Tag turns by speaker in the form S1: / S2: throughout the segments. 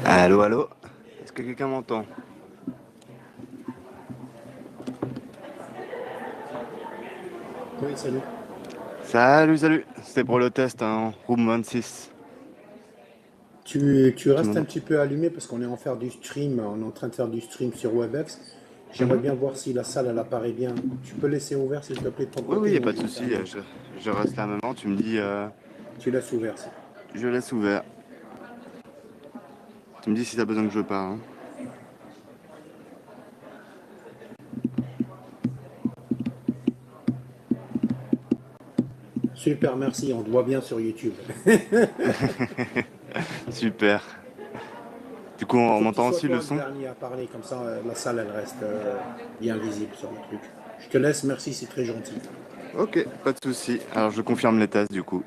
S1: Allô, allô? Est-ce que quelqu'un m'entend?
S2: Oui, salut.
S1: Salut, salut! C'était pour le test, hein, room 26.
S2: Tu
S1: Tu
S2: restes un
S1: m'entends?
S2: petit peu allumé parce qu'on est en faire du stream, on est en train de faire du stream sur WebEx. J'aimerais
S1: Mhm.
S2: bien voir si la salle elle apparaît bien. Tu peux laisser ouvert s'il te plaît de ton
S1: Oui, oui,
S2: côté
S1: y a
S2: ou
S1: pas de
S2: je le
S1: souci.
S2: ferme?
S1: Je reste là maintenant. Tu me dis,
S2: Tu laisses ouvert, si.
S1: je laisse ouvert. Tu me dis si t'as besoin que je parle, hein.
S2: Super, merci, on te voit bien sur YouTube.
S1: Super. Du coup, on
S2: Faut que tu
S1: m'entend
S2: sois
S1: aussi le
S2: toi le
S1: son?
S2: dernier à parler, comme ça la salle elle reste bien visible sur le truc. Je te laisse, merci, c'est très gentil.
S1: Ok, pas de souci. Alors, je confirme les tests du coup.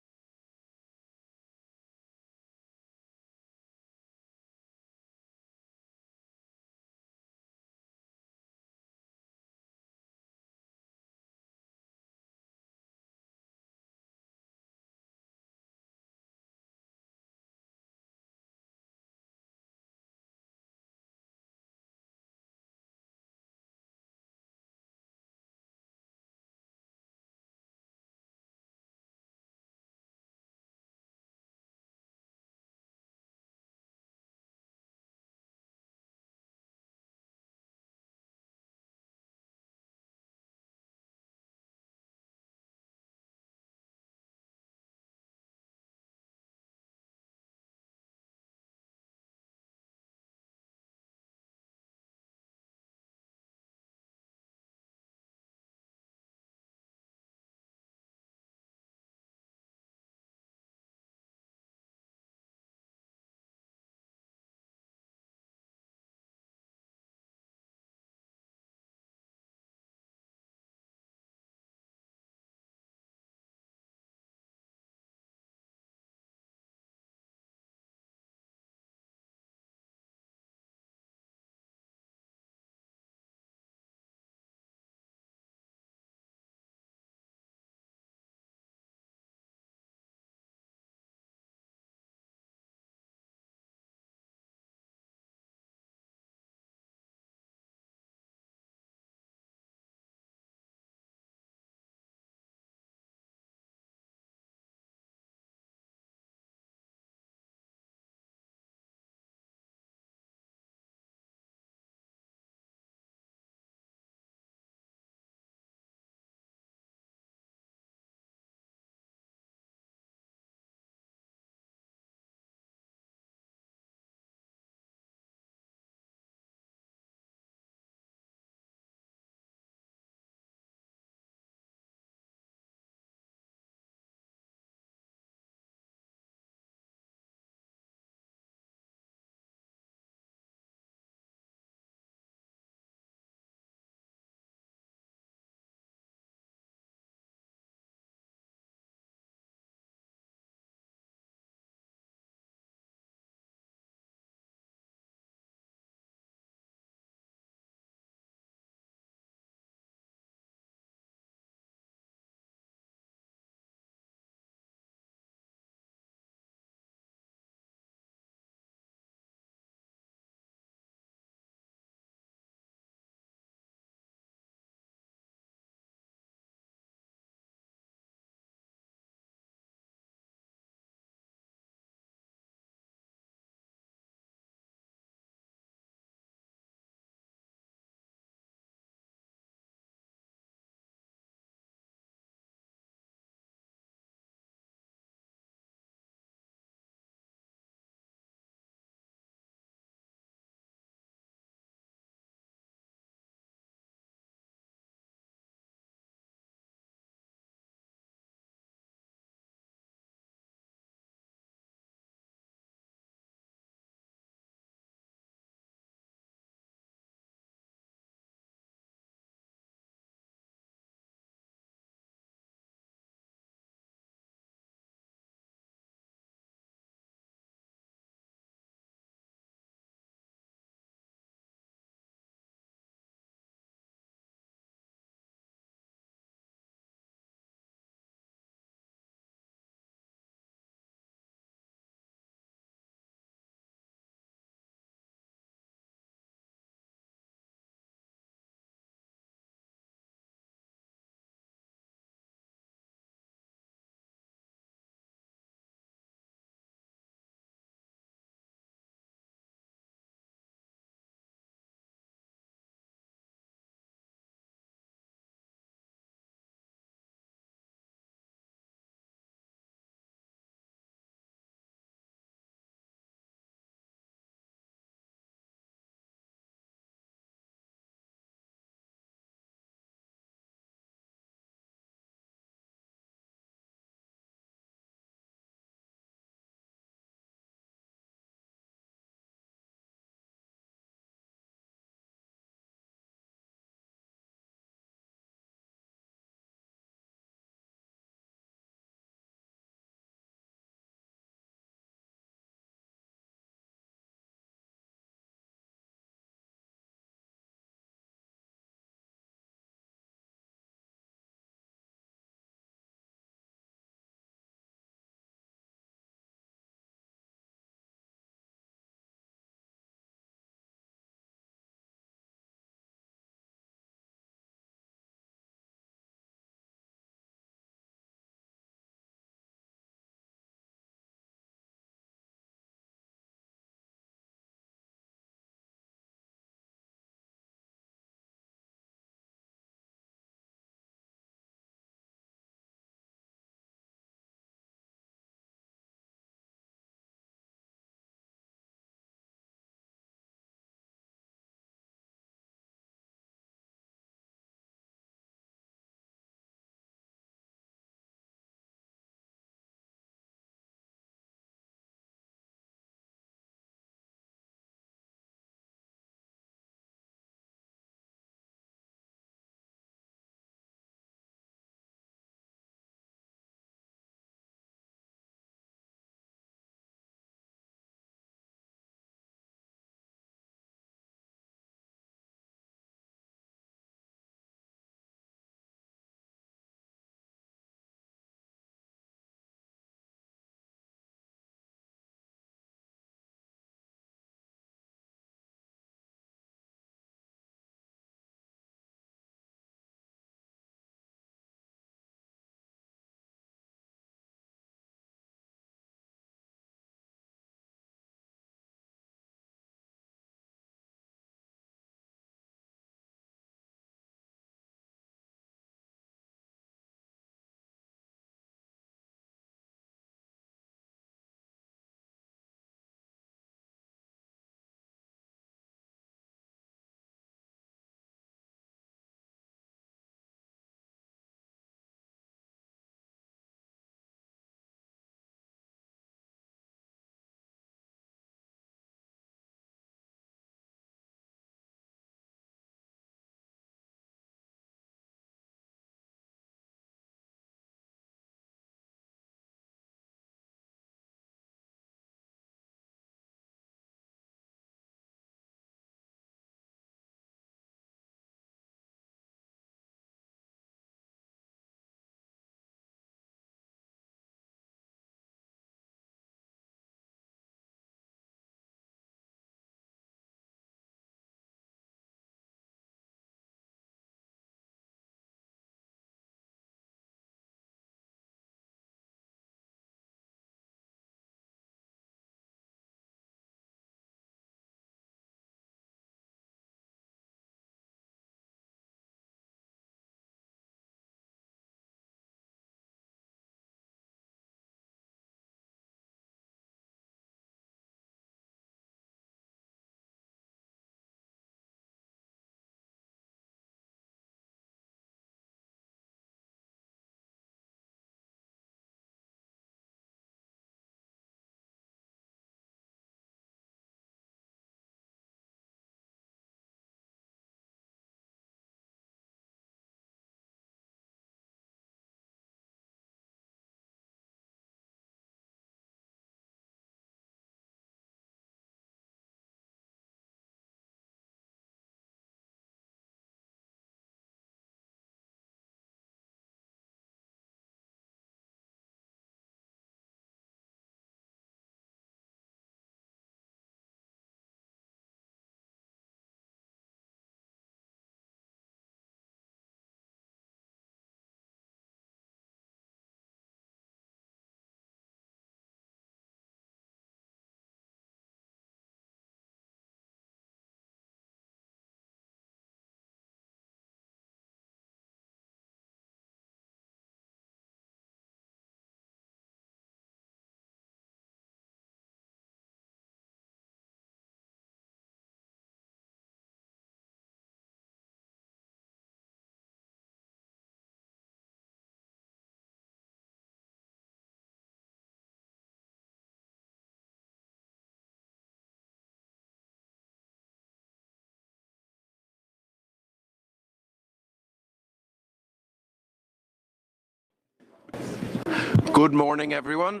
S3: Good morning, everyone.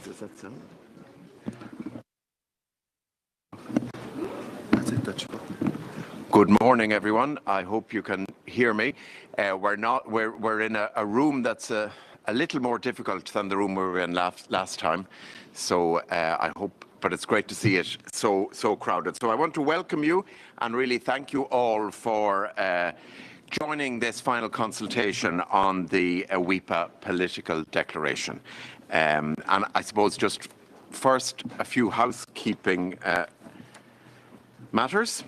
S3: Does that sound? Good morning, everyone. I hope you can hear me. We're in a room that's a little more difficult than the room we were in last time. So I hope, but it's great to see it so crowded. So I want to welcome you and really thank you all for joining this final consultation on the WIPA political declaration. And I suppose just first a few housekeeping matters.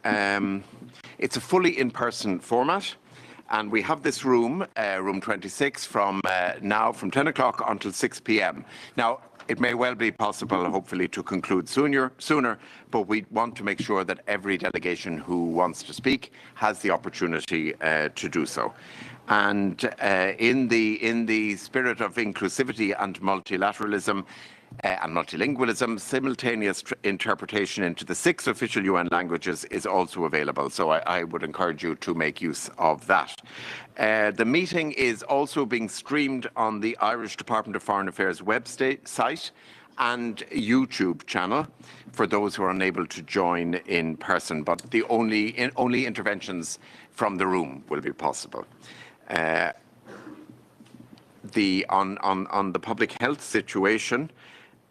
S3: It's a fully in-person format, and we have this room, room 26, from 10 o'clock until 6 p.m. Now, it may well be possible, hopefully, to conclude sooner, but we want to make sure that every delegation who wants to speak has the opportunity to do so. And in the spirit of inclusivity and multilateralism, and multilingualism, simultaneous interpretation into the 6 official UN languages is also available. So I would encourage you to make use of that. The meeting is also being streamed on the Irish Department of Foreign Affairs website and YouTube channel for those who are unable to join in person, but the only interventions from the room will be possible. On the public health situation,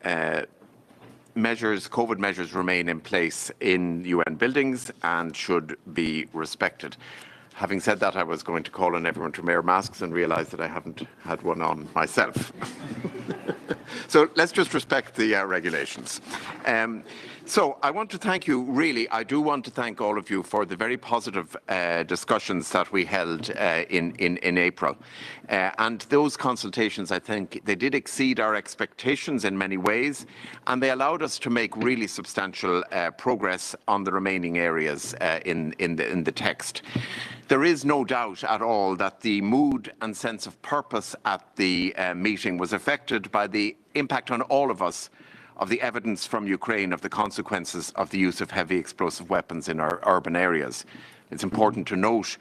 S3: COVID measures remain in place in UN buildings and should be respected. Having said that, I was going to call on everyone to wear masks and realised that I haven't had one on myself. So let's just respect the regulations. So I want to thank you, really, I do want to thank all of you for the very positive discussions that we held in April. And those consultations, I think, they did exceed our expectations in many ways, and they allowed us to make really substantial progress on the remaining areas in the text. There is no doubt at all that the mood and sense of purpose at the meeting was affected by the impact on all of us of the evidence from Ukraine of the consequences of the use of heavy explosive weapons in our urban areas. It's important to note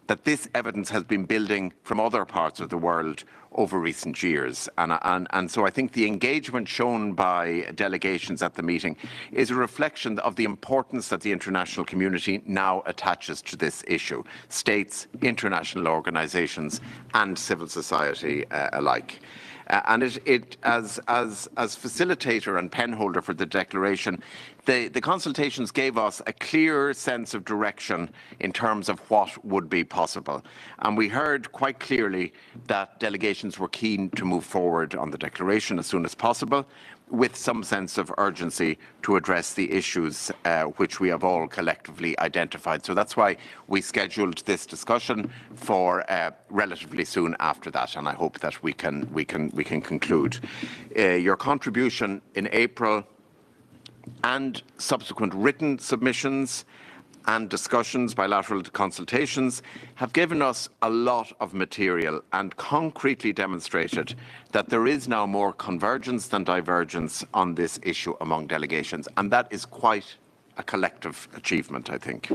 S3: that this evidence has been building from other parts of the world over recent years. And so I think the engagement shown by delegations at the meeting is a reflection of the importance that the international community now attaches to this issue, states, international organizations, and civil society alike. And as facilitator and penholder for the declaration, the consultations gave us a clear sense of direction in terms of what would be possible. And we heard quite clearly that delegations were keen to move forward on the declaration as soon as possible, with some sense of urgency to address the issues which we have all collectively identified. So that's why we scheduled this discussion for relatively soon after that, and I hope that we can conclude. Your contribution in April and subsequent written submissions and discussions, bilateral consultations, have given us a lot of material and concretely demonstrated that there is now more convergence than divergence on this issue among delegations, and that is quite a collective achievement, I think.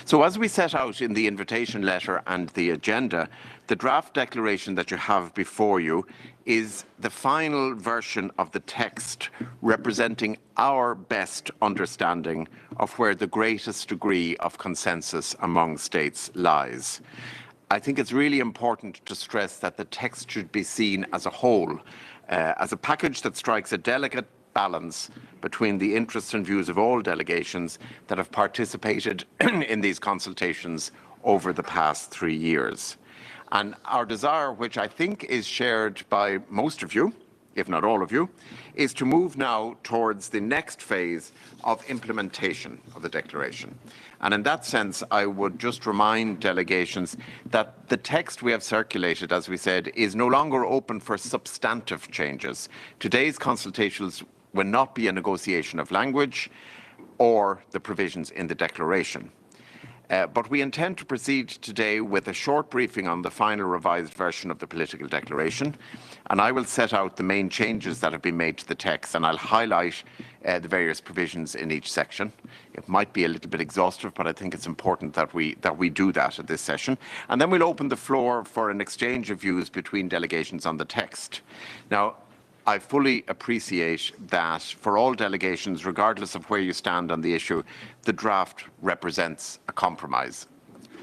S3: So as we set out in the invitation letter and the agenda, the draft declaration that you have before you is the final version of the text representing our best understanding of where the greatest degree of consensus among states lies. I think it's really important to stress that the text should be seen as a whole, as a package that strikes a delicate balance between the interests and views of all delegations that have participated in these consultations over the past 3 years. And our desire, which I think is shared by most of you, if not all of you, is to move now towards the next phase of implementation of the declaration. And in that sense, I would just remind delegations that the text we have circulated, as we said, is no longer open for substantive changes. Today's consultations will not be a negotiation of language or the provisions in the declaration. But we intend to proceed today with a short briefing on the final revised version of the political declaration, and I will set out the main changes that have been made to the text, and I'll highlight the various provisions in each section. It might be a little bit exhaustive, but I think it's important that we do that at this session. And then we'll open the floor for an exchange of views between delegations on the text. Now, I fully appreciate that for all delegations, regardless of where you stand on the issue, the draft represents a compromise.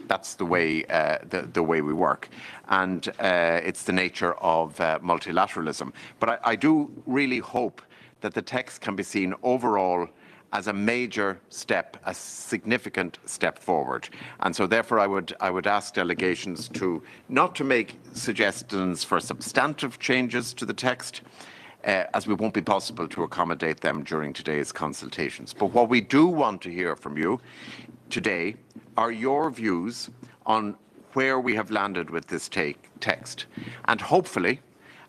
S3: That's the way the way we work, and it's the nature of multilateralism. But I do really hope that the text can be seen overall as a major step, a significant step forward. And so therefore I would ask delegations to not to make suggestions for substantive changes to the text, as it won't be possible to accommodate them during today's consultations. But what we do want to hear from you today are your views on where we have landed with this text, and hopefully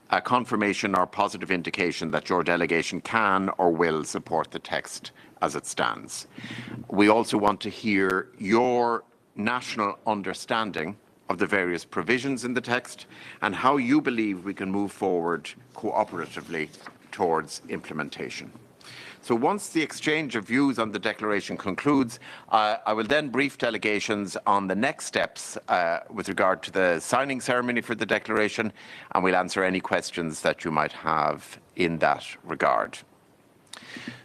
S3: a confirmation or positive indication that your delegation can or will support the text as it stands. We also want to hear your national understanding of the various provisions in the text and how you believe we can move forward cooperatively towards implementation. So once the exchange of views on the declaration concludes, I will then brief delegations on the next steps with regard to the signing ceremony for the declaration, and we'll answer any questions that you might have in that regard.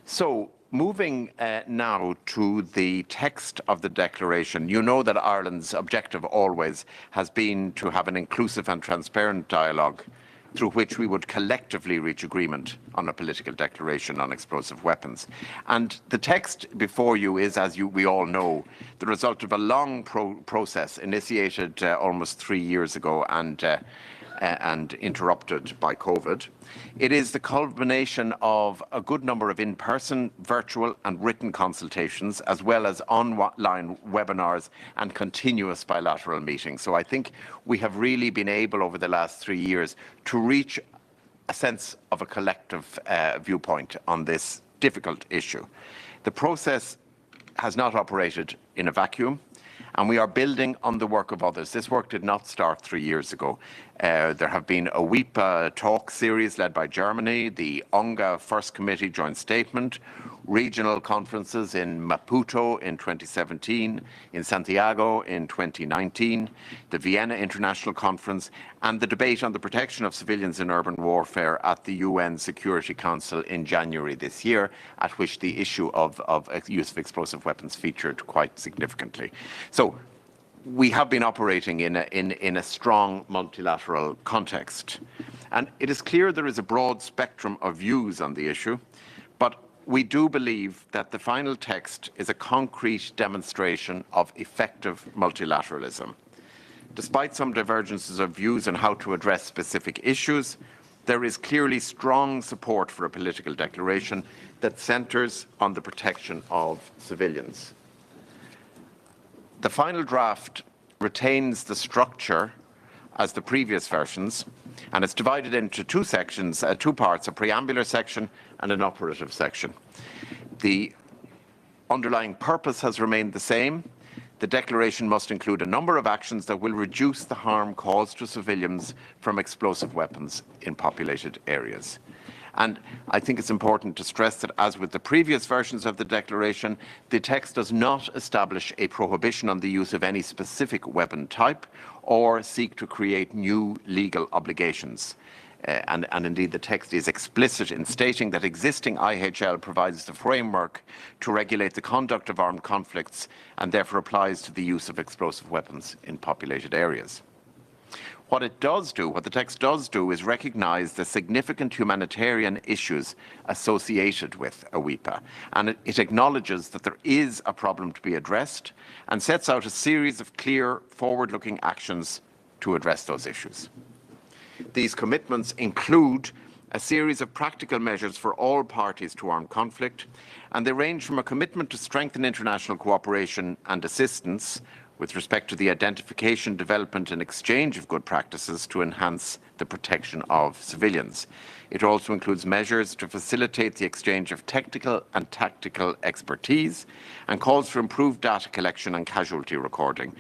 S3: So moving now to the text of the declaration, you know that Ireland's objective always has been to have an inclusive and transparent dialogue through which we would collectively reach agreement on a political declaration on explosive weapons. And the text before you is, as we all know, the result of a long process initiated almost 3 years ago and interrupted by COVID. It is the culmination of a good number of in-person, virtual and written consultations, as well as online webinars and continuous bilateral meetings. So I think we have really been able over the last 3 years to reach a sense of a collective viewpoint on this difficult issue. The process has not operated in a vacuum, and we are building on the work of others. This work did not start 3 years ago. There have been a WEPA talk series led by Germany, the UNGA First Committee Joint Statement, regional conferences in Maputo in 2017, in Santiago in 2019, the Vienna International Conference, and the debate on the protection of civilians in urban warfare at the UN Security Council in January this year, at which the issue of use of explosive weapons featured quite significantly. So we have been operating in a strong multilateral context. And it is clear there is a broad spectrum of views on the issue, but we do believe that the final text is a concrete demonstration of effective multilateralism. Despite some divergences of views on how to address specific issues, there is clearly strong support for a political declaration that centres on the protection of civilians. The final draft retains the structure as the previous versions, and it's divided into two sections, two parts, a preambular section and an operative section. The underlying purpose has remained the same. The declaration must include a number of actions that will reduce the harm caused to civilians from explosive weapons in populated areas. And I think it's important to stress that, as with the previous versions of the declaration, the text does not establish a prohibition on the use of any specific weapon type or seek to create new legal obligations. And indeed, the text is explicit in stating that existing IHL provides the framework to regulate the conduct of armed conflicts and therefore applies to the use of explosive weapons in populated areas. What it does do, what the text does do, is recognise the significant humanitarian issues associated with a WEPA, and it acknowledges that there is a problem to be addressed and sets out a series of clear, forward-looking actions to address those issues. These commitments include a series of practical measures for all parties to armed conflict, and they range from a commitment to strengthen international cooperation and assistance with respect to the identification, development and exchange of good practices to enhance the protection of civilians. It also includes measures to facilitate the exchange of technical and tactical expertise and calls for improved data collection and casualty recording.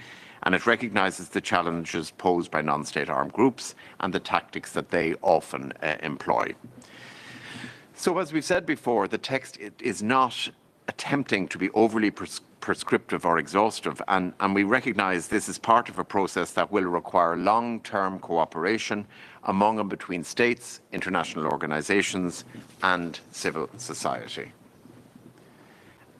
S3: And it recognises the challenges posed by non-state armed groups and the tactics that they often employ. So as we've said before, the text is not attempting to be overly prescriptive or exhaustive, and we recognise this is part of a process that will require long-term cooperation among and between states, international organisations and civil society.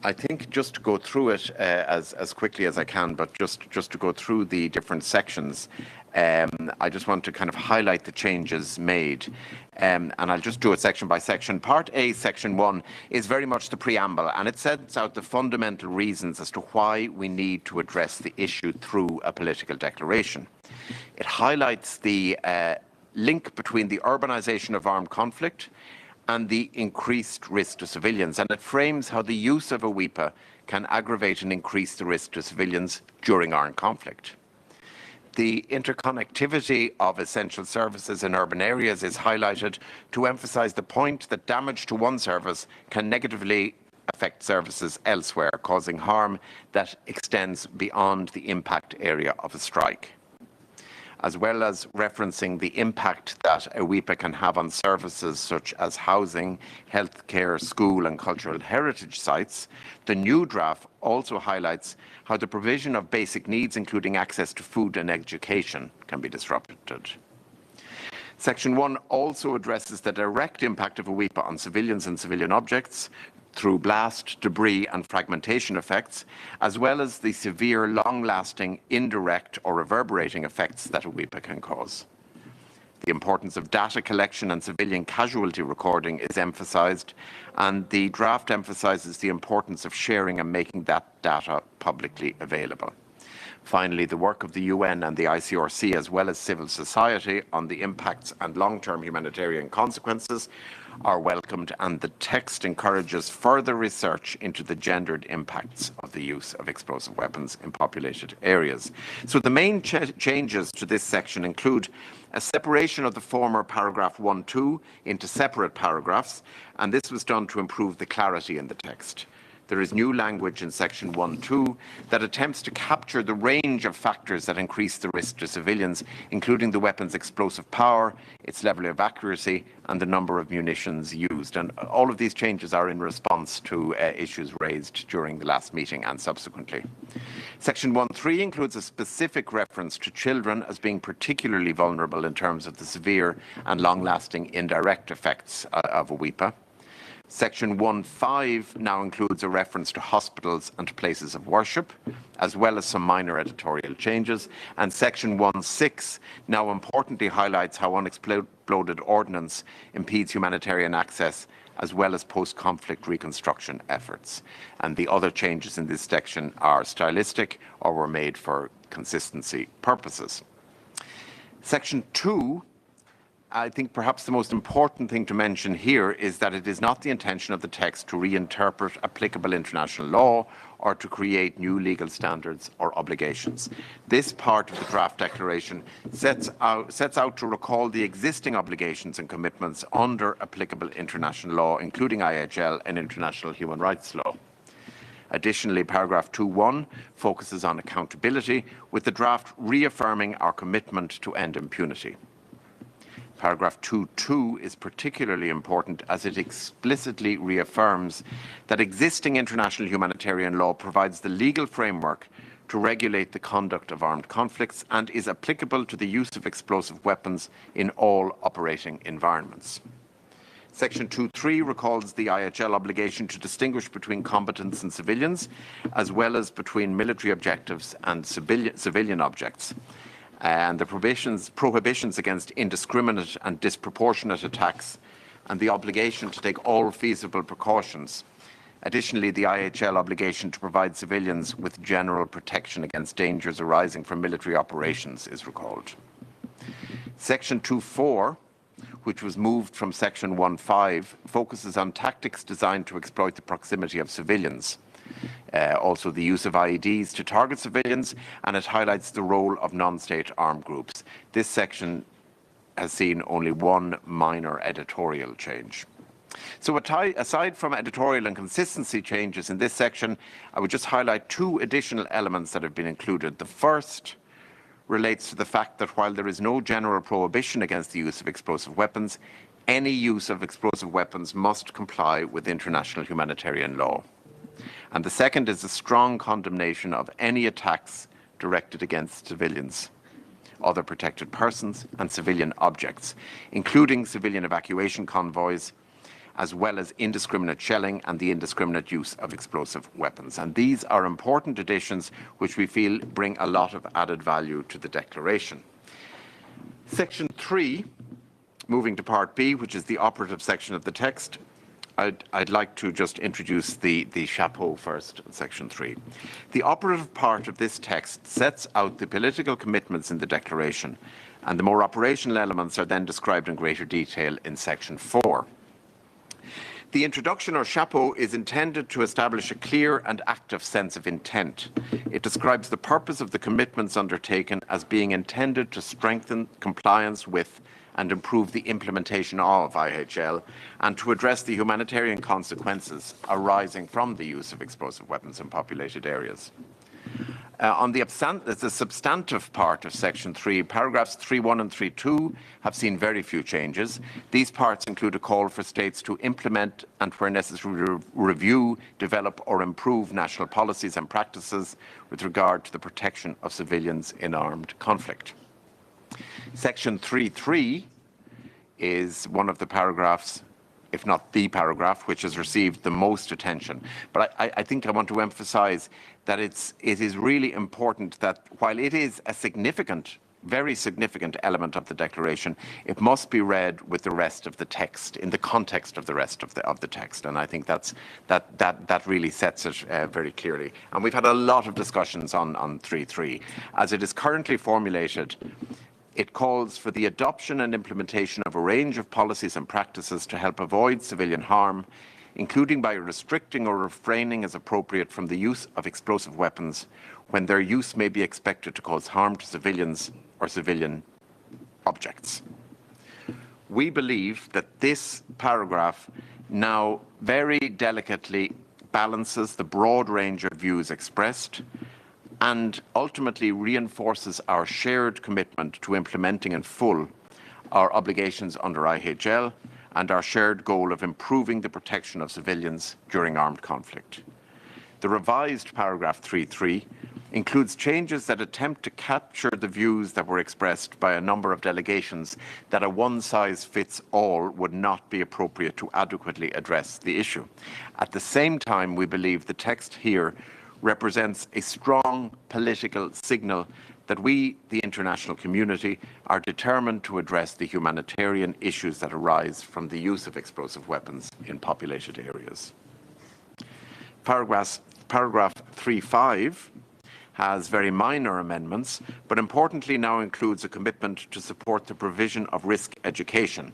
S3: I think just to go through it as quickly as I can, but just to go through the different sections, I just want to kind of highlight the changes made. And I'll just do it section by section. Part A, Section 1, is very much the preamble, and it sets out the fundamental reasons as to why we need to address the issue through a political declaration. It highlights the link between the urbanisation of armed conflict and the increased risk to civilians, and it frames how the use of a WEPA can aggravate and increase the risk to civilians during armed conflict. The interconnectivity of essential services in urban areas is highlighted to emphasise the point that damage to one service can negatively affect services elsewhere, causing harm that extends beyond the impact area of a strike, as well as referencing the impact that a WEPA can have on services such as housing, healthcare, school and cultural heritage sites. The new draft also highlights how the provision of basic needs, including access to food and education, can be disrupted. Section 1 also addresses the direct impact of a WEPA on civilians and civilian objects through blast, debris and fragmentation effects, as well as the severe, long-lasting, indirect or reverberating effects that a WEPA can cause. The importance of data collection and civilian casualty recording is emphasised, and the draft emphasises the importance of sharing and making that data publicly available. Finally, the work of the UN and the ICRC, as well as civil society, on the impacts and long-term humanitarian consequences are welcomed, and the text encourages further research into the gendered impacts of the use of explosive weapons in populated areas. So the main changes to this section include a separation of the former paragraph 1.2 into separate paragraphs, and this was done to improve the clarity in the text. There is new language in section 1.2 that attempts to capture the range of factors that increase the risk to civilians, including the weapon's explosive power, its level of accuracy, and the number of munitions used. And all of these changes are in response to issues raised during the last meeting and subsequently. Section 1.3 includes a specific reference to children as being particularly vulnerable in terms of the severe and long-lasting indirect effects of a WEPA. Section 1.5 now includes a reference to hospitals and places of worship, as well as some minor editorial changes. And Section 1.6 now importantly highlights how unexploded ordnance impedes humanitarian access, as well as post-conflict reconstruction efforts. And the other changes in this section are stylistic or were made for consistency purposes. Section 2, I think perhaps the most important thing to mention here is that it is not the intention of the text to reinterpret applicable international law or to create new legal standards or obligations. This part of the draft declaration sets out to recall the existing obligations and commitments under applicable international law, including IHL and international human rights law. Additionally, paragraph 2.1 focuses on accountability, with the draft reaffirming our commitment to end impunity. Paragraph 2.2 is particularly important as it explicitly reaffirms that existing international humanitarian law provides the legal framework to regulate the conduct of armed conflicts and is applicable to the use of explosive weapons in all operating environments. Section 2.3 recalls the IHL obligation to distinguish between combatants and civilians, as well as between military objectives and civilian objects, and the prohibitions against indiscriminate and disproportionate attacks, and the obligation to take all feasible precautions. Additionally, the IHL obligation to provide civilians with general protection against dangers arising from military operations is recalled. Section 2.4, which was moved from Section 1.5, focuses on tactics designed to exploit the proximity of civilians. Also the use of IEDs to target civilians, and it highlights the role of non-state armed groups. This section has seen only one minor editorial change. So aside from editorial and consistency changes in this section, I would just highlight two additional elements that have been included. The first relates to the fact that while there is no general prohibition against the use of explosive weapons, any use of explosive weapons must comply with international humanitarian law. And the second is a strong condemnation of any attacks directed against civilians, other protected persons, and civilian objects, including civilian evacuation convoys, as well as indiscriminate shelling and the indiscriminate use of explosive weapons. And these are important additions which we feel bring a lot of added value to the declaration. Section 3, moving to Part B, which is the operative section of the text, I'd like to just introduce the chapeau first, Section 3. The operative part of this text sets out the political commitments in the declaration, and the more operational elements are then described in greater detail in Section 4. The introduction, or chapeau, is intended to establish a clear and active sense of intent. It describes the purpose of the commitments undertaken as being intended to strengthen compliance with and improve the implementation of IHL, and to address the humanitarian consequences arising from the use of explosive weapons in populated areas. On the substantive part of Section 3, paragraphs 3.1 and 3.2 have seen very few changes. These parts include a call for states to implement and, where necessary, review, develop or improve national policies and practices with regard to the protection of civilians in armed conflict. Section 3.3 is one of the paragraphs, if not the paragraph, which has received the most attention. But I think I want to emphasize that it is really important that while it is a significant, very significant element of the declaration, it must be read with the rest of the text, in the context of the rest of the text. And I think that really sets it very clearly. And we've had a lot of discussions on 3.3. As it is currently formulated, it calls for the adoption and implementation of a range of policies and practices to help avoid civilian harm, including by restricting or refraining as appropriate from the use of explosive weapons when their use may be expected to cause harm to civilians or civilian objects. We believe that this paragraph now very delicately balances the broad range of views expressed and ultimately reinforces our shared commitment to implementing in full our obligations under IHL and our shared goal of improving the protection of civilians during armed conflict. The revised paragraph 3.3 includes changes that attempt to capture the views that were expressed by a number of delegations that a one-size-fits-all would not be appropriate to adequately address the issue. At the same time, we believe the text here represents a strong political signal that we, the international community, are determined to address the humanitarian issues that arise from the use of explosive weapons in populated areas. Paragraph 3.5 has very minor amendments, but importantly now includes a commitment to support the provision of risk education.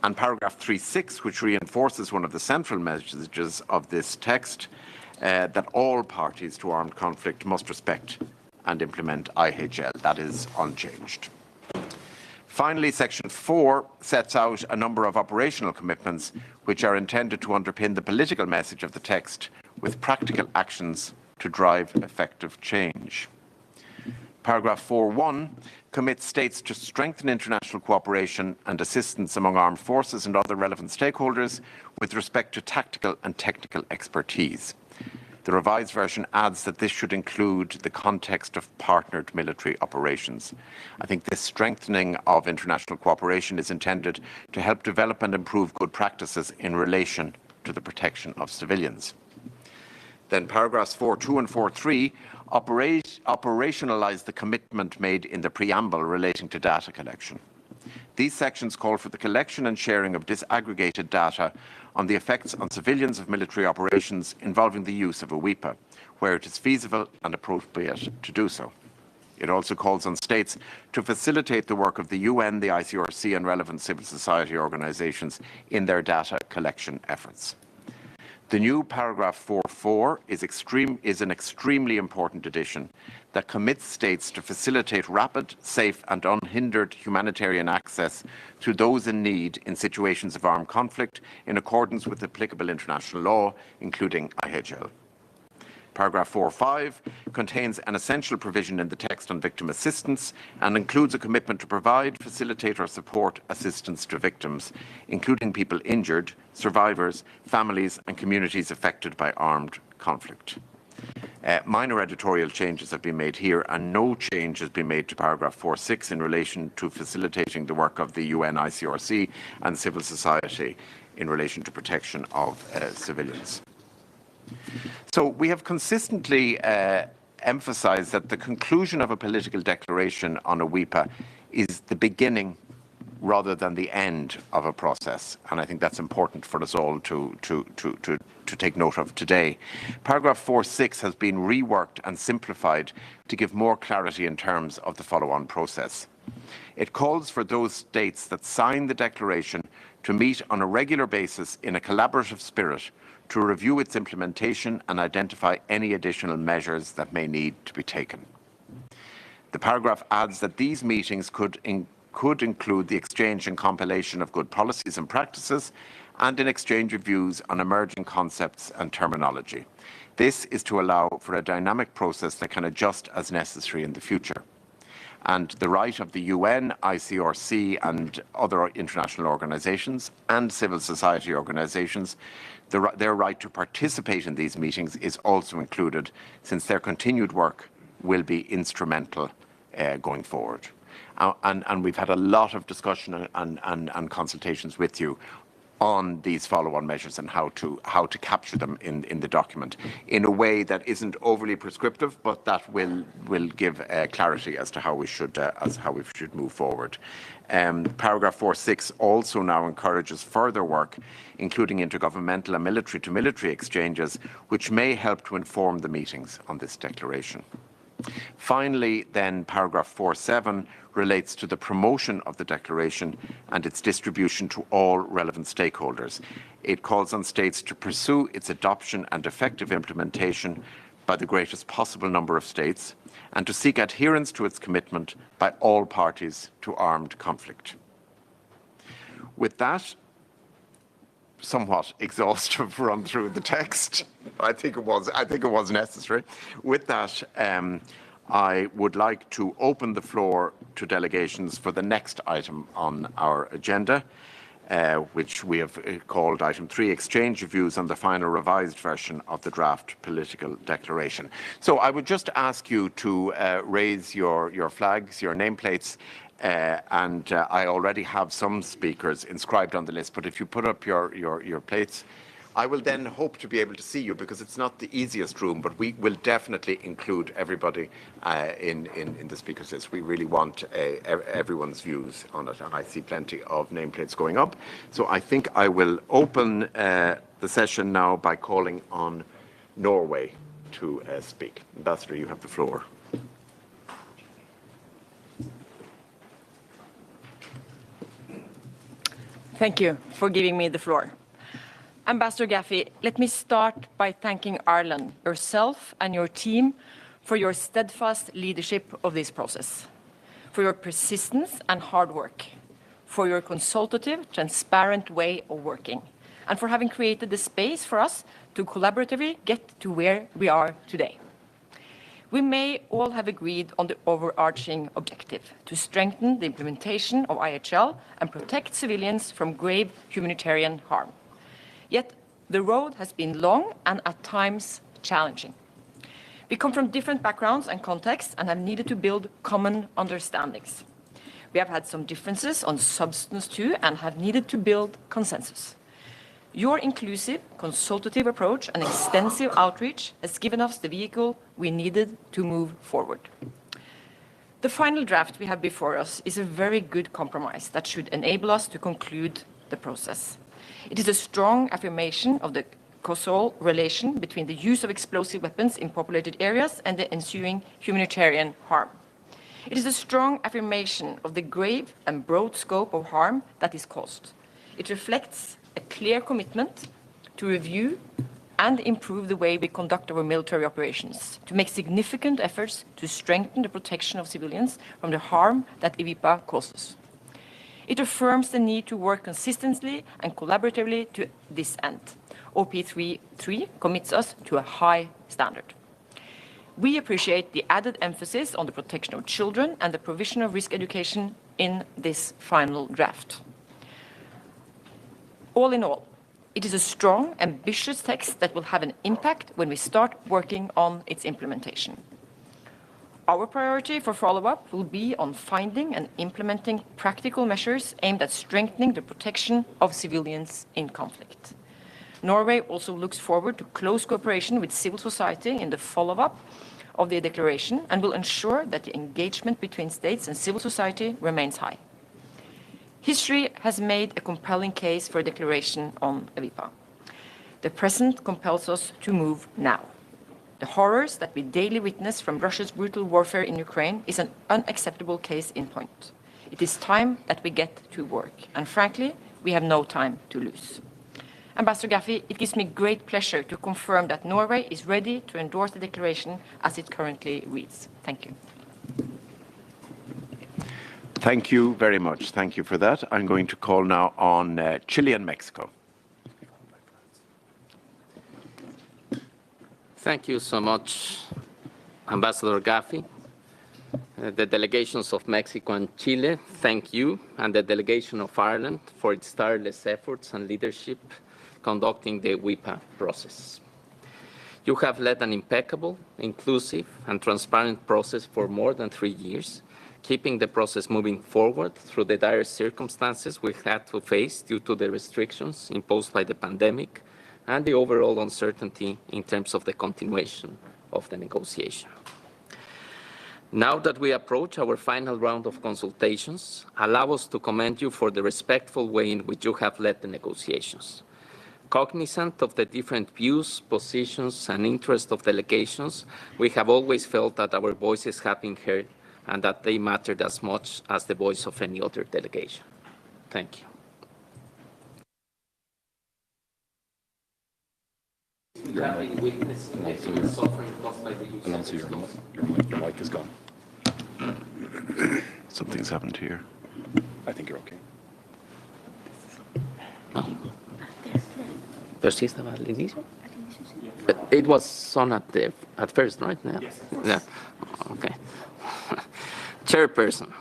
S3: And paragraph 3.6, which reinforces one of the central messages of this text, that all parties to armed conflict must respect and implement IHL. That is unchanged. Finally, Section 4 sets out a number of operational commitments which are intended to underpin the political message of the text with practical actions to drive effective change. Paragraph 4.1 commits states to strengthen international cooperation and assistance among armed forces and other relevant stakeholders with respect to tactical and technical expertise. The revised version adds that this should include the context of partnered military operations. I think this strengthening of international cooperation is intended to help develop and improve good practices in relation to the protection of civilians. Then paragraphs 4.2 and 4.3 operationalize the commitment made in the preamble relating to data collection. These sections call for the collection and sharing of disaggregated data on the effects on civilians of military operations involving the use of a WEPA, where it is feasible and appropriate to do so. It also calls on states to facilitate the work of the UN, the ICRC and relevant civil society organisations in their data collection efforts. The new paragraph 4.4 is an extremely important addition that commits states to facilitate rapid, safe and unhindered humanitarian access to those in need in situations of armed conflict in accordance with applicable international law, including IHL. Paragraph 4.5 contains an essential provision in the text on victim assistance and includes a commitment to provide, facilitate or support assistance to victims, including people injured, survivors, families and communities affected by armed conflict. Minor editorial changes have been made here and no change has been made to paragraph 4.6 in relation to facilitating the work of the UN ICRC and civil society in relation to protection of civilians. So we have consistently emphasized that the conclusion of a political declaration on a WIPA is the beginning rather than the end of a process. And I think that's important for us all to take note of today. Paragraph 4.6 has been reworked and simplified to give more clarity in terms of the follow-on process. It calls for those states that sign the declaration to meet on a regular basis in a collaborative spirit to review its implementation and identify any additional measures that may need to be taken. The paragraph adds that these meetings could include the exchange and compilation of good policies and practices and an exchange of views on emerging concepts and terminology. This is to allow for a dynamic process that can adjust as necessary in the future. And the right of the UN, ICRC and other international organizations and civil society organizations, their right to participate in these meetings is also included, since their continued work will be instrumental going forward. And we've had a lot of discussion and consultations with you on these follow-on measures and how to capture them in the document in a way that isn't overly prescriptive, but that will give clarity as to how we should move forward. Paragraph 4.6 also now encourages further work, including intergovernmental and military-to-military exchanges, which may help to inform the meetings on this declaration. Finally, then, paragraph 4.7 relates to the promotion of the declaration and its distribution to all relevant stakeholders. It calls on states to pursue its adoption and effective implementation by the greatest possible number of states and to seek adherence to its commitment by all parties to armed conflict. With that somewhat exhaustive run through the text, I think it was necessary. With that, I would like to open the floor to delegations for the next item on our agenda, which we have called item 3, exchange of views on the final revised version of the draft political declaration. So I would just ask you to raise your flags, your nameplates, and I already have some speakers inscribed on the list, but if you put up your plates, I will then hope to be able to see you, because it's not the easiest room, but we will definitely include everybody in the speakers list. We really want everyone's views on it, and I see plenty of nameplates going up. So I think I will open the session now by calling on Norway to speak. Ambassador, you have the floor.
S4: Thank you for giving me the floor. Ambassador Gaffey, let me start by thanking Ireland, yourself and your team, for your steadfast leadership of this process, for your persistence and hard work, for your consultative, transparent way of working, and for having created the space for us to collaboratively get to where we are today. We may all have agreed on the overarching objective to strengthen the implementation of IHL and protect civilians from grave humanitarian harm. Yet the road has been long and at times challenging. We come from different backgrounds and contexts and have needed to build common understandings. We have had some differences on substance too and have needed to build consensus. Your inclusive, consultative approach and extensive outreach has given us the vehicle we needed to move forward. The final draft we have before us is a very good compromise that should enable us to conclude the process. It is a strong affirmation of the causal relation between the use of explosive weapons in populated areas and the ensuing humanitarian harm. It is a strong affirmation of the grave and broad scope of harm that is caused. It reflects a clear commitment to review, and improve the way we conduct our military operations, to make significant efforts to strengthen the protection of civilians from the harm that EVIPA causes. It affirms the need to work consistently and collaboratively to this end. OP33 commits us to a high standard. We appreciate the added emphasis on the protection of children and the provision of risk education in this final draft. All in all, it is a strong, ambitious text that will have an impact when we start working on its implementation. Our priority for follow-up will be on finding and implementing practical measures aimed at strengthening the protection of civilians in conflict. Norway also looks forward to close cooperation with civil society in the follow-up of the declaration and will ensure that the engagement between states and civil society remains high. History has made a compelling case for a declaration on EVIPA. The present compels us to move now. The horrors that we daily witness from Russia's brutal warfare in Ukraine is an unacceptable case in point. It is time that we get to work, and frankly, we have no time to lose. Ambassador Gaffey, it gives me great pleasure to confirm that Norway is ready to endorse the declaration as it currently reads. Thank you.
S3: Thank you very much. Thank you for that. I'm going to call now on Chile and Mexico.
S5: Thank you so much, Ambassador Gaffey. The delegations of Mexico and Chile, thank you, and the delegation of Ireland for its tireless efforts and leadership conducting the WIPA process. You have led an impeccable, inclusive, and transparent process for more than 3 years, keeping the process moving forward through the dire circumstances we had to face due to the restrictions imposed by the pandemic and the overall uncertainty in terms of the continuation of the negotiation. Now that we approach our final round of consultations, allow us to commend you for the respectful way in which you have led the negotiations. Cognizant of the different views, positions, and interests of delegations, we have always felt that our voices have been heard and that they mattered as much as the voice of any other delegation. Thank you. You have been witnessing the human suffering caused by the use of
S6: your mic is gone.
S3: Something's happened here.
S6: I think you're okay.
S5: Pero sí estaba al inicio. It was on at first, right? Yeah.
S6: Yes.
S5: Yeah. Okay. Chairperson,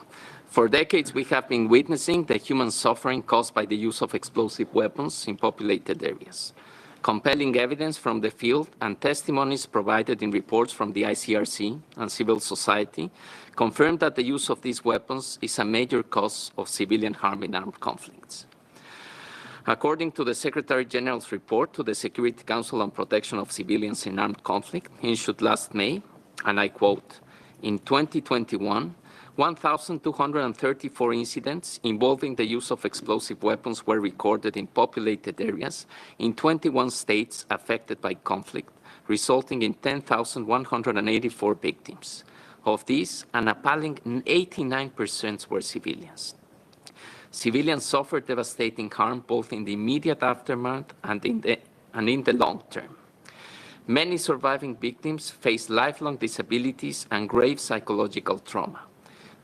S5: for decades we have been witnessing the human suffering caused by the use of explosive weapons in populated areas. Compelling evidence from the field and testimonies provided in reports from the ICRC and civil society confirm that the use of these weapons is a major cause of civilian harm in armed conflicts. According to the Secretary General's report to the Security Council on Protection of Civilians in Armed Conflict issued last May, and I quote, in 2021, 1,234 incidents involving the use of explosive weapons were recorded in populated areas in 21 states affected by conflict, resulting in 10,184 victims. Of these, an appalling 89% were civilians. Civilians suffered devastating harm both in the immediate aftermath and in the long term. Many surviving victims face lifelong disabilities and grave psychological trauma.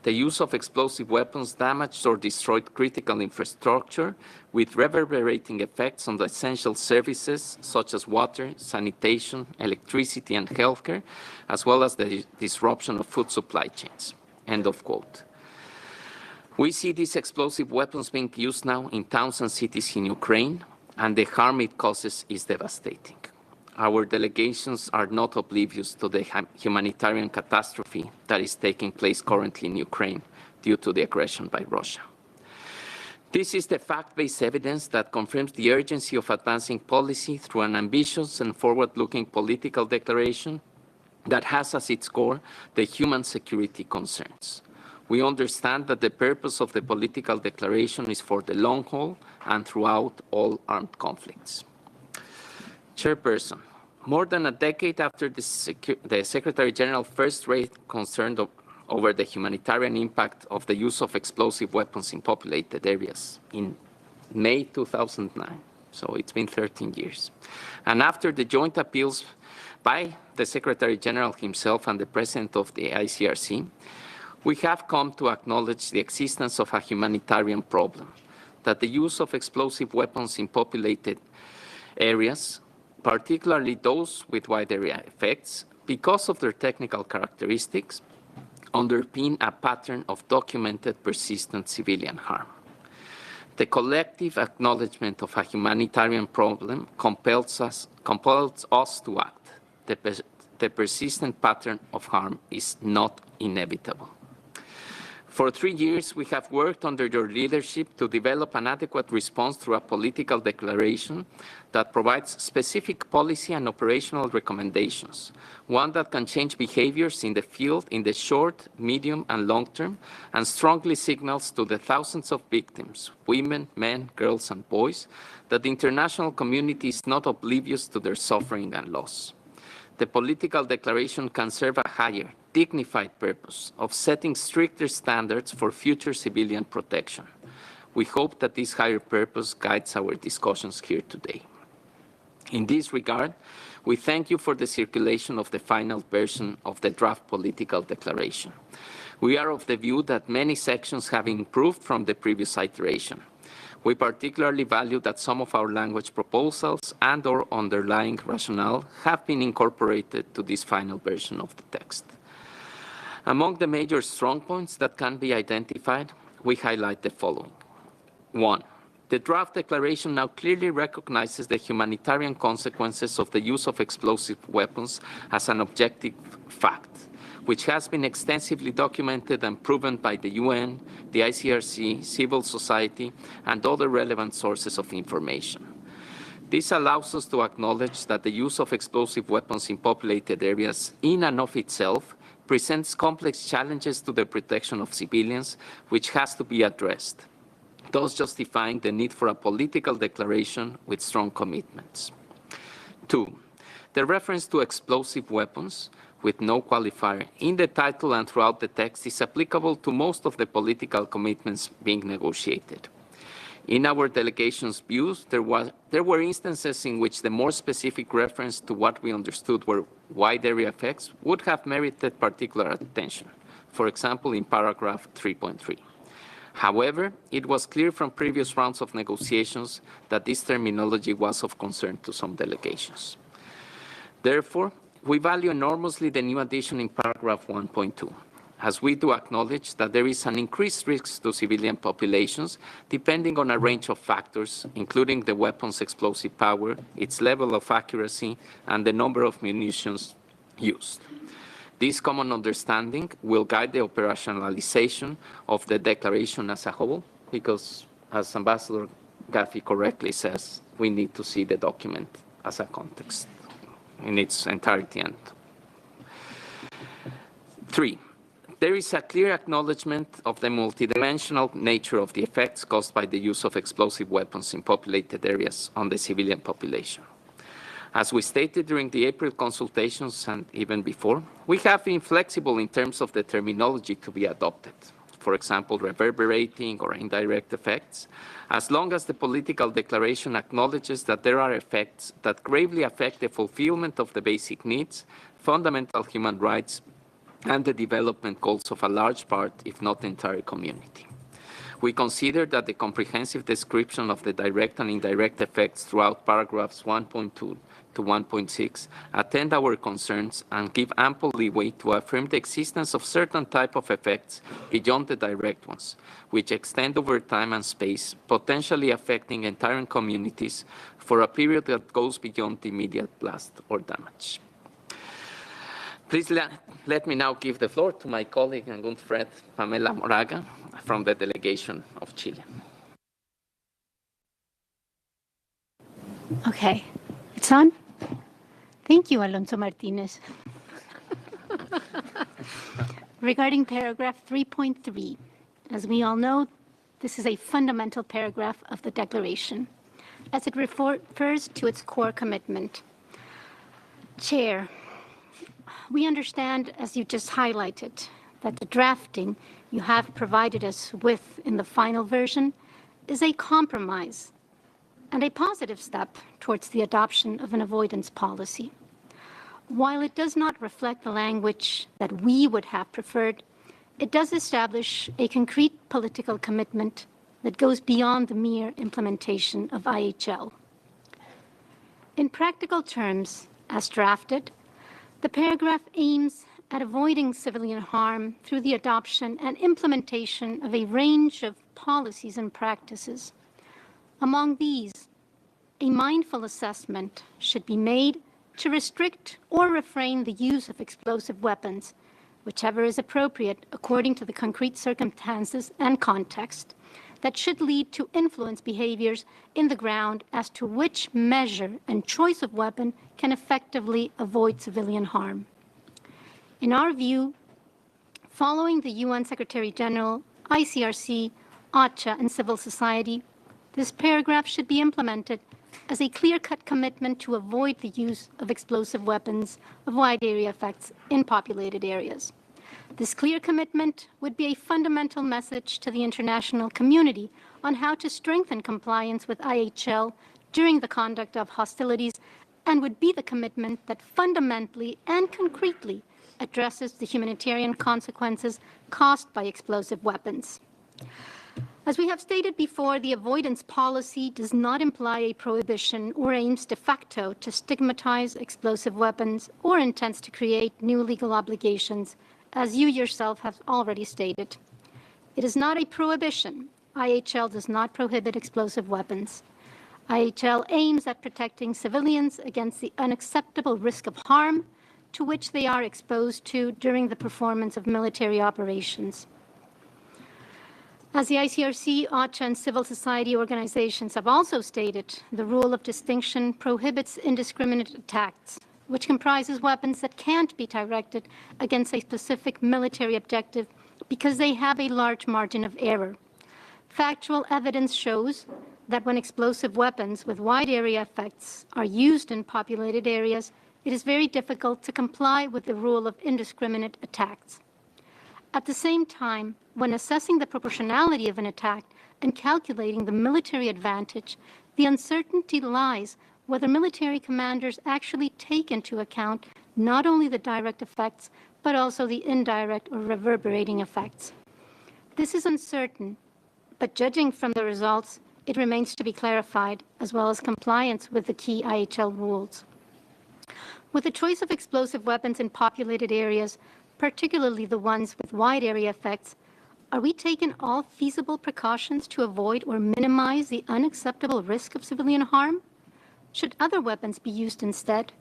S5: The use of explosive weapons damaged or destroyed critical infrastructure with reverberating effects on the essential services such as water, sanitation, electricity, and healthcare, as well as the disruption of food supply chains. End of quote. We see these explosive weapons being used now in towns and cities in Ukraine, and the harm it causes is devastating. Our delegations are not oblivious to the humanitarian catastrophe that is taking place currently in Ukraine due to the aggression by Russia. This is the fact-based evidence that confirms the urgency of advancing policy through an ambitious and forward-looking political declaration that has as its core the human security concerns. We understand that the purpose of the political declaration is for the long haul and throughout all armed conflicts. Chairperson, more than a decade after the Secretary General first raised concern over the humanitarian impact of the use of explosive weapons in populated areas in May 2009, So it's been 13 years. And after the joint appeals by the Secretary General himself and the President of the ICRC, we have come to acknowledge the existence of a humanitarian problem, that the use of explosive weapons in populated areas, particularly those with wide area effects, because of their technical characteristics, underpin a pattern of documented persistent civilian harm. The collective acknowledgement of a humanitarian problem compels us to act. The persistent pattern of harm is not inevitable. For 3 years, we have worked under your leadership to develop an adequate response through a political declaration that provides specific policy and operational recommendations, one that can change behaviors in the field in the short, medium, and long term, and strongly signals to the thousands of victims, women, men, girls, and boys, that the international community is not oblivious to their suffering and loss. The political declaration can serve a higher, dignified purpose of setting stricter standards for future civilian protection. We hope that this higher purpose guides our discussions here today. In this regard, we thank you for the circulation of the final version of the draft political declaration. We are of the view that many sections have improved from the previous iteration. We particularly value that some of our language proposals and/or underlying rationale have been incorporated to this final version of the text. Among the major strong points that can be identified, we highlight the following. 1. The draft declaration now clearly recognizes the humanitarian consequences of the use of explosive weapons as an objective fact, which has been extensively documented and proven by the UN, the ICRC, civil society, and other relevant sources of information. This allows us to acknowledge that the use of explosive weapons in populated areas in and of itself presents complex challenges to the protection of civilians, which has to be addressed, thus justifying the need for a political declaration with strong commitments. 2. The reference to explosive weapons with no qualifier in the title and throughout the text is applicable to most of the political commitments being negotiated. In our delegation's views, there were instances in which the more specific reference to what we understood were wide area effects would have merited particular attention, for example, in paragraph 3.3. However, it was clear from previous rounds of negotiations that this terminology was of concern to some delegations. Therefore, we value enormously the new addition in paragraph 1.2, as we do acknowledge that there is an increased risk to civilian populations depending on a range of factors, including the weapon's explosive power, its level of accuracy, and the number of munitions used. This common understanding will guide the operationalization of the declaration as a whole, because, as Ambassador Gaffey correctly says, we need to see the document as a context in its entirety. And 3, there is a clear acknowledgement of the multidimensional nature of the effects caused by the use of explosive weapons in populated areas on the civilian population. As we stated during the April consultations and even before, we have been flexible in terms of the terminology to be adopted. For example, reverberating or indirect effects, as long as the political declaration acknowledges that there are effects that gravely affect the fulfillment of the basic needs, fundamental human rights, and the development goals of a large part, if not the entire community. We consider that the comprehensive description of the direct and indirect effects throughout paragraphs 1.2 to 1.6 attend our concerns and give ample leeway to affirm the existence of certain type of effects beyond the direct ones, which extend over time and space, potentially affecting entire communities for a period that goes beyond the immediate blast or damage. Please let me now give the floor to my colleague and good friend, Pamela Moraga, from the delegation of Chile.
S7: Okay, it's on? Thank you, Alonso Martinez. Regarding paragraph 3.3, as we all know, this is a fundamental paragraph of the declaration, as it refers to its core commitment. Chair, we understand, as you just highlighted, that the drafting you have provided us with in the final version is a compromise and a positive step towards the adoption of an avoidance policy. While it does not reflect the language that we would have preferred, it does establish a concrete political commitment that goes beyond the mere implementation of IHL. In practical terms, as drafted, the paragraph aims at avoiding civilian harm through the adoption and implementation of a range of policies and practices. Among these, a mindful assessment should be made to restrict or refrain the use of explosive weapons, whichever is appropriate according to the concrete circumstances and context, that should lead to influence behaviors in the ground as to which measure and choice of weapon can effectively avoid civilian harm. In our view, following the UN Secretary General, ICRC, OCHA, and civil society, this paragraph should be implemented as a clear-cut commitment to avoid the use of explosive weapons of wide area effects in populated areas. This clear commitment would be a fundamental message to the international community on how to strengthen compliance with IHL during the conduct of hostilities, and would be the commitment that fundamentally and concretely addresses the humanitarian consequences caused by explosive weapons. As we have stated before, the avoidance policy does not imply a prohibition or aims de facto to stigmatize explosive weapons or intends to create new legal obligations, as you yourself have already stated. It is not a prohibition. IHL does not prohibit explosive weapons. IHL aims at protecting civilians against the unacceptable risk of harm to which they are exposed to during the performance of military operations. As the ICRC, OCHA, and civil society organizations have also stated, the rule of distinction prohibits indiscriminate attacks, which comprises weapons that can't be directed against a specific military objective because they have a large margin of error. Factual evidence shows that when explosive weapons with wide area effects are used in populated areas, it is very difficult to comply with the rule of indiscriminate attacks. At the same time, when assessing the proportionality of an attack and calculating the military advantage, the uncertainty lies whether military commanders actually take into account not only the direct effects, but also the indirect or reverberating effects. This is uncertain, but judging from the results, it remains to be clarified, as well as compliance with the key IHL rules. With the choice of explosive weapons in populated areas, particularly the ones with wide area effects, are we taking all feasible precautions to avoid or minimize the unacceptable risk of civilian harm? Should other weapons be used instead?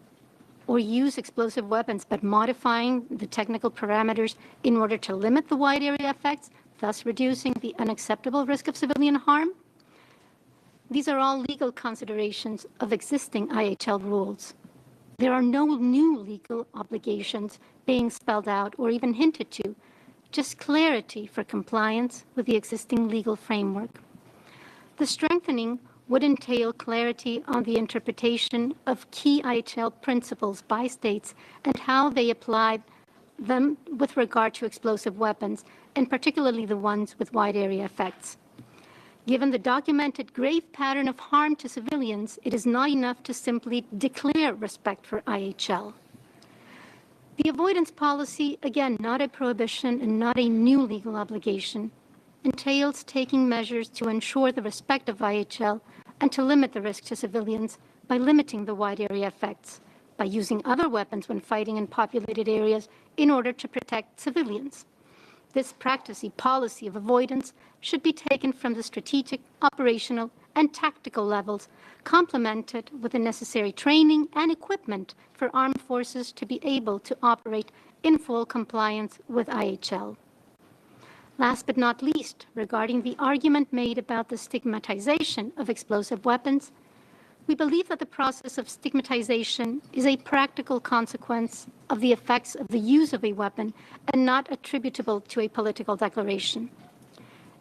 S7: Or use explosive weapons but modifying the technical parameters in order to limit the wide area effects, thus reducing the unacceptable risk of civilian harm? These are all legal considerations of existing IHL rules. There are no new legal obligations being spelled out or even hinted to, just clarity for compliance with the existing legal framework. The strengthening would entail clarity on the interpretation of key IHL principles by states and how they apply them with regard to explosive weapons, and particularly the ones with wide area effects. Given the documented grave pattern of harm to civilians, it is not enough to simply declare respect for IHL. The avoidance policy, again, not a prohibition and not a new legal obligation, entails taking measures to ensure the respect of IHL and to limit the risk to civilians by limiting the wide area effects, by using other weapons when fighting in populated areas in order to protect civilians. This policy of avoidance should be taken from the strategic, operational, and tactical levels, complemented with the necessary training and equipment for armed forces to be able to operate in full compliance with IHL. Last but not least, regarding the argument made about the stigmatization of explosive weapons, we believe that the process of stigmatization is a practical consequence of the effects of the use of a weapon and not attributable to a political declaration.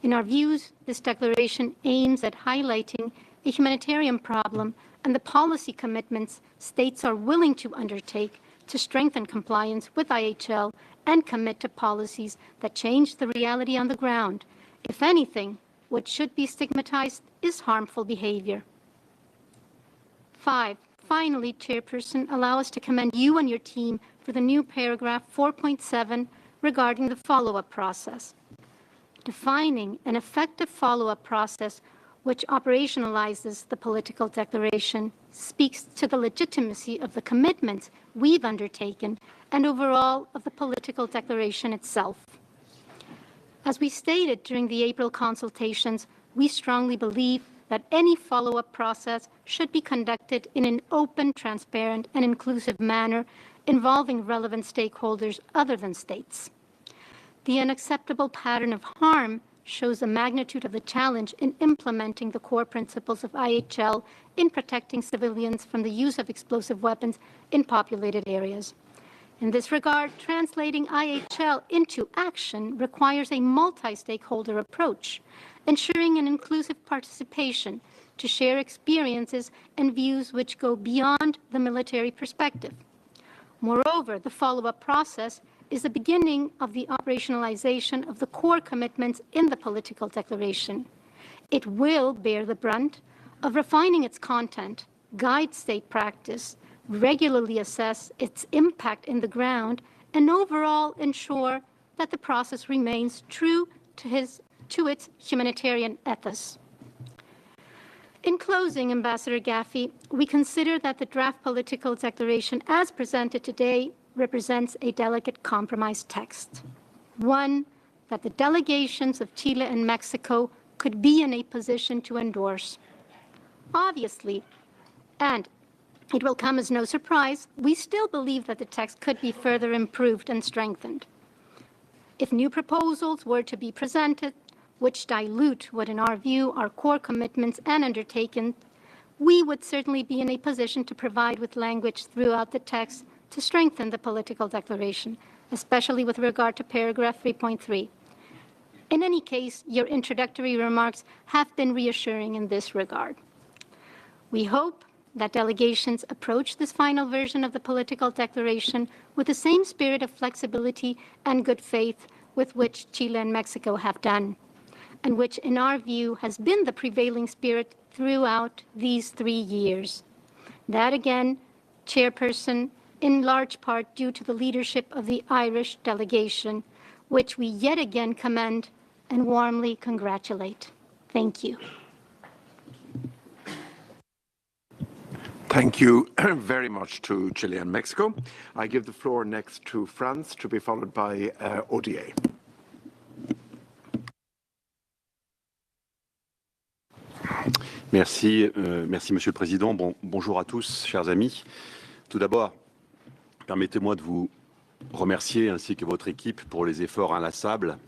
S7: In our views, this declaration aims at highlighting a humanitarian problem and the policy commitments states are willing to undertake to strengthen compliance with IHL and commit to policies that change the reality on the ground. If anything, what should be stigmatized is harmful behavior. Finally, Chairperson, allow us to commend you and your team for the new paragraph 4.7 regarding the follow-up process. Defining an effective follow-up process which operationalizes the political declaration speaks to the legitimacy of the commitments we've undertaken and overall of the political declaration itself. As we stated during the April consultations, we strongly believe that any follow-up process should be conducted in an open, transparent, and inclusive manner involving relevant stakeholders other than states. The unacceptable pattern of harm shows the magnitude of the challenge in implementing the core principles of IHL in protecting civilians from the use of explosive weapons in populated areas. In this regard, translating IHL into action requires a multi-stakeholder approach, ensuring an inclusive participation to share experiences and views which go beyond the military perspective. Moreover, the follow-up process is the beginning of the operationalization of the core commitments in the political declaration. It will bear the brunt of refining its content, guide state practice, regularly assess its impact in the ground, and overall ensure that the process remains true to its humanitarian ethos. In closing, Ambassador Gaffey, we consider that the draft political declaration as presented today represents a delicate compromise text, one that the delegations of Chile and Mexico could be in a position to endorse. Obviously, and it will come as no surprise, we still believe that the text could be further improved and strengthened. If new proposals were to be presented, which dilute what, in our view, are core commitments and undertaken, we would certainly be in a position to provide with language throughout the text to strengthen the political declaration, especially with regard to paragraph 3.3. In any case, your introductory remarks have been reassuring in this regard. We hope that delegations approach this final version of the political declaration with the same spirit of flexibility and good faith with which Chile and Mexico have done, and which, in our view, has been the prevailing spirit throughout these 3 years. That, again, Chairperson, in large part due to the leadership of the Irish delegation, which we yet again commend and warmly congratulate. Thank you.
S3: Thank you very much to Chile and Mexico. I give the floor next to France, to be followed by ODA.
S6: Merci, merci Monsieur le Président. Bonjour à tous, chers amis. Tout d'abord, permettez-moi de vous remercier ainsi que votre équipe pour les efforts inlassables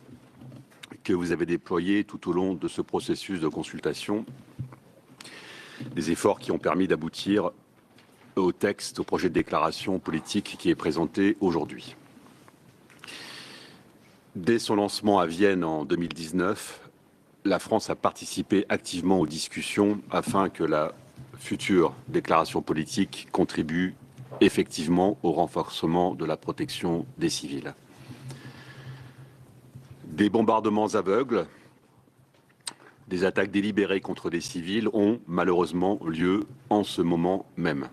S6: que vous avez déployés tout au long de ce processus de consultation. Des efforts qui ont permis d'aboutir au texte, au projet de déclaration politique qui est présenté aujourd'hui. Dès son lancement à Vienne en 2019, la France a participé activement aux discussions afin que la future déclaration politique contribue effectivement au renforcement de la protection des civils. Des bombardements aveugles, des attaques délibérées contre des civils ont malheureusement lieu en ce moment même.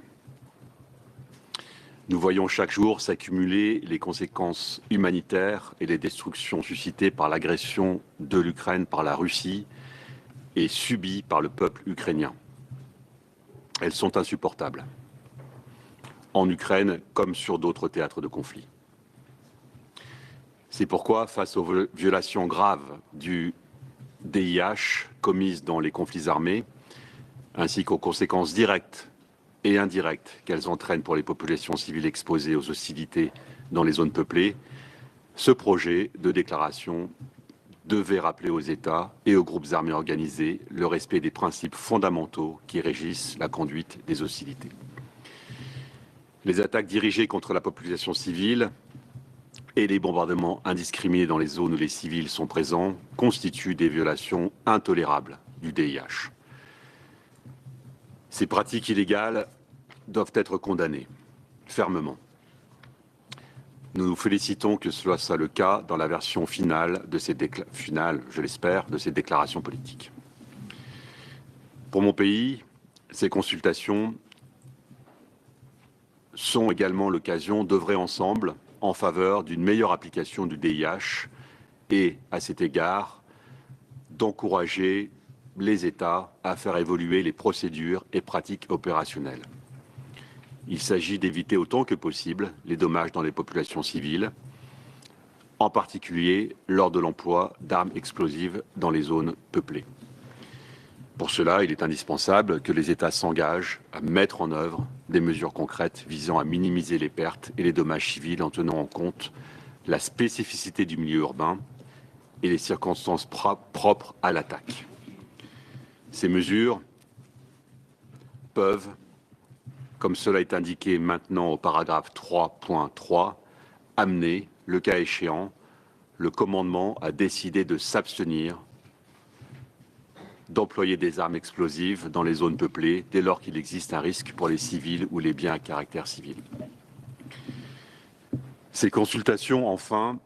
S6: Nous voyons chaque jour s'accumuler les conséquences humanitaires et les destructions suscitées par l'agression de l'Ukraine par la Russie et subies par le peuple ukrainien. Elles sont insupportables, en Ukraine comme sur d'autres théâtres de conflit. C'est pourquoi, face aux violations graves du DIH commises dans les conflits armés, ainsi qu'aux conséquences directes et indirectes qu'elles entraînent pour les populations civiles exposées aux hostilités dans les zones peuplées, ce projet de déclaration devait rappeler aux États et aux groupes armés organisés le respect des principes fondamentaux qui régissent la conduite des hostilités. Les attaques dirigées contre la population civile et les bombardements indiscriminés dans les zones où les civils sont présents constituent des violations intolérables du DIH. Ces pratiques illégales doivent être condamnées fermement. Nous nous félicitons que cela soit le cas dans la version finale de ces je l'espère, de ces déclarations politiques. Pour mon pays, ces consultations sont également l'occasion d'œuvrer ensemble en faveur d'une meilleure application du DIH et, à cet égard, d'encourager les États à faire évoluer les procédures et pratiques opérationnelles. Il s'agit d'éviter autant que possible les dommages dans les populations civiles, en particulier lors de l'emploi d'armes explosives dans les zones peuplées. Pour cela, il est indispensable que les États s'engagent à mettre en œuvre des mesures concrètes visant à minimiser les pertes et les dommages civils en tenant en compte la spécificité du milieu urbain et les circonstances propres à l'attaque. Ces mesures peuvent, comme cela est indiqué maintenant au paragraphe 3.3, amener, le cas échéant, le commandement à décider de s'abstenir d'employer des armes explosives dans les zones peuplées dès lors qu'il existe un risque pour les civils ou les biens à caractère civil. Ces consultations, enfin,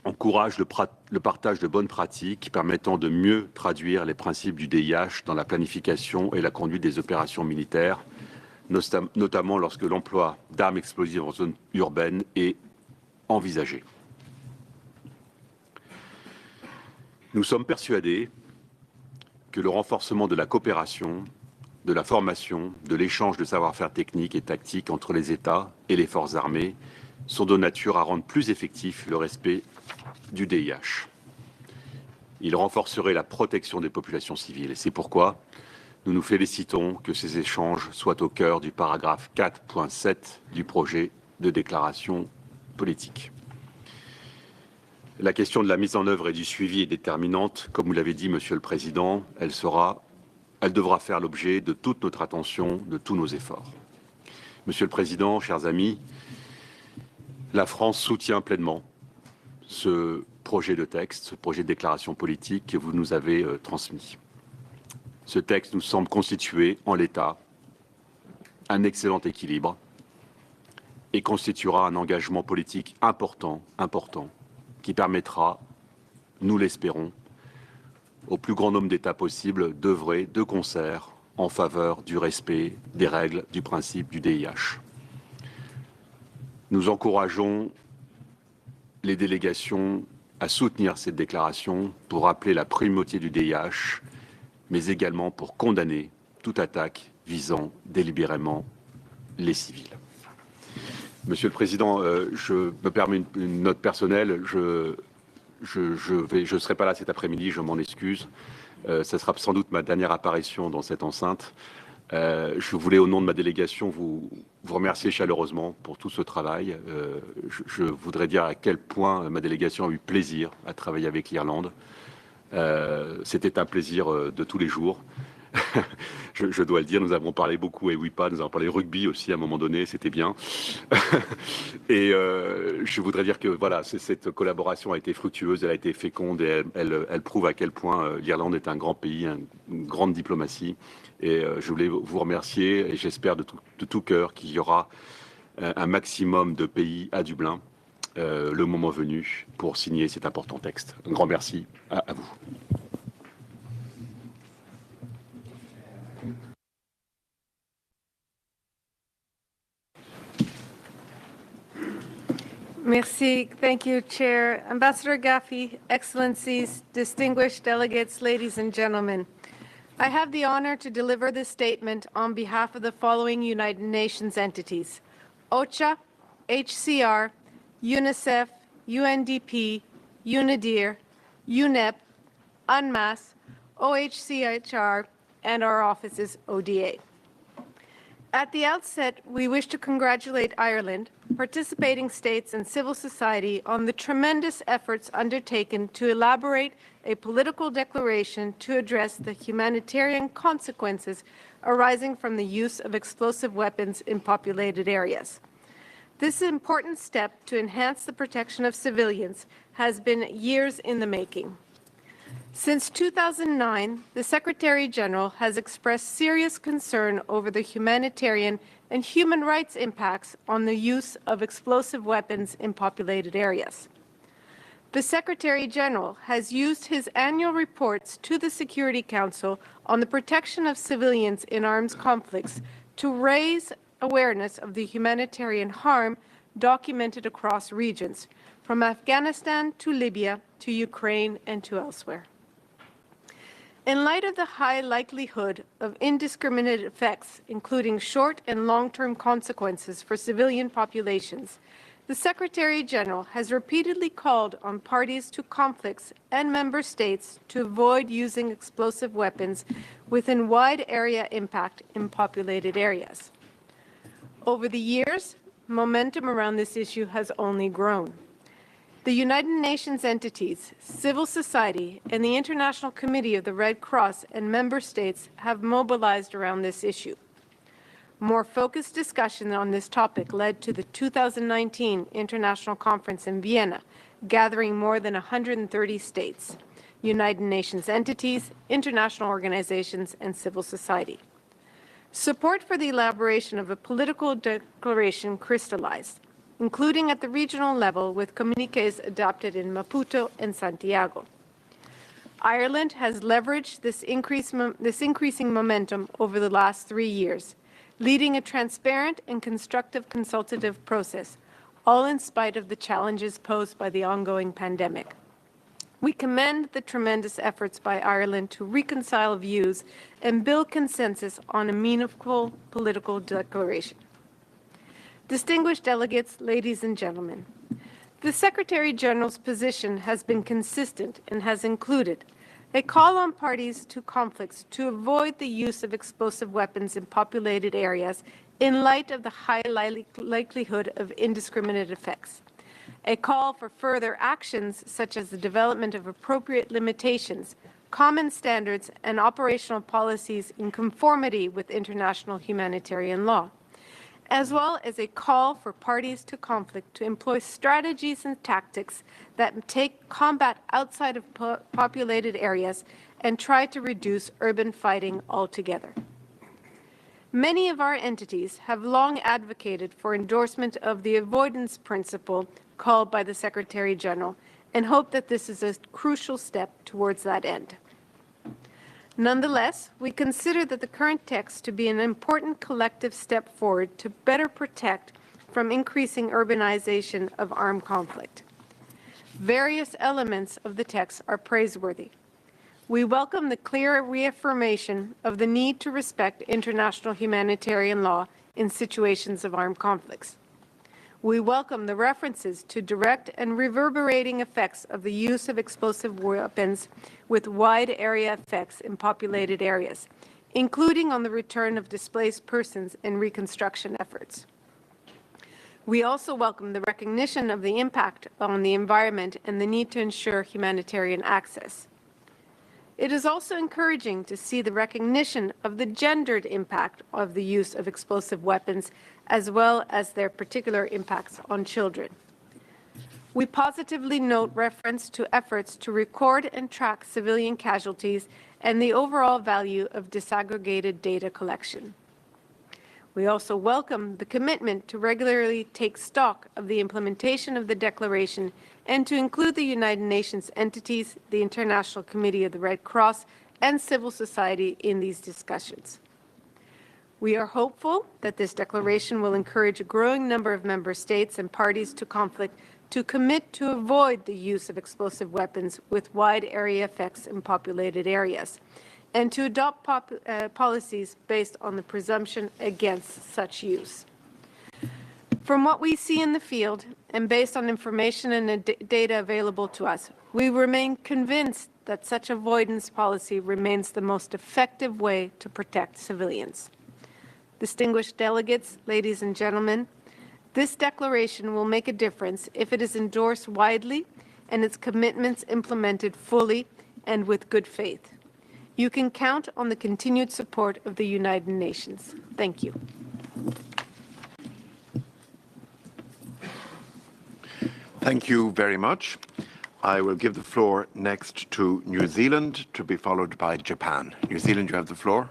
S6: encouragent le partage de bonnes pratiques permettant de mieux traduire les principes du DIH dans la planification et la conduite des opérations militaires, notamment lorsque l'emploi d'armes explosives en zone urbaine est envisagé. Nous sommes persuadés que le renforcement de la coopération, de la formation, de l'échange de savoir-faire technique et tactique entre les États et les forces armées sont de nature à rendre plus effectif le respect du DIH. Il renforcerait la protection des populations civiles et c'est pourquoi nous nous félicitons que ces échanges soient au cœur du paragraphe 4.7 du projet de déclaration politique. La question de la mise en œuvre et du suivi est déterminante. Comme vous l'avez dit, Monsieur le Président, elle devra faire l'objet de toute notre attention, de tous nos efforts. Monsieur le Président, chers amis, la France soutient pleinement ce projet de texte, ce projet de déclaration politique que vous nous avez transmis. Ce texte nous semble constituer, en l'état, un excellent équilibre et constituera un engagement politique important, qui permettra, nous l'espérons, au plus grand nombre d'États possible d'œuvrer de concert en faveur du respect des règles du principe du DIH. Nous encourageons les délégations à soutenir cette déclaration pour rappeler la primauté du DIH, mais également pour condamner toute attaque visant délibérément les civils. Monsieur le Président, je me permets une note personnelle. Je ne serai pas là cet après-midi, je m'en excuse. Ce sera sans doute ma dernière apparition dans cette enceinte. Je voulais, au nom de ma délégation, vous remercier chaleureusement pour tout ce travail. Je voudrais dire à quel point ma délégation a eu plaisir à travailler avec l'Irlande. C'était un plaisir de tous les jours. Je dois le dire, nous avons parlé beaucoup et oui pas, nous avons parlé rugby aussi à un moment donné, c'était bien. Et je voudrais dire que voilà, cette collaboration a été fructueuse, elle a été féconde et elle prouve à quel point l'Irlande est un grand pays, une grande diplomatie. Et je voulais vous remercier et j'espère de tout cœur qu'il y aura un maximum de pays à Dublin le moment venu pour signer cet important texte. Un grand merci à vous.
S8: Merci. Thank you, Chair. Ambassador Gaffey, Excellencies, distinguished delegates, ladies and gentlemen. I have the honor to deliver this statement on behalf of the following United Nations entities: OCHA, HCR, UNICEF, UNDP, UNIDIR, UNEP, UNMAS, OHCHR, and our office's ODA. At the outset, we wish to congratulate Ireland, participating states and civil society on the tremendous efforts undertaken to elaborate a political declaration to address the humanitarian consequences arising from the use of explosive weapons in populated areas. This important step to enhance the protection of civilians has been years in the making. Since 2009, the Secretary General has expressed serious concern over the humanitarian and human rights impacts on the use of explosive weapons in populated areas. The Secretary General has used his annual reports to the Security Council on the protection of civilians in armed conflicts to raise awareness of the humanitarian harm documented across regions, from Afghanistan to Libya to Ukraine and to elsewhere. In light of the high likelihood of indiscriminate effects, including short and long-term consequences for civilian populations, the Secretary-General has repeatedly called on parties to conflicts and member states to avoid using explosive weapons within wide area impact in populated areas. Over the years, momentum around this issue has only grown. The United Nations entities, civil society, and the International Committee of the Red Cross and member states have mobilized around this issue. More focused discussion on this topic led to the 2019 International Conference in Vienna, gathering more than 130 states, United Nations entities, international organizations, and civil society. Support for the elaboration of a political declaration crystallized, including at the regional level with communiques adopted in Maputo and Santiago. Ireland has leveraged this increasing momentum over the last 3 years, leading a transparent and constructive consultative process, all in spite of the challenges posed by the ongoing pandemic. We commend the tremendous efforts by Ireland to reconcile views and build consensus on a meaningful political declaration. Distinguished delegates, ladies and gentlemen, the Secretary-General's position has been consistent and has included a call on parties to conflicts to avoid the use of explosive weapons in populated areas in light of the high likelihood of indiscriminate effects, a call for further actions such as the development of appropriate limitations, common standards, and operational policies in conformity with international humanitarian law, as well as a call for parties to conflict to employ strategies and tactics that take combat outside of populated areas and try to reduce urban fighting altogether. Many of our entities have long advocated for endorsement of the avoidance principle called by the Secretary-General and hope that this is a crucial step towards that end. Nonetheless, we consider that the current text to be an important collective step forward to better protect from increasing urbanization of armed conflict. Various elements of the text are praiseworthy. We welcome the clear reaffirmation of the need to respect international humanitarian law in situations of armed conflicts. We welcome the references to direct and reverberating effects of the use of explosive weapons with wide area effects in populated areas, including on the return of displaced persons and reconstruction efforts. We also welcome the recognition of the impact on the environment and the need to ensure humanitarian access. It is also encouraging to see the recognition of the gendered impact of the use of explosive weapons, as well as their particular impacts on children. We positively note reference to efforts to record and track civilian casualties and the overall value of disaggregated data collection. We also welcome the commitment to regularly take stock of the implementation of the declaration and to include the United Nations entities, the International Committee of the Red Cross, and civil society in these discussions. We are hopeful that this declaration will encourage a growing number of member states and parties to conflict to commit to avoid the use of explosive weapons with wide area effects in populated areas, and to adopt policies based on the presumption against such use. From what we see in the field, and based on information and data available to us, we remain convinced that such avoidance policy remains the most effective way to protect civilians. Distinguished delegates, ladies and gentlemen, this declaration will make a difference if it is endorsed widely and its commitments implemented fully and with good faith. You can count on the continued support of the United Nations. Thank you.
S3: Thank you very much. I will give the floor next to New Zealand, to be followed by Japan. New Zealand, you have the floor.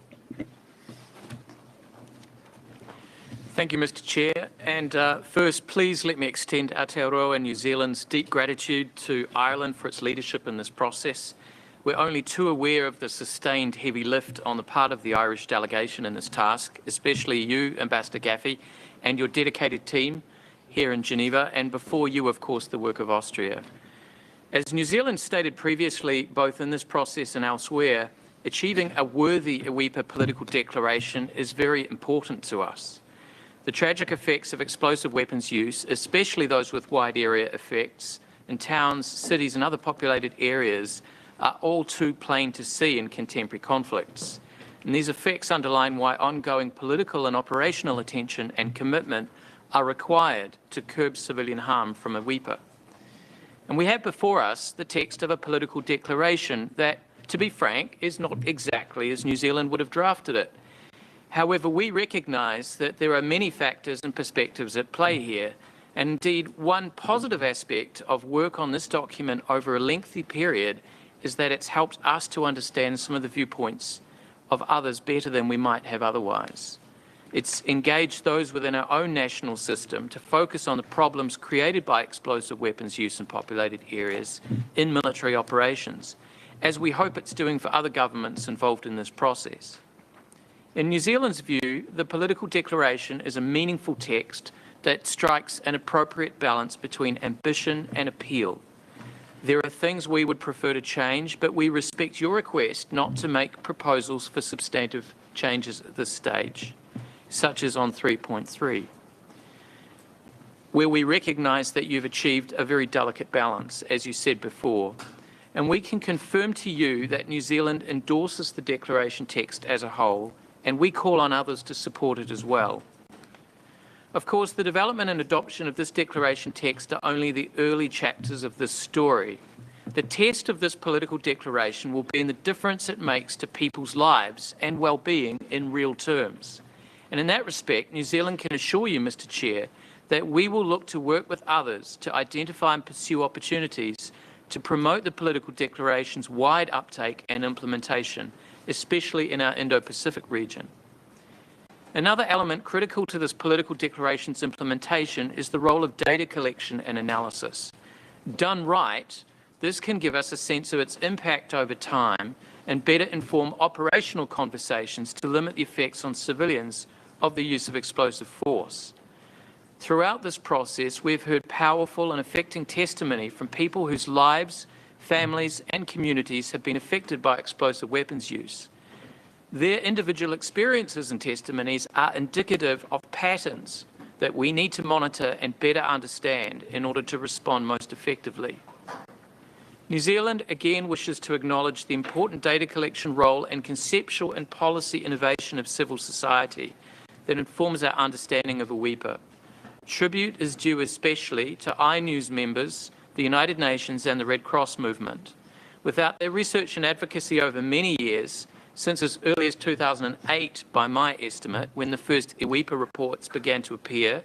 S9: Thank you, Mr. Chair. And first, please let me extend Aotearoa and New Zealand's deep gratitude to Ireland for its leadership in this process. we're only too aware of the sustained heavy lift on the part of the Irish delegation in this task, especially you, Ambassador Gaffey, and your dedicated team here in Geneva, and before you, of course, the work of Austria. As New Zealand stated previously, both in this process and elsewhere, achieving a worthy IWIPA political declaration is very important to us. The tragic effects of explosive weapons use, especially those with wide area effects in towns, cities and other populated areas, are all too plain to see in contemporary conflicts. And these effects underline why ongoing political and operational attention and commitment are required to curb civilian harm from IWIPA. And we have before us the text of a political declaration that, to be frank, is not exactly as New Zealand would have drafted it. However, we recognise that there are many factors and perspectives at play here, and indeed one positive aspect of work on this document over a lengthy period is that it's helped us to understand some of the viewpoints of others better than we might have otherwise. It's engaged those within our own national system to focus on the problems created by explosive weapons use in populated areas in military operations, as we hope it's doing for other governments involved in this process. In New Zealand's view, the political declaration is a meaningful text that strikes an appropriate balance between ambition and appeal. There are things we would prefer to change, but we respect your request not to make proposals for substantive changes at this stage, such as on 3.3, where we recognise that you've achieved a very delicate balance, as you said before, and we can confirm to you that New Zealand endorses the declaration text as a whole, and we call on others to support it as well. Of course, the development and adoption of this declaration text are only the early chapters of this story. The test of this political declaration will be in the difference it makes to people's lives and well-being in real terms. And in that respect, New Zealand can assure you, Mr. Chair, that we will look to work with others to identify and pursue opportunities to promote the political declaration's wide uptake and implementation, especially in our Indo-Pacific region. Another element critical to this political declaration's implementation is the role of data collection and analysis. Done right, this can give us a sense of its impact over time and better inform operational conversations to limit the effects on civilians of the use of explosive force. Throughout this process, we've heard powerful and affecting testimony from people whose lives, families and communities have been affected by explosive weapons use. Their individual experiences and testimonies are indicative of patterns that we need to monitor and better understand in order to respond most effectively. New Zealand again wishes to acknowledge the important data collection role and conceptual and policy innovation of civil society that informs our understanding of IWIPA. Tribute is due especially to iNews members, the United Nations and the Red Cross movement. Without their research and advocacy over many years, since as early as 2008, by my estimate, when the first IWIPA reports began to appear,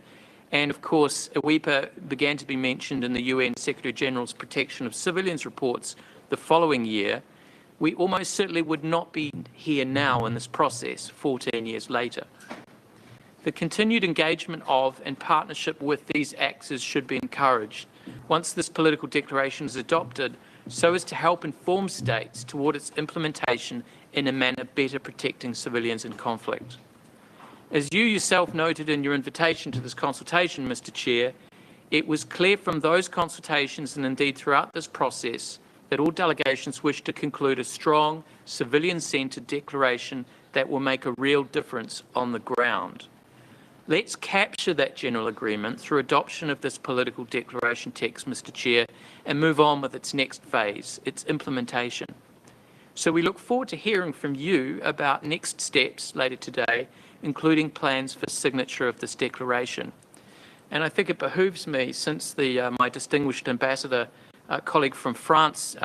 S9: and of course IWIPA began to be mentioned in the UN Secretary-General's Protection of Civilians reports the following year, we almost certainly would not be here now in this process 14 years later. The continued engagement of and partnership with these actors should be encouraged once this political declaration is adopted, so as to help inform states toward its implementation in a manner better protecting civilians in conflict. As you yourself noted in your invitation to this consultation, Mr. Chair, it was clear from those consultations and indeed throughout this process that all delegations wish to conclude a strong, civilian-centred declaration that will make a real difference on the ground. Let's capture that general agreement through adoption of this political declaration text, Mr. Chair, and move on with its next phase, its implementation. So we look forward to hearing from you about next steps later today, including plans for signature of this declaration. And I think it behooves me, since my distinguished ambassador colleague from France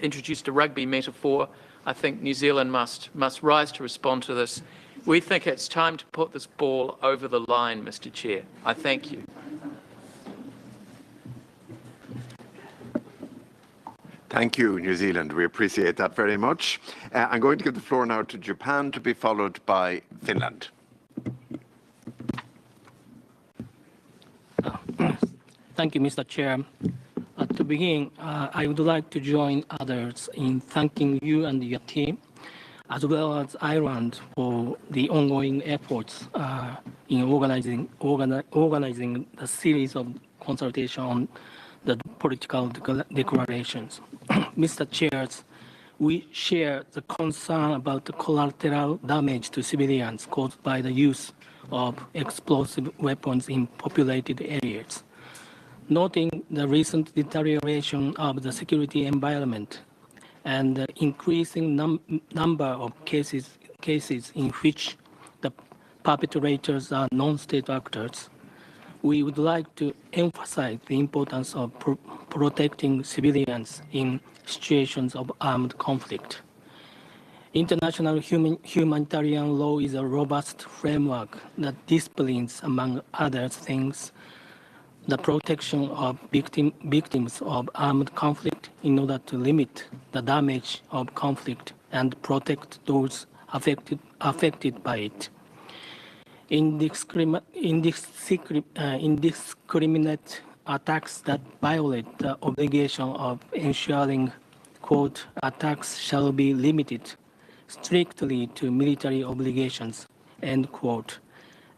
S9: introduced a rugby metaphor, I think New Zealand must rise to respond to this. We think it's time to put this ball over the line, Mr. Chair. I thank you.
S3: Thank you, New Zealand. We appreciate that very much. I'm going to give the floor now to Japan, to be followed by Finland.
S10: Thank you, Mr. Chair. To begin, I would like to join others in thanking you and your team, as well as Ireland, for the ongoing efforts in organizing the series of consultations on the political declarations. Mr. Chairs, we share the concern about the collateral damage to civilians caused by the use of explosive weapons in populated areas. Noting the recent deterioration of the security environment and the increasing number of cases in which the perpetrators are non-state actors, we would like to emphasize the importance of protecting civilians in situations of armed conflict. International humanitarian law is a robust framework that disciplines, among other things, the protection of victims of armed conflict in order to limit the damage of conflict and protect those affected by it. Indiscriminate attacks that violate the obligation of ensuring, quote, attacks shall be limited strictly to military obligations, end quote,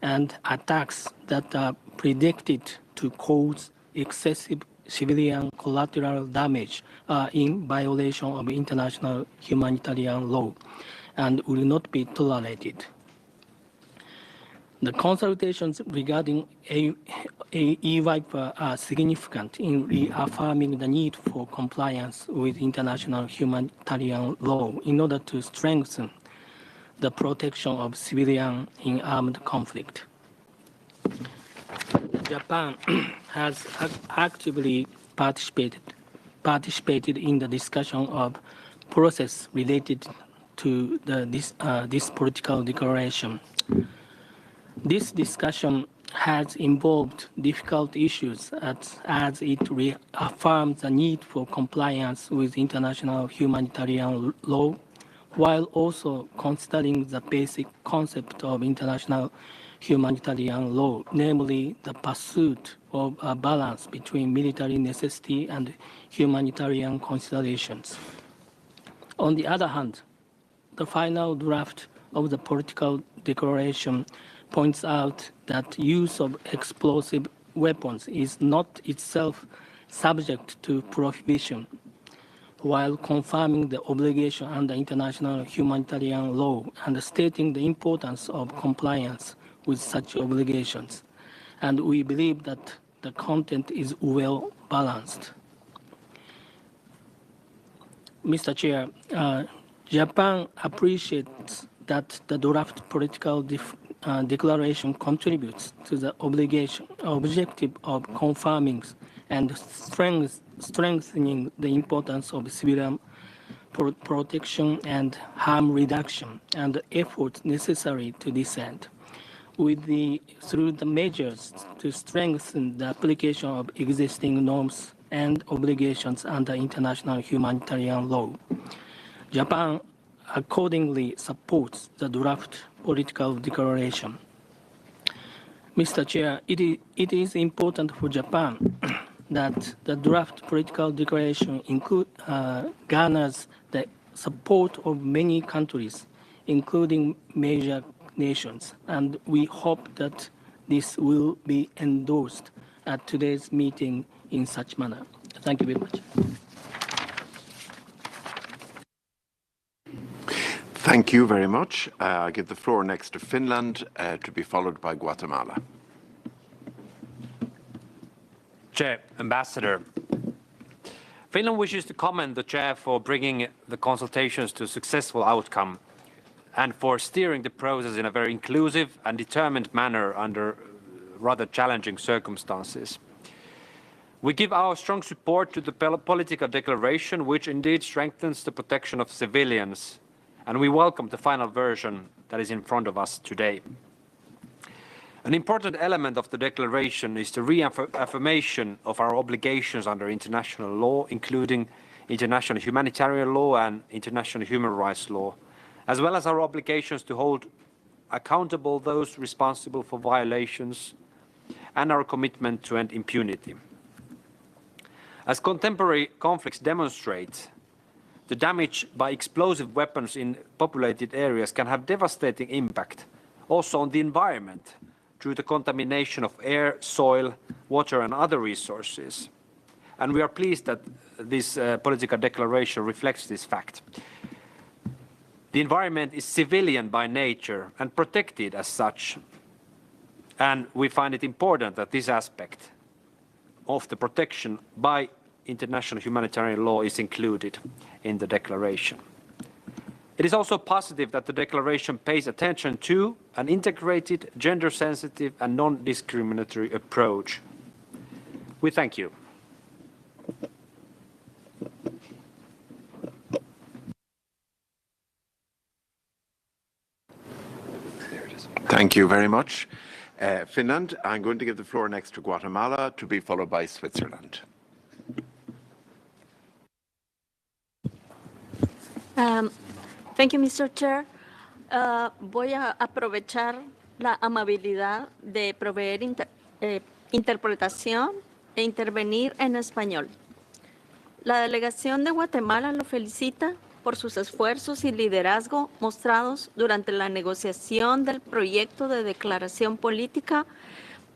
S10: and attacks that are predicted to cause excessive civilian collateral damage are in violation of international humanitarian law and will not be tolerated. The consultations regarding EWIPA are significant in reaffirming the need for compliance with international humanitarian law in order to strengthen the protection of civilians in armed conflict. Japan has actively participated in the discussion of process related to this political declaration. This discussion has involved difficult issues as it reaffirms the need for compliance with international humanitarian law, while also considering the basic concept of international humanitarian law, namely the pursuit of a balance between military necessity and humanitarian considerations. On the other hand, the final draft of the political declaration points out that use of explosive weapons is not itself subject to prohibition, while confirming the obligation under international humanitarian law and stating the importance of compliance with such obligations. And we believe that the content is well balanced. Mr. Chair, Japan appreciates that the draft political declaration contributes to the objective of confirming and strengthening the importance of civilian protection and harm reduction and the efforts necessary to this end, through the measures to strengthen the application of existing norms and obligations under international humanitarian law. Japan accordingly supports the draft political declaration. Mr. Chair, it is important for Japan that the draft political declaration garners the support of many countries, including major nations, and we hope that this will be endorsed at today's meeting in such manner. Thank you very much.
S3: Thank you very much. I give the floor next to Finland, to be followed by Guatemala.
S11: Chair, Ambassador, Finland wishes to commend the Chair for bringing the consultations to a successful outcome and for steering the process in a very inclusive and determined manner under rather challenging circumstances. We give our strong support to the political declaration, which indeed strengthens the protection of civilians, and we welcome the final version that is in front of us today. An important element of the declaration is the reaffirmation of our obligations under international law, including international humanitarian law and international human rights law, as well as our obligations to hold accountable those responsible for violations and our commitment to end impunity. As contemporary conflicts demonstrate, the damage by explosive weapons in populated areas can have devastating impact also on the environment through the contamination of air, soil, water and other resources. And we are pleased that this political declaration reflects this fact. The environment is civilian by nature and protected as such. And we find it important that this aspect of the protection by international humanitarian law is included in the declaration. It is also positive that the declaration pays attention to an integrated, gender-sensitive and non-discriminatory approach. We thank you.
S3: Thank you very much. Finland, I'm going to give the floor next to Guatemala, to be followed by Switzerland.
S12: Thank you, Mr. Chair. Voy a aprovechar la amabilidad de proveer interpretación e intervenir en español. La delegación de Guatemala lo felicita por sus esfuerzos y liderazgo mostrados durante la negociación del proyecto de declaración política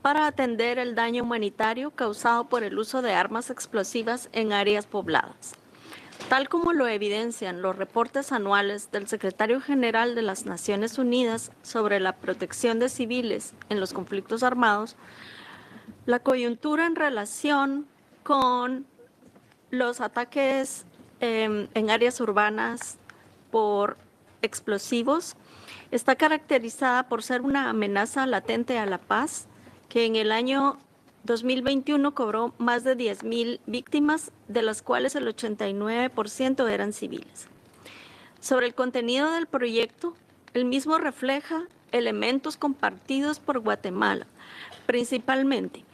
S12: para atender el daño humanitario causado por el uso de armas explosivas en áreas pobladas. Tal como lo evidencian los reportes anuales del Secretario General de las Naciones Unidas sobre la protección de civiles en los conflictos armados, la coyuntura en relación con los ataques en áreas urbanas por explosivos está caracterizada por ser una amenaza latente a la paz que en el año 2021 cobró más de 10,000 víctimas, de las cuales el 89% eran civiles. Sobre el contenido del proyecto, el mismo refleja elementos compartidos por Guatemala, principalmente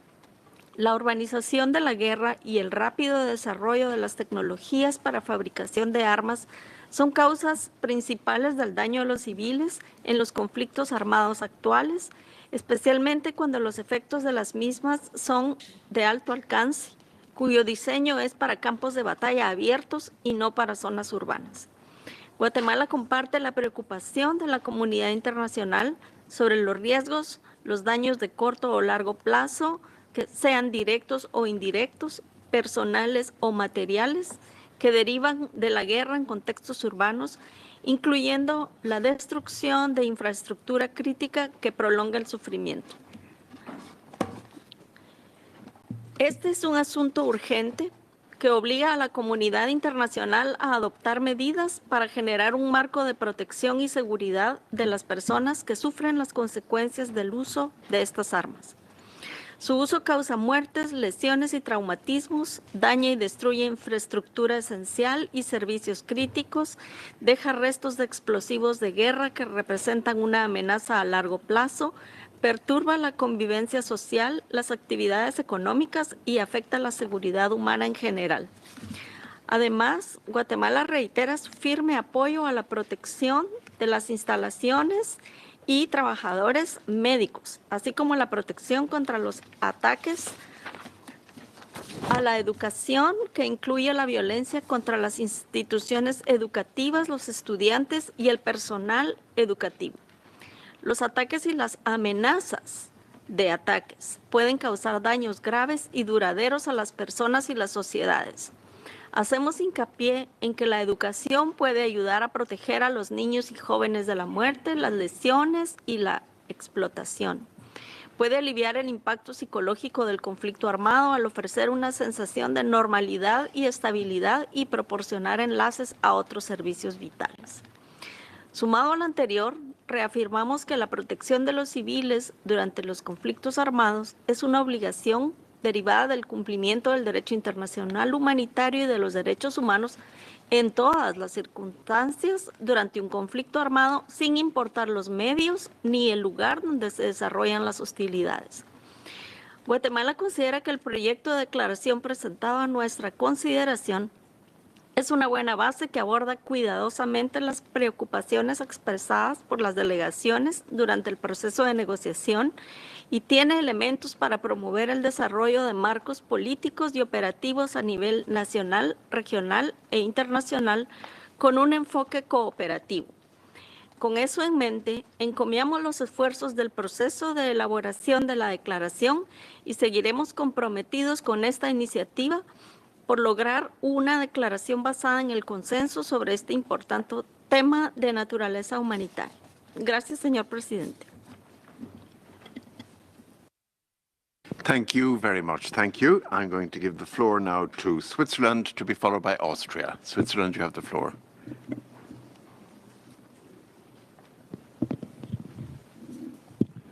S12: la urbanización de la guerra y el rápido desarrollo de las tecnologías para fabricación de armas son causas principales del daño a los civiles en los conflictos armados actuales, especialmente cuando los efectos de las mismas son de alto alcance, cuyo diseño es para campos de batalla abiertos y no para zonas urbanas. Guatemala comparte la preocupación de la comunidad internacional sobre los riesgos, los daños de corto o largo plazo, que sean directos o indirectos, personales o materiales, que derivan de la guerra en contextos urbanos, incluyendo la destrucción de infraestructura crítica que prolonga el sufrimiento. Este es un asunto urgente que obliga a la comunidad internacional a adoptar medidas para generar un marco de protección y seguridad de las personas que sufren las consecuencias del uso de estas armas. Su uso causa muertes, lesiones y traumatismos, daña y destruye infraestructura esencial y servicios críticos, deja restos de explosivos de guerra que representan una amenaza a largo plazo, perturba la convivencia social, las actividades económicas y afecta la seguridad humana en general. Además, Guatemala reitera su firme apoyo a la protección de las instalaciones y trabajadores médicos, así como la protección contra los ataques a la educación, que incluye la violencia contra las instituciones educativas, los estudiantes y el personal educativo. Los ataques y las amenazas de ataques pueden causar daños graves y duraderos a las personas y las sociedades. Hacemos hincapié en que la educación puede ayudar a proteger a los niños y jóvenes de la muerte, las lesiones y la explotación. Puede aliviar el impacto psicológico del conflicto armado al ofrecer una sensación de normalidad y estabilidad y proporcionar enlaces a otros servicios vitales. Sumado a lo anterior, reafirmamos que la protección de los civiles durante los conflictos armados es una obligación derivada del cumplimiento del derecho internacional humanitario y de los derechos humanos en todas las circunstancias durante un conflicto armado, sin importar los medios ni el lugar donde se desarrollan las hostilidades. Guatemala considera que el proyecto de declaración presentado a nuestra consideración Es una buena base que aborda cuidadosamente las preocupaciones expresadas por las delegaciones durante el proceso de negociación y tiene elementos para promover el desarrollo de marcos políticos y operativos a nivel nacional, regional e internacional con un enfoque cooperativo. Con eso en mente, encomiamos los esfuerzos del proceso de elaboración de la declaración y seguiremos comprometidos con esta iniciativa por lograr una declaración basada en el consenso sobre este importante tema de naturaleza humanitaria. Gracias, señor presidente.
S3: Thank you very much. Thank you. I'm going to give the floor now to Switzerland, to be followed by Austria. Switzerland, you have the floor.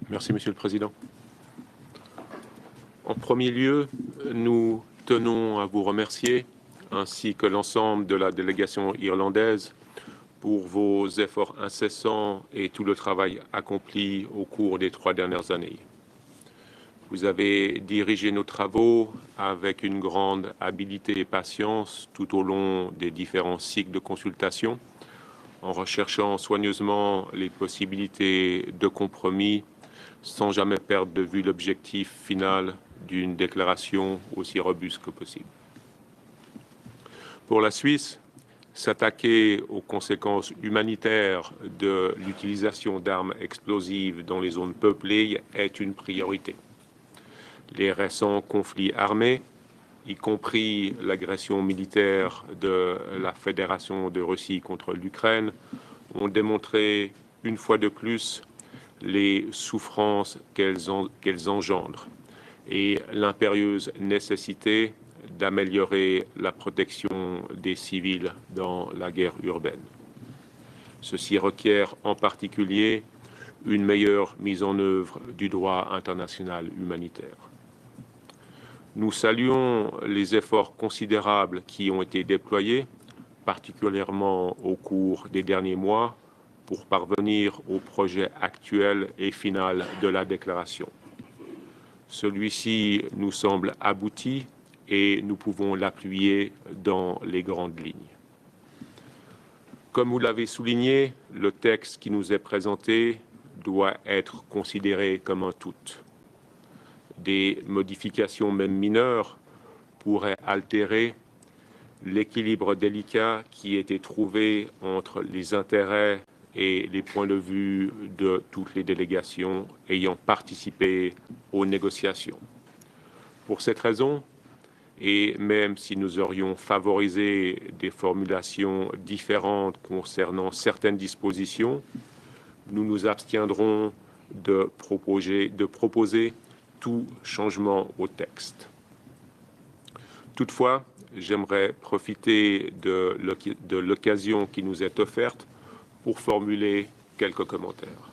S13: Merci, Monsieur le Président. En premier lieu, nous tenons à vous remercier, ainsi que l'ensemble de la délégation irlandaise, pour vos efforts incessants et tout le travail accompli au cours des 3 dernières années. Vous avez dirigé nos travaux avec une grande habileté et patience tout au long des différents cycles de consultation, en recherchant soigneusement les possibilités de compromis sans jamais perdre de vue l'objectif final d'une déclaration aussi robuste que possible. Pour la Suisse, s'attaquer aux conséquences humanitaires de l'utilisation d'armes explosives dans les zones peuplées est une priorité. Les récents conflits armés, y compris l'agression militaire de la Fédération de Russie contre l'Ukraine, ont démontré une fois de plus les souffrances qu'elles engendrent et l'impérieuse nécessité d'améliorer la protection des civils dans la guerre urbaine. Ceci requiert en particulier une meilleure mise en œuvre du droit international humanitaire. Nous saluons les efforts considérables qui ont été déployés, particulièrement au cours des derniers mois, pour parvenir au projet actuel et final de la déclaration. Celui-ci nous semble abouti et nous pouvons l'appuyer dans les grandes lignes. Comme vous l'avez souligné, le texte qui nous est présenté doit être considéré comme un tout. Des modifications, même mineures, pourraient altérer l'équilibre délicat qui a été trouvé entre les intérêts et les points de vue de toutes les délégations ayant participé aux négociations. Pour cette raison, et même si nous aurions favorisé des formulations différentes concernant certaines dispositions, nous nous abstiendrons de proposer tout changement au texte. Toutefois, j'aimerais profiter de l'occasion qui nous est offerte pour formuler quelques commentaires.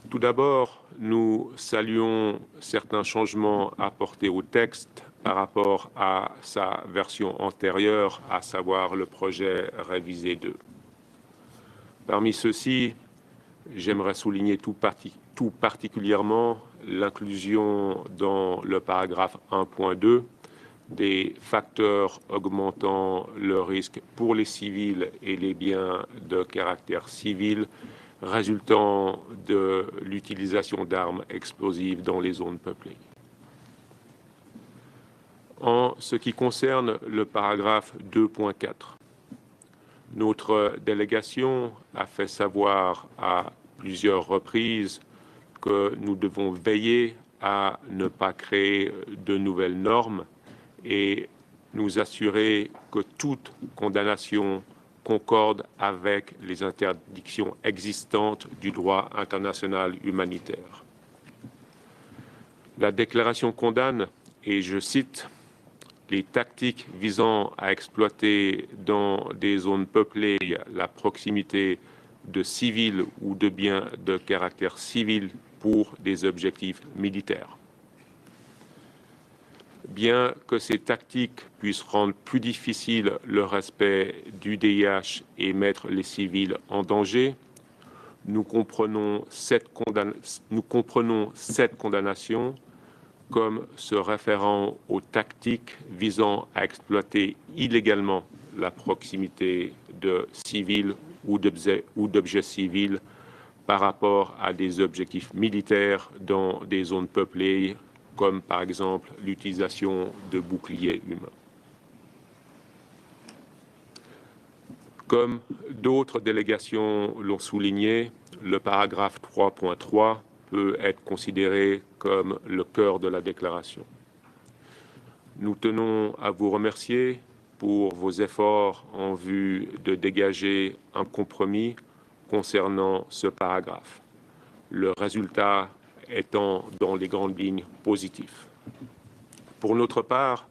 S13: Tout d'abord, nous saluons certains changements apportés au texte par rapport à sa version antérieure, à savoir le projet révisé 2. Parmi ceux-ci, j'aimerais souligner tout particulièrement l'inclusion dans le paragraphe 1.2 des facteurs augmentant le risque pour les civils et les biens de caractère civil résultant de l'utilisation d'armes explosives dans les zones peuplées. En ce qui concerne le paragraphe 2.4, notre délégation a fait savoir à plusieurs reprises que nous devons veiller à ne pas créer de nouvelles normes et nous assurer que toute condamnation concorde avec les interdictions existantes du droit international humanitaire. La déclaration condamne, et je cite, les tactiques visant à exploiter dans des zones peuplées la proximité de civils ou de biens de caractère civil pour des objectifs militaires. Bien que ces tactiques puissent rendre plus difficile le respect du DIH et mettre les civils en danger, nous comprenons cette condamnation comme se référant aux tactiques visant à exploiter illégalement la proximité de civils ou d'objets civils par rapport à des objectifs militaires dans des zones peuplées, comme par exemple l'utilisation de boucliers humains. Comme d'autres délégations l'ont souligné, le paragraphe 3.3 peut être considéré comme le cœur de la déclaration. Nous tenons à vous remercier pour vos efforts en vue de dégager un compromis concernant ce paragraphe, le résultat étant dans les grandes lignes positif. Pour notre part,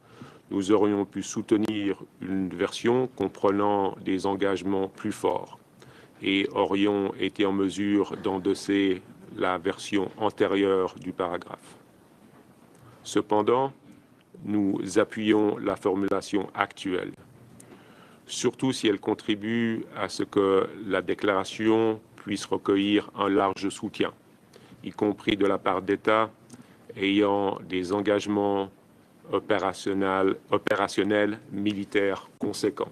S13: nous aurions pu soutenir une version comprenant des engagements plus forts et aurions été en mesure d'endosser la version antérieure du paragraphe. Cependant, nous appuyons la formulation actuelle, surtout si elle contribue à ce que la déclaration puisse recueillir un large soutien, y compris de la part d'États ayant des engagements opérationnels militaires conséquents.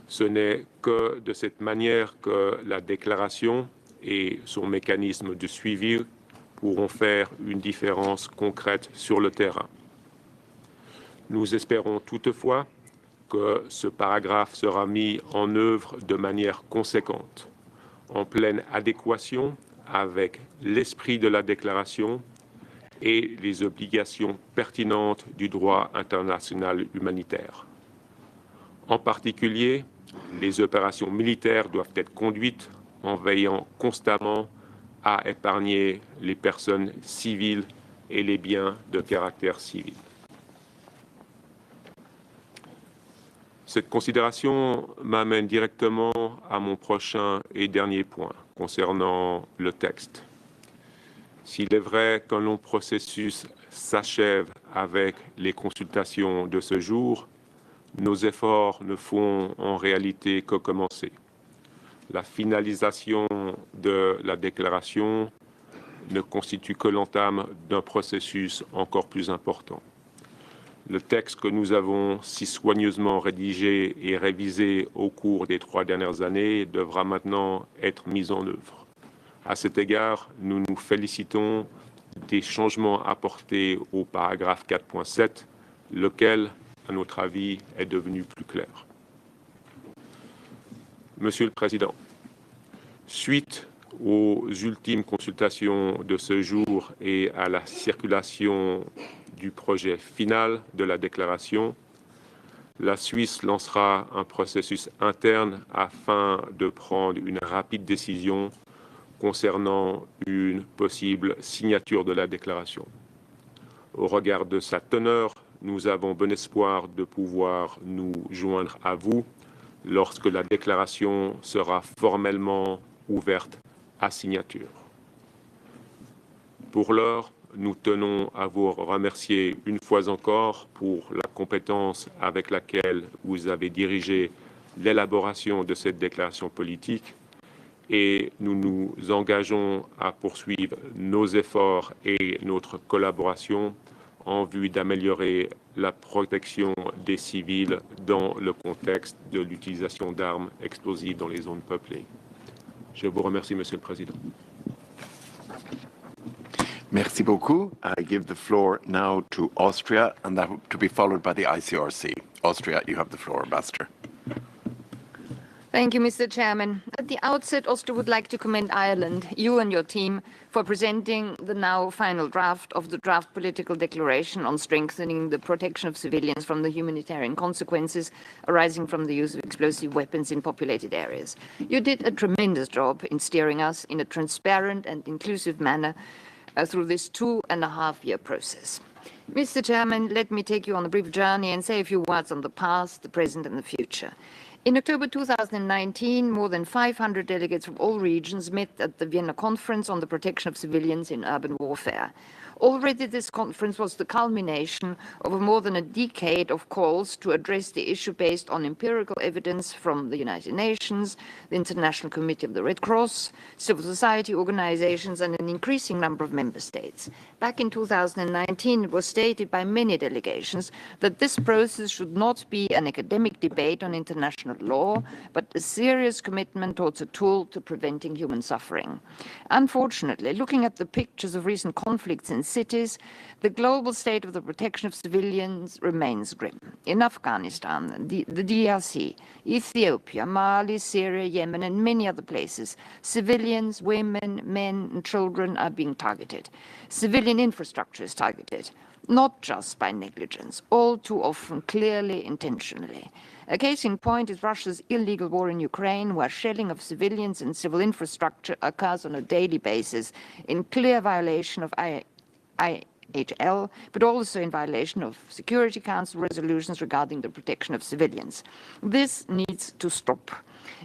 S13: Ce n'est que de cette manière que la déclaration et son mécanisme de suivi pourront faire une différence concrète sur le terrain. Nous espérons toutefois que ce paragraphe sera mis en œuvre de manière conséquente, en pleine adéquation avec l'esprit de la déclaration et les obligations pertinentes du droit international humanitaire. En particulier, les opérations militaires doivent être conduites en veillant constamment à épargner les personnes civiles et les biens de caractère civil. Cette considération m'amène directement à mon prochain et dernier point concernant le texte. S'il est vrai qu'un long processus s'achève avec les consultations de ce jour, nos efforts ne font en réalité que commencer. La finalisation de la déclaration ne constitue que l'entame d'un processus encore plus important. Le texte que nous avons si soigneusement rédigé et révisé au cours des 3 dernières années devra maintenant être mis en œuvre. À cet égard, nous nous félicitons des changements apportés au paragraphe 4.7, lequel, à notre avis, est devenu plus clair. Monsieur le Président, suite aux ultimes consultations de ce jour et à la circulation du projet final de la déclaration, la Suisse lancera un processus interne afin de prendre une rapide décision concernant une possible signature de la déclaration. Au regard de sa teneur, nous avons bon espoir de pouvoir nous joindre à vous lorsque la déclaration sera formellement ouverte à signature. Pour l'heure, nous tenons à vous remercier une fois encore pour la compétence avec laquelle vous avez dirigé l'élaboration de cette déclaration politique et nous nous engageons à poursuivre nos efforts et notre collaboration en vue d'améliorer la protection des civils dans le contexte de l'utilisation d'armes explosives dans les zones peuplées. Je vous remercie, Monsieur le Président.
S3: Merci beaucoup. I give the floor now to Austria, and that to be followed by the ICRC. Austria, you have the floor, Ambassador.
S14: Thank you, Mr. Chairman. At the outset, Austria would like to commend Ireland, you and your team, for presenting the now final draft of the draft political declaration on strengthening the protection of civilians from the humanitarian consequences arising from the use of explosive weapons in populated areas. You did a tremendous job in steering us in a transparent and inclusive manner through this 2.5-year process. Mr. Chairman, let me take you on a brief journey and say a few words on the past, the present and the future. In October 2019, more than 500 delegates from all regions met at the Vienna Conference on the Protection of Civilians in Urban Warfare. Already this conference was the culmination of more than a decade of calls to address the issue based on empirical evidence from the United Nations, the International Committee of the Red Cross, civil society organizations, and an increasing number of member states. Back in 2019, it was stated by many delegations that this process should not be an academic debate on international law, but a serious commitment towards a tool to preventing human suffering. Unfortunately, looking at the pictures of recent conflicts in cities, the global state of the protection of civilians remains grim. In Afghanistan, the DRC, Ethiopia, Mali, Syria, Yemen, and many other places, civilians, women, men, and children are being targeted. Civilian infrastructure is targeted, not just by negligence, all too often clearly intentionally. A case in point is Russia's illegal war in Ukraine, where shelling of civilians and civil infrastructure occurs on a daily basis in clear violation of IHL, but also in violation of Security Council resolutions regarding the protection of civilians. This needs to stop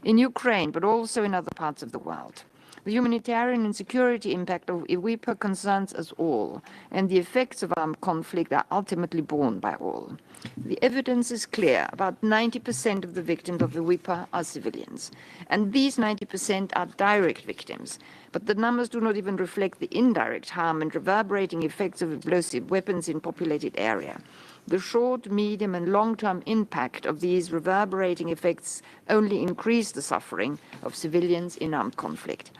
S14: in Ukraine, but also in other parts of the world. The humanitarian and security impact of IWIPA concerns us all, and the effects of armed conflict are ultimately borne by all. The evidence is clear. About 90% of the victims of IWIPA are civilians, and these 90% are direct victims. But the numbers do not even reflect the indirect harm and reverberating effects of explosive weapons in populated area. The short, medium, and long-term impact of these reverberating effects only increase the suffering of civilians in armed conflict.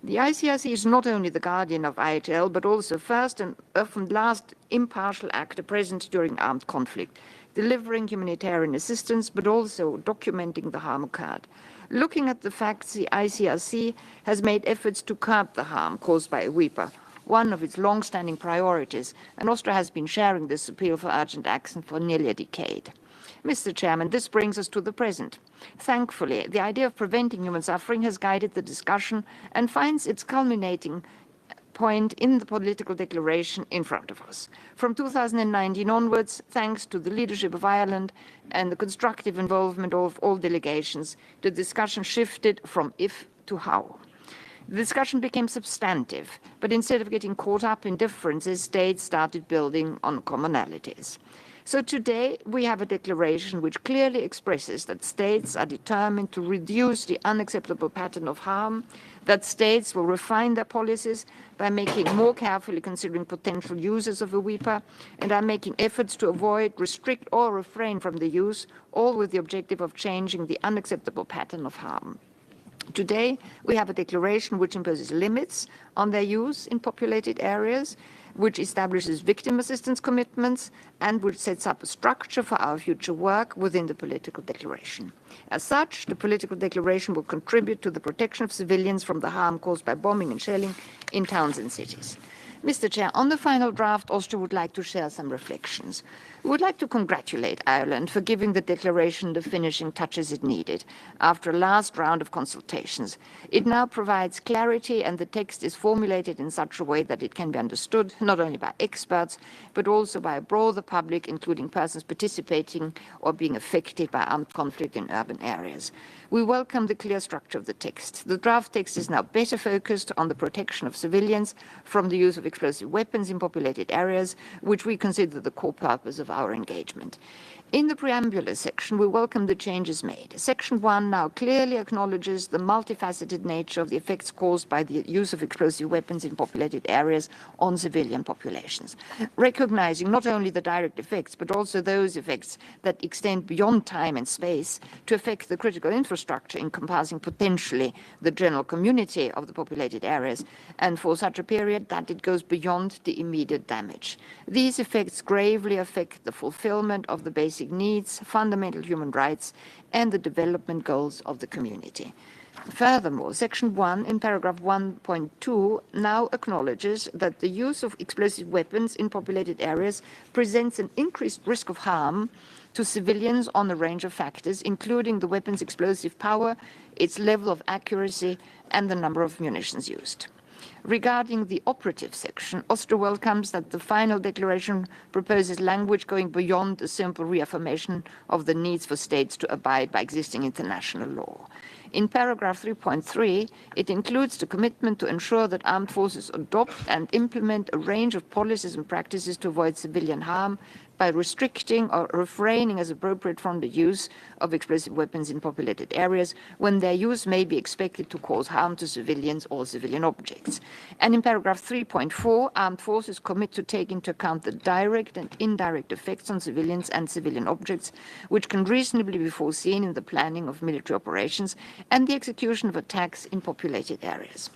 S14: The ICRC is not only the guardian of IHL, but also first and often last impartial actor present during armed conflict, delivering humanitarian assistance, but also documenting the harm occurred. Looking at the facts, the ICRC has made efforts to curb the harm caused by IWIPA, one of its long-standing priorities, and Austria has been sharing this appeal for urgent action for nearly a decade. Mr. Chairman, this brings us to the present. Thankfully, the idea of preventing human suffering has guided the discussion and finds its culminating point in the political declaration in front of us. From 2019 onwards, thanks to the leadership of Ireland and the constructive involvement of all delegations, the discussion shifted from if to how. The discussion became substantive, but instead of getting caught up in differences, states started building on commonalities. So today we have a declaration which clearly expresses that states are determined to reduce the unacceptable pattern of harm, that states will refine their policies by making more carefully considering potential users of IWIPA, and are making efforts to avoid, restrict, or refrain from the use, all with the objective of changing the unacceptable pattern of harm. Today, we have a declaration which imposes limits on their use in populated areas, which establishes victim assistance commitments, and which sets up a structure for our future work within the political declaration. As such, the political declaration will contribute to the protection of civilians from the harm caused by bombing and shelling in towns and cities. Mr. Chair, on the final draft, Austria would like to share some reflections. We would like to congratulate Ireland for giving the declaration the finishing touches it needed after a last round of consultations. It now provides clarity, and the text is formulated in such a way that it can be understood not only by experts, but also by a broader public, including persons participating or being affected by armed conflict in urban areas. We welcome the clear structure of the text. The draft text is now better focused on the protection of civilians from the use of explosive weapons in populated areas, which we consider the core purpose of our engagement. In the preambular section, we welcome the changes made. Section 1 now clearly acknowledges the multifaceted nature of the effects caused by the use of explosive weapons in populated areas on civilian populations, recognizing not only the direct effects, but also those effects that extend beyond time and space to affect the critical infrastructure encompassing potentially the general community of the populated areas, and for such a period that it goes beyond the immediate damage. These effects gravely affect the fulfillment of the basic needs, fundamental human rights, and the development goals of the community. Furthermore, Section 1 in paragraph 1.2 now acknowledges that the use of explosive weapons in populated areas presents an increased risk of harm to civilians on a range of factors, including the weapon's explosive power, its level of accuracy, and the number of munitions used. Regarding the operative section, Austria welcomes that the final declaration proposes language going beyond a simple reaffirmation of the needs for states to abide by existing international law. In paragraph 3.3, it includes the commitment to ensure that armed forces adopt and implement a range of policies and practices to avoid civilian harm by restricting or refraining as appropriate from the use of explosive weapons in populated areas when their use may be expected to cause harm to civilians or civilian objects. And in paragraph 3.4, armed forces commit to take into account the direct and indirect effects on civilians and civilian objects, which can reasonably be foreseen in the planning of military operations and the execution of attacks in populated areas.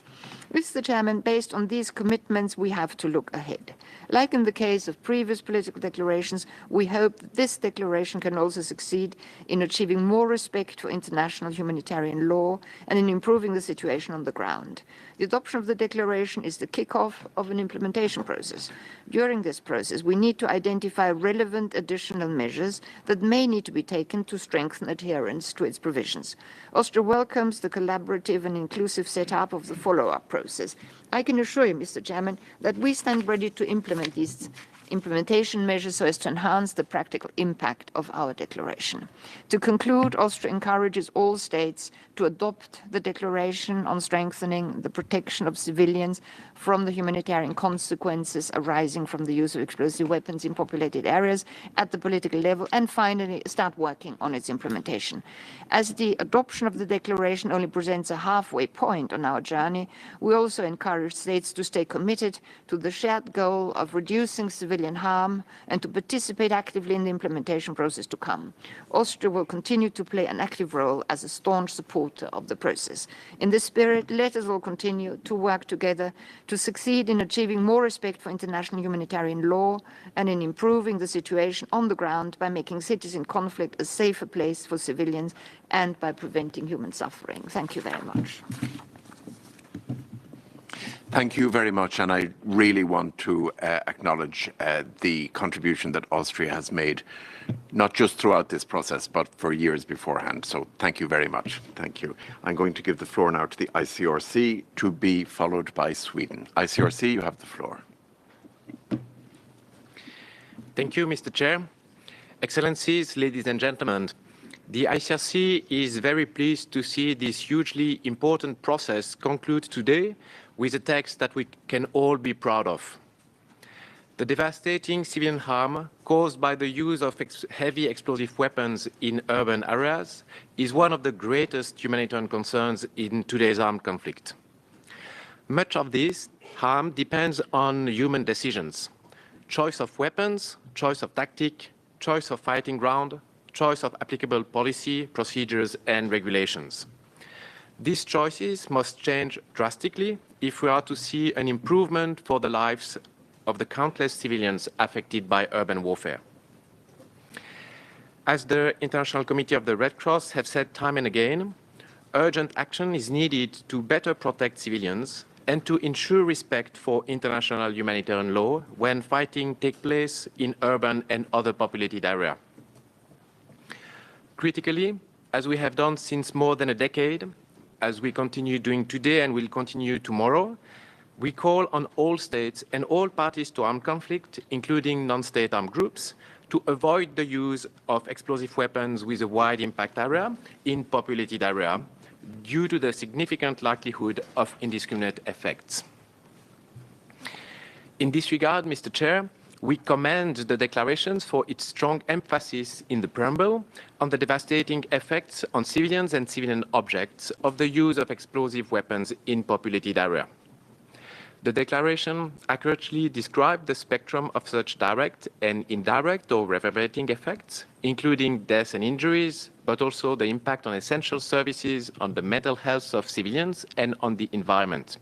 S14: Mr. Chairman, based on these commitments, we have to look ahead. Like in the case of previous political declarations, we hope that this declaration can also succeed in achieving more respect for international humanitarian law and in improving the situation on the ground. The adoption of the declaration is the kick-off of an implementation process. During this process, we need to identify relevant additional measures that may need to be taken to strengthen adherence to its provisions. Austria welcomes the collaborative and inclusive setup of the follow-up process. I can assure you, Mr. Chairman, that we stand ready to implement these implementation measures so as to enhance the practical impact of our declaration. To conclude, Austria encourages all states to adopt the declaration on strengthening the protection of civilians from the humanitarian consequences arising from the use of explosive weapons in populated areas at the political level, and finally start working on its implementation. As the adoption of the declaration only presents a halfway point on our journey, we also encourage states to stay committed to the shared goal of reducing civilian harm and to participate actively in the implementation process to come. Austria will continue to play an active role as a staunch supporter of the process. In this spirit, let us all continue to work together to succeed in achieving more respect for international humanitarian law and in improving the situation on the ground by making cities in conflict a safer place for civilians and by preventing human suffering. Thank you very much.
S3: Thank you very much, and I really want to acknowledge the contribution that Austria has made, not just throughout this process, but for years beforehand. So thank you very much. Thank you. I'm going to give the floor now to the ICRC, to be followed by Sweden. ICRC, you have the floor.
S15: Thank you, Mr. Chair. Excellencies, ladies and gentlemen, the ICRC is very pleased to see this hugely important process conclude today with a text that we can all be proud of. The devastating civilian harm caused by the use of heavy explosive weapons in urban areas is one of the greatest humanitarian concerns in today's armed conflict. Much of this harm depends on human decisions: choice of weapons, choice of tactic, choice of fighting ground, choice of applicable policy, procedures, and regulations. These choices must change drastically if we are to see an improvement for the lives of the countless civilians affected by urban warfare. As the International Committee of the Red Cross have said time and again, urgent action is needed to better protect civilians and to ensure respect for international humanitarian law when fighting takes place in urban and other populated areas. Critically, as we have done since more than a decade, as we continue doing today and will continue tomorrow, we call on all states and all parties to armed conflict, including non-state armed groups, to avoid the use of explosive weapons with a wide impact area in populated area due to the significant likelihood of indiscriminate effects. In this regard, Mr. Chair, we commend the declarations for its strong emphasis in the preamble on the devastating effects on civilians and civilian objects of the use of explosive weapons in populated areas. The declaration accurately described the spectrum of such direct and indirect or reverberating effects, including deaths and injuries, but also the impact on essential services, on the mental health of civilians, and on the environment.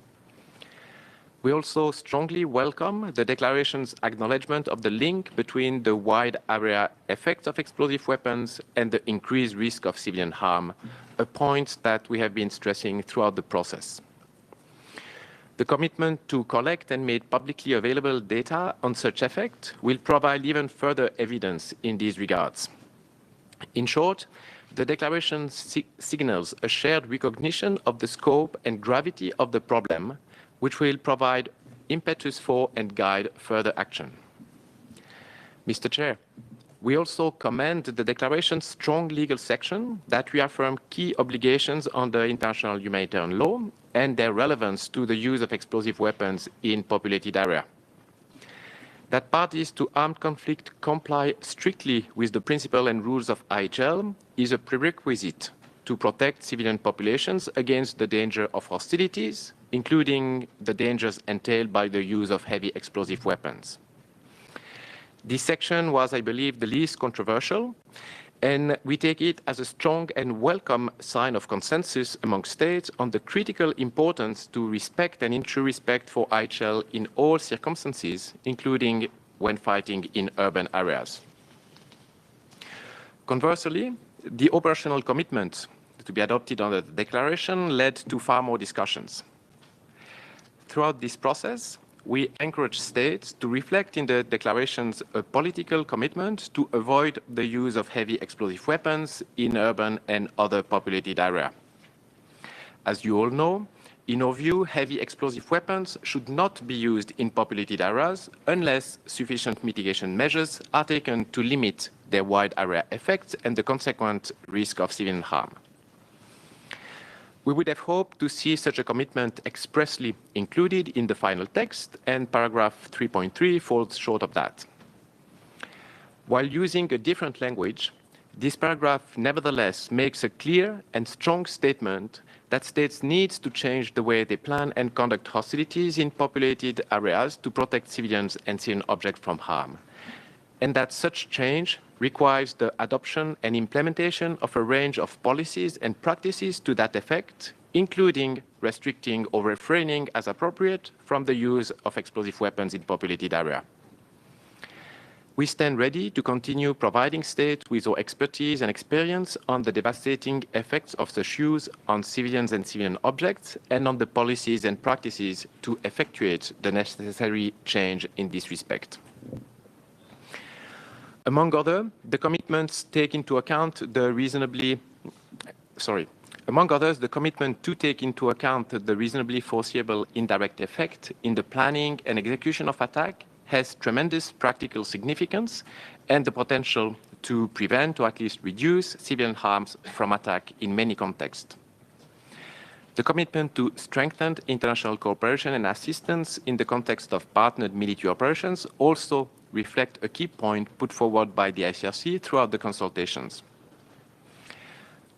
S15: We also strongly welcome the declaration's acknowledgement of the link between the wide area effects of explosive weapons and the increased risk of civilian harm, a point that we have been stressing throughout the process. The commitment to collect and make publicly available data on such effect will provide even further evidence in these regards. In short, the declaration signals a shared recognition of the scope and gravity of the problem, which will provide impetus for and guide further action. Mr. Chair, We also commend the declaration's strong legal section that reaffirm key obligations under international humanitarian law and their relevance to the use of explosive weapons in populated areas. That parties to armed conflict comply strictly with the principle and rules of IHL is a prerequisite to protect civilian populations against the danger of hostilities, including the dangers entailed by the use of heavy explosive weapons. This section was, I believe, the least controversial, and we take it as a strong and welcome sign of consensus among states on the critical importance to respect and ensure respect for IHL in all circumstances, including when fighting in urban areas. Conversely, the operational commitment to be adopted under the declaration led to far more discussions. Throughout this process, we encourage states to reflect in the declarations a political commitment to avoid the use of heavy explosive weapons in urban and other populated areas. As you all know, in our view, heavy explosive weapons should not be used in populated areas unless sufficient mitigation measures are taken to limit their wide area effects and the consequent risk of civilian harm. We would have hoped to see such a commitment expressly included in the final text, and paragraph 3.3 falls short of that. While using a different language, this paragraph nevertheless makes a clear and strong statement that states need to change the way they plan and conduct hostilities in populated areas to protect civilians and civilian objects from harm, and that such change requires the adoption and implementation of a range of policies and practices to that effect, including restricting or refraining as appropriate from the use of explosive weapons in populated areas. We stand ready to continue providing states with our expertise and experience on the devastating effects of such use on civilians and civilian objects and on the policies and practices to effectuate the necessary change in this respect. Among others, the commitment to take into account the reasonably foreseeable indirect effect in the planning and execution of attack has tremendous practical significance and the potential to prevent or at least reduce civilian harms from attack in many contexts. The commitment to strengthen international cooperation and assistance in the context of partnered military operations also reflect a key point put forward by the ICRC throughout the consultations.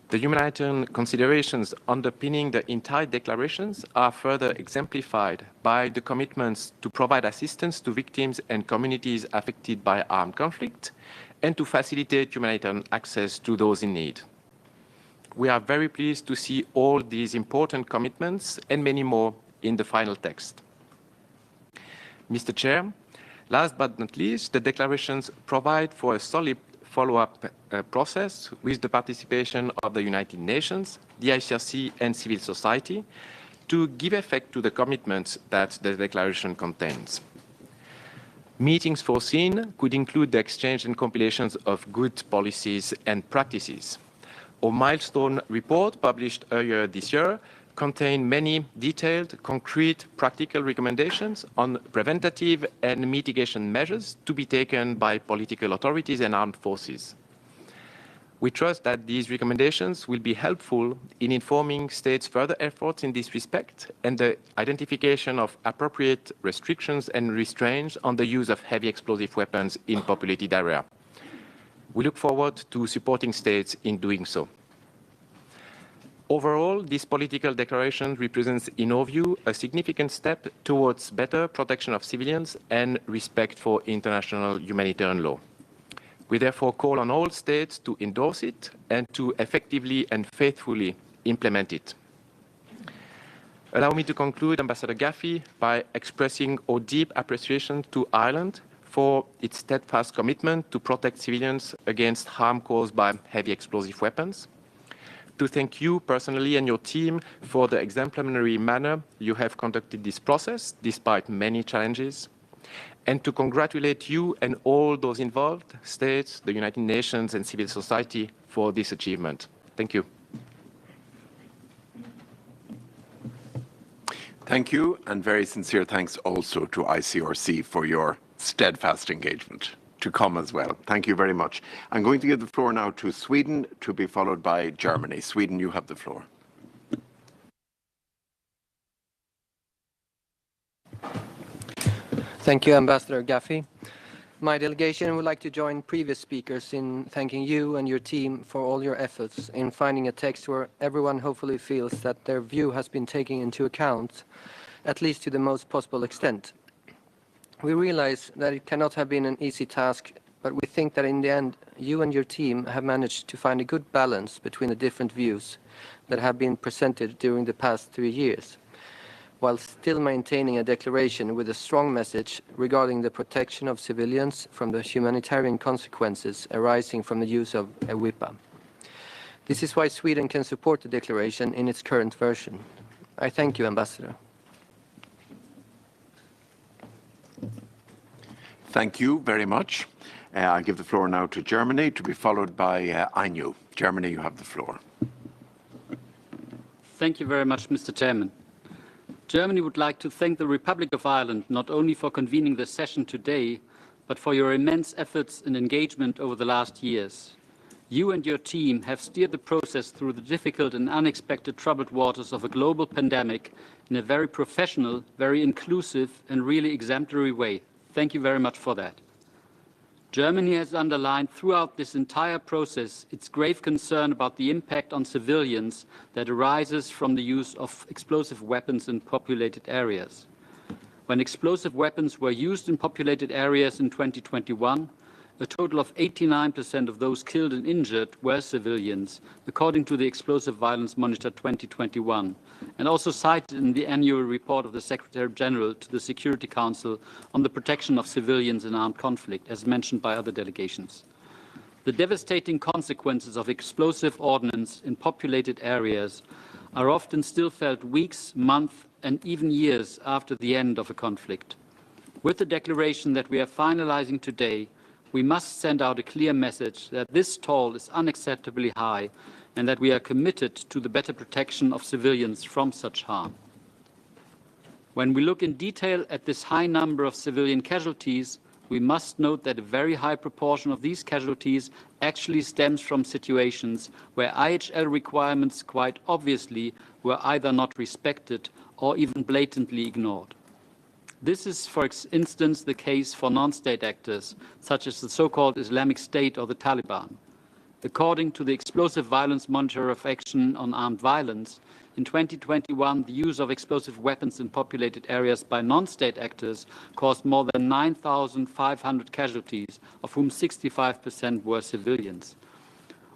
S15: The humanitarian considerations underpinning the entire declarations are further exemplified by the commitments to provide assistance to victims and communities affected by armed conflict and to facilitate humanitarian access to those in need. We are very pleased to see all these important commitments and many more in the final text. Mr. Chair, last but not least, the declarations provide for a solid follow-up process with the participation of the United Nations, the ICRC and civil society to give effect to the commitments that the declaration contains. Meetings foreseen could include the exchange and compilations of good policies and practices. Our milestone report published earlier this year contained many detailed, concrete, practical recommendations on preventative and mitigation measures to be taken by political authorities and armed forces. We trust that these recommendations will be helpful in informing states' further efforts in this respect and the identification of appropriate restrictions and restraints on the use of heavy explosive weapons in populated areas. We look forward to supporting states in doing so. Overall, this political declaration represents, in our view, a significant step towards better protection of civilians and respect for international humanitarian law. We therefore call on all states to endorse it and to effectively and faithfully implement it. Allow me to conclude, Ambassador Gaffey, by expressing our deep appreciation to Ireland for its steadfast commitment to protect civilians against harm caused by heavy explosive weapons, to thank you personally and your team for the exemplary manner you have conducted this process, despite many challenges, and to congratulate you and all those involved, states, the United Nations, and civil society for this achievement. Thank you.
S3: Thank you, and very sincere thanks also to ICRC for your steadfast engagement. to come as well. Thank you very much. I'm going to give the floor now to Sweden, to be followed by Germany. Sweden, you have the floor.
S16: Thank you, Ambassador Gaffey. My delegation would like to join previous speakers in thanking you and your team for all your efforts in finding a text where everyone hopefully feels that their view has been taken into account, at least to the most possible extent. We realize that it cannot have been an easy task, but we think that in the end, you and your team have managed to find a good balance between the different views that have been presented during the past 3 years, while still maintaining a declaration with a strong message regarding the protection of civilians from the humanitarian consequences arising from the use of a WIPA. This is why Sweden can support the declaration in its current version. I thank you, Ambassador.
S3: Thank you very much. I give the floor now to Germany, to be followed by Ainu. Germany, you have the floor.
S17: Thank you very much, Mr. Chairman. Germany would like to thank the Republic of Ireland not only for convening this session today, but for your immense efforts and engagement over the last years. You and your team have steered the process through the difficult and unexpected troubled waters of a global pandemic in a very professional, very inclusive, and really exemplary way. Thank you very much for that. Germany has underlined throughout this entire process its grave concern about the impact on civilians that arises from the use of explosive weapons in populated areas. When explosive weapons were used in populated areas in 2021, a total of 89% of those killed and injured were civilians, according to the Explosive Violence Monitor 2021, and also cited in the annual report of the Secretary General to the Security Council on the protection of civilians in armed conflict, as mentioned by other delegations. The devastating consequences of explosive ordnance in populated areas are often still felt weeks, months, and even years after the end of a conflict. With the declaration that we are finalizing today, we must send out a clear message that this toll is unacceptably high and that we are committed to the better protection of civilians from such harm. When we look in detail at this high number of civilian casualties, we must note that a very high proportion of these casualties actually stems from situations where IHL requirements quite obviously were either not respected or even blatantly ignored. This is, for instance, the case for non-state actors, such as the so-called Islamic State or the Taliban. According to the Explosive Violence Monitor of Action on Armed Violence, in 2021, the use of explosive weapons in populated areas by non-state actors caused more than 9,500 casualties, of whom 65% were civilians.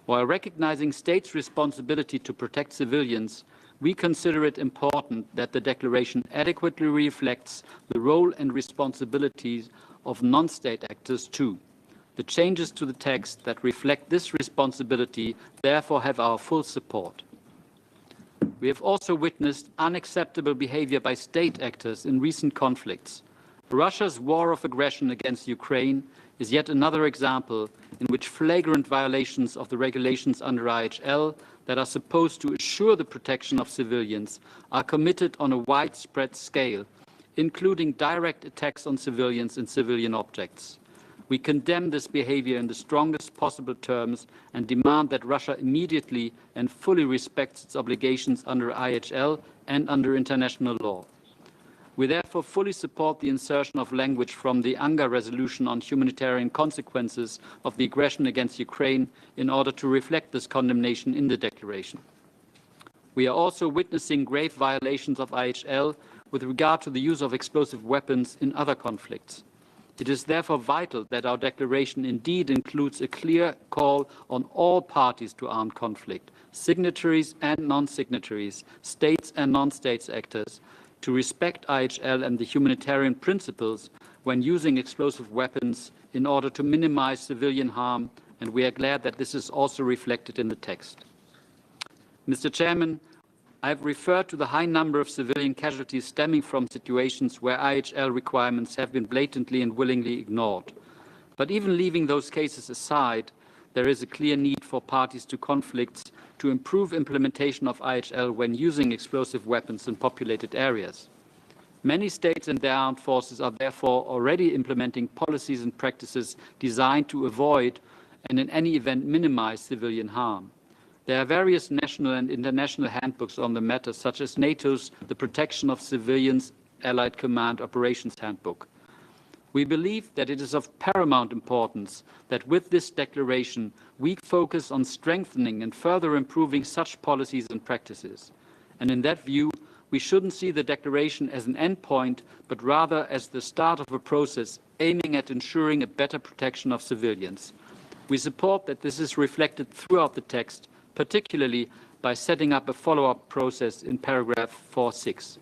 S17: While recognizing states' responsibility to protect civilians, we consider it important that the declaration adequately reflects the role and responsibilities of non-state actors too. The changes to the text that reflect this responsibility therefore have our full support. We have also witnessed unacceptable behavior by state actors in recent conflicts. Russia's war of aggression against Ukraine is yet another example in which flagrant violations of the regulations under IHL that are supposed to assure the protection of civilians are committed on a widespread scale, including direct attacks on civilians and civilian objects. We condemn this behavior in the strongest possible terms and demand that Russia immediately and fully respects its obligations under IHL and under international law. We therefore fully support the insertion of language from the UNGA resolution on humanitarian consequences of the aggression against Ukraine in order to reflect this condemnation in the declaration. We are also witnessing grave violations of IHL with regard to the use of explosive weapons in other conflicts. It is therefore vital that our declaration indeed includes a clear call on all parties to armed conflict, signatories and non-signatories, states and non-states actors, to respect IHL and the humanitarian principles when using explosive weapons in order to minimize civilian harm, and we are glad that this is also reflected in the text. Mr. Chairman, I have referred to the high number of civilian casualties stemming from situations where IHL requirements have been blatantly and willingly ignored. But even leaving those cases aside, there is a clear need for parties to conflicts to improve implementation of IHL when using explosive weapons in populated areas. Many states and their armed forces are therefore already implementing policies and practices designed to avoid and in any event minimize civilian harm. There are various national and international handbooks on the matter, such as NATO's The Protection of Civilians Allied Command Operations Handbook. We believe that it is of paramount importance that with this declaration we focus on strengthening and further improving such policies and practices. And in that view, we shouldn't see the declaration as an endpoint, but rather as the start of a process aiming at ensuring a better protection of civilians. We support that this is reflected throughout the text, particularly by setting up a follow-up process in paragraph 4.6.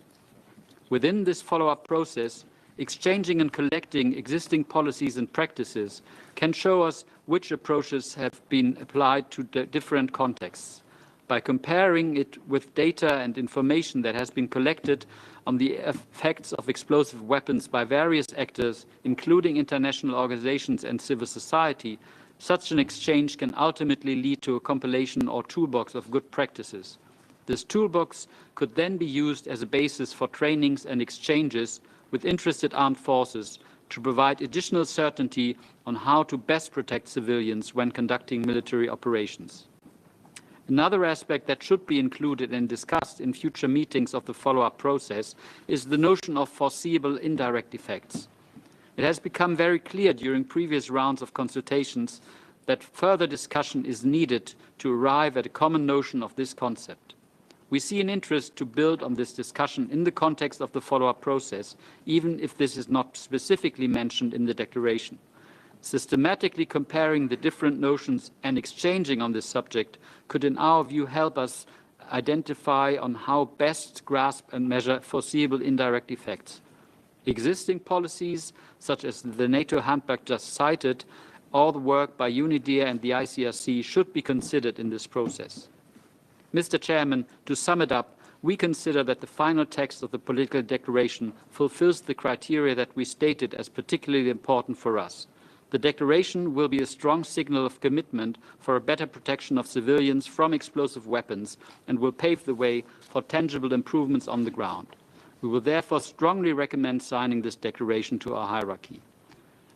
S17: Within this follow-up process, exchanging and collecting existing policies and practices can show us which approaches have been applied to different contexts. By comparing it with data and information that has been collected on the effects of explosive weapons by various actors, including international organizations and civil society, such an exchange can ultimately lead to a compilation or toolbox of good practices. This toolbox could then be used as a basis for trainings and exchanges with interested armed forces to provide additional certainty on how to best protect civilians when conducting military operations. Another aspect that should be included and discussed in future meetings of the follow-up process is the notion of foreseeable indirect effects. It has become very clear during previous rounds of consultations that further discussion is needed to arrive at a common notion of this concept. We see an interest to build on this discussion in the context of the follow-up process, even if this is not specifically mentioned in the declaration. Systematically comparing the different notions and exchanging on this subject could, in our view, help us identify on how best grasp and measure foreseeable indirect effects. Existing policies, such as the NATO handbook just cited, or the work by UNIDIR and the ICRC should be considered in this process. Mr. Chairman, to sum it up, we consider that the final text of the political declaration fulfills the criteria that we stated as particularly important for us. The declaration will be a strong signal of commitment for a better protection of civilians from explosive weapons and will pave the way for tangible improvements on the ground. We will therefore strongly recommend signing this declaration to our hierarchy.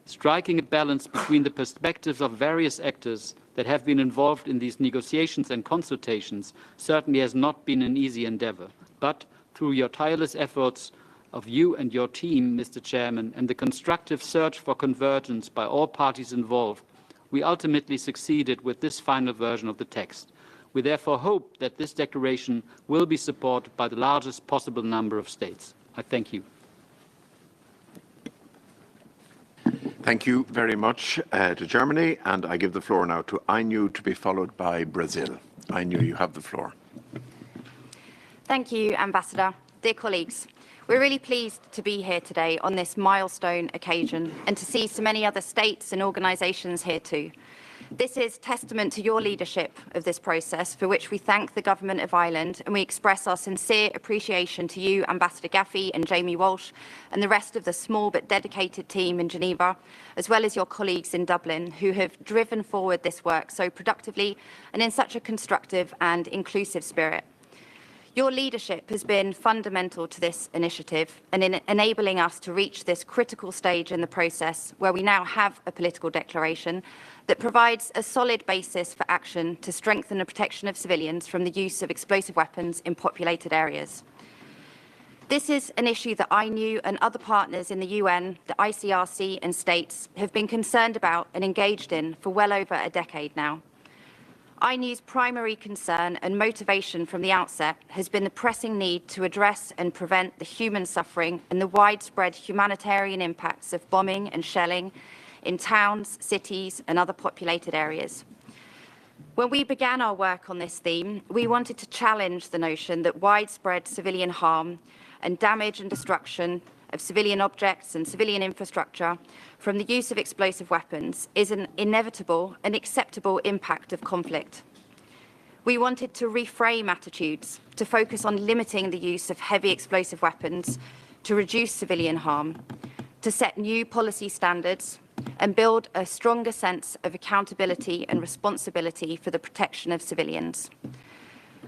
S17: Striking a balance between the perspectives of various actors that have been involved in these negotiations and consultations certainly has not been an easy endeavor. But through your tireless efforts of you and your team, Mr. Chairman, and the constructive search for convergence by all parties involved, we ultimately succeeded with this final version of the text. We therefore hope that this declaration will be supported by the largest possible number of states. I thank you.
S3: Thank you very much to Germany, and I give the floor now to Ainu, to be followed by Brazil. Ainu, you have the floor.
S18: Thank you, Ambassador. Dear colleagues, we're really pleased to be here today on this milestone occasion and to see so many other states and organisations here too. This is testament to your leadership of this process, for which we thank the Government of Ireland, and we express our sincere appreciation to you, Ambassador Gaffey and Jamie Walsh, and the rest of the small but dedicated team in Geneva, as well as your colleagues in Dublin, who have driven forward this work so productively and in such a constructive and inclusive spirit. Your leadership has been fundamental to this initiative and in enabling us to reach this critical stage in the process where we now have a political declaration that provides a solid basis for action to strengthen the protection of civilians from the use of explosive weapons in populated areas. This is an issue that Ainu and other partners in the UN, the ICRC and states have been concerned about and engaged in for well over a decade now. Ainu's primary concern and motivation from the outset has been the pressing need to address and prevent the human suffering and the widespread humanitarian impacts of bombing and shelling in towns, cities, and other populated areas. When we began our work on this theme, we wanted to challenge the notion that widespread civilian harm and damage and destruction of civilian objects and civilian infrastructure from the use of explosive weapons is an inevitable and acceptable impact of conflict. We wanted to reframe attitudes, to focus on limiting the use of heavy explosive weapons, to reduce civilian harm, to set new policy standards, and build a stronger sense of accountability and responsibility for the protection of civilians.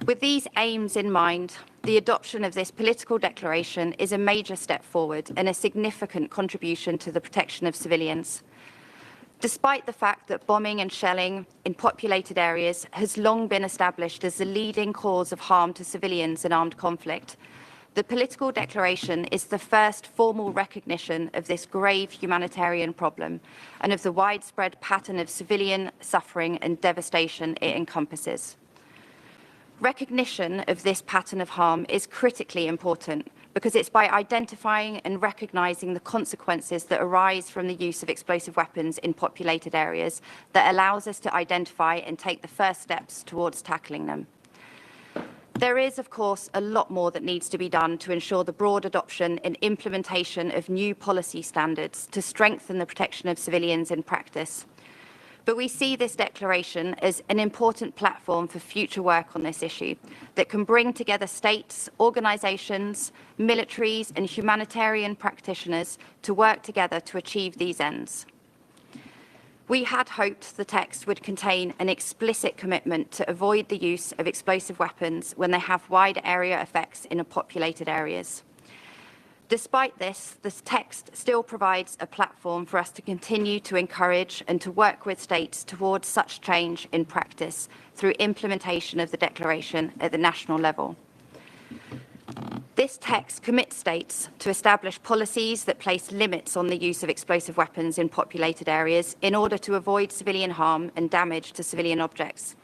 S18: With these aims in mind, the adoption of this political declaration is a major step forward and a significant contribution to the protection of civilians. Despite the fact that bombing and shelling in populated areas has long been established as the leading cause of harm to civilians in armed conflict, the political declaration is the first formal recognition of this grave humanitarian problem and of the widespread pattern of civilian suffering and devastation it encompasses. Recognition of this pattern of harm is critically important because it's by identifying and recognizing the consequences that arise from the use of explosive weapons in populated areas that allows us to identify and take the first steps towards tackling them. There is, of course, a lot more that needs to be done to ensure the broad adoption and implementation of new policy standards to strengthen the protection of civilians in practice. But we see this declaration as an important platform for future work on this issue that can bring together states, organizations, militaries, and humanitarian practitioners to work together to achieve these ends. We had hoped the text would contain an explicit commitment to avoid the use of explosive weapons when they have wide area effects in populated areas. Despite this, the text still provides a platform for us to continue to encourage and to work with states towards such change in practice through implementation of the declaration at the national level. This text commits states to establish policies that place limits on the use of explosive weapons in populated areas in order to avoid civilian harm and damage to civilian objects.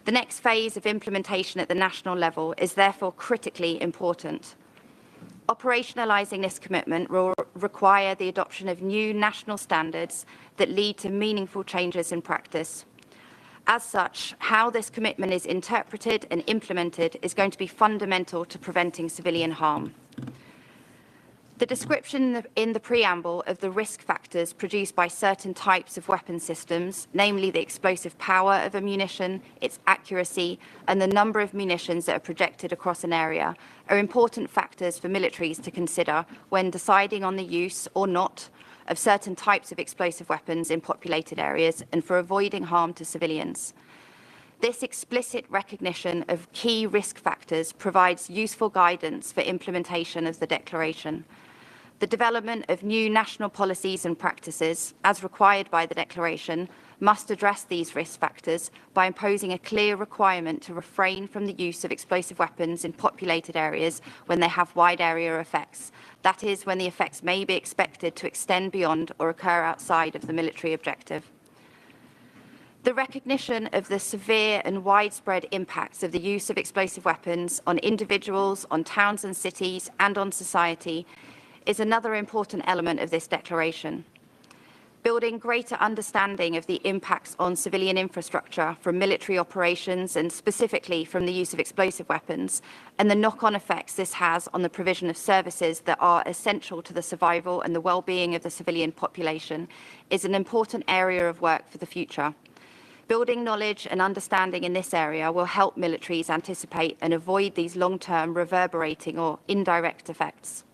S18: The next phase of implementation at the national level is therefore critically important. Operationalizing this commitment will require the adoption of new national standards that lead to meaningful changes in practice. As such, how this commitment is interpreted and implemented is going to be fundamental to preventing civilian harm. The description in the preamble of the risk factors produced by certain types of weapon systems, namely the explosive power of a munition, its accuracy, and the number of munitions that are projected across an area, are important factors for militaries to consider when deciding on the use or not of certain types of explosive weapons in populated areas and for avoiding harm to civilians. This explicit recognition of key risk factors provides useful guidance for implementation of the declaration. The development of new national policies and practices, as required by the declaration, must address these risk factors by imposing a clear requirement to refrain from the use of explosive weapons in populated areas when they have wide area effects. That is, when the effects may be expected to extend beyond or occur outside of the military objective. The recognition of the severe and widespread impacts of the use of explosive weapons on individuals, on towns and cities, and on society is another important element of this declaration. Building greater understanding of the impacts on civilian infrastructure from military operations and specifically from the use of explosive weapons and the knock-on effects this has on the provision of services that are essential to the survival and the well-being of the civilian population is an important area of work for the future. Building knowledge and understanding in this area will help militaries anticipate and avoid these long-term reverberating or indirect effects.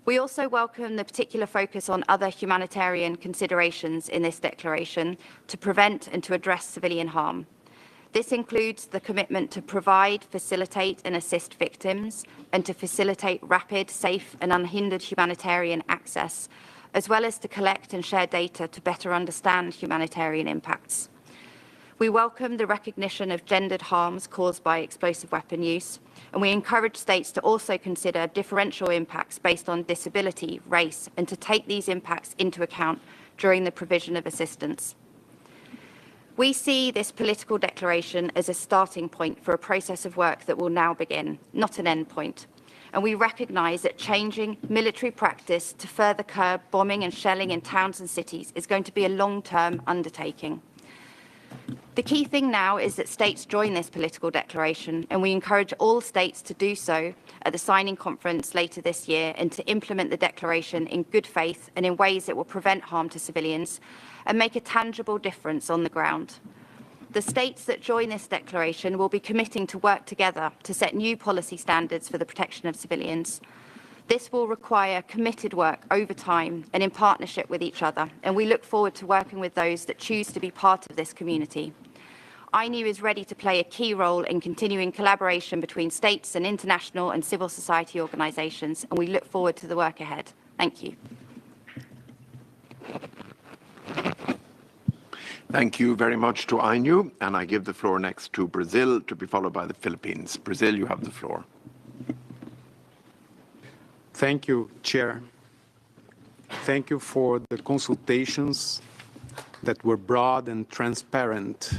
S18: We also welcome the particular focus on other humanitarian considerations in this declaration to prevent and to address civilian harm. This includes the commitment to provide, facilitate and assist victims and to facilitate rapid, safe and unhindered humanitarian access, as well as to collect and share data to better understand humanitarian impacts. We welcome the recognition of gendered harms caused by explosive weapon use, and we encourage states to also consider differential impacts based on disability, race, and to take these impacts into account during the provision of assistance. We see this political declaration as a starting point for a process of work that will now begin, not an end point. And we recognize that changing military practice to further curb bombing and shelling in towns and cities is going to be a long-term undertaking. The key thing now is that states join this political declaration, and we encourage all states to do so at the signing conference later this year and to implement the declaration in good faith and in ways that will prevent harm to civilians and make a tangible difference on the ground. The states that join this declaration will be committing to work together to set new policy standards for the protection of civilians. This will require committed work over time and in partnership with each other, and we look forward to working with those that choose to be part of this community. INU is ready to play a key role in continuing collaboration between states and international and civil society organisations, and we look forward to the work ahead. Thank you.
S3: Thank you very much to INU, and I give the floor next to Brazil, to be followed by the Philippines. Brazil, you have the floor.
S19: Thank you, Chair. Thank you for the consultations that were broad and transparent.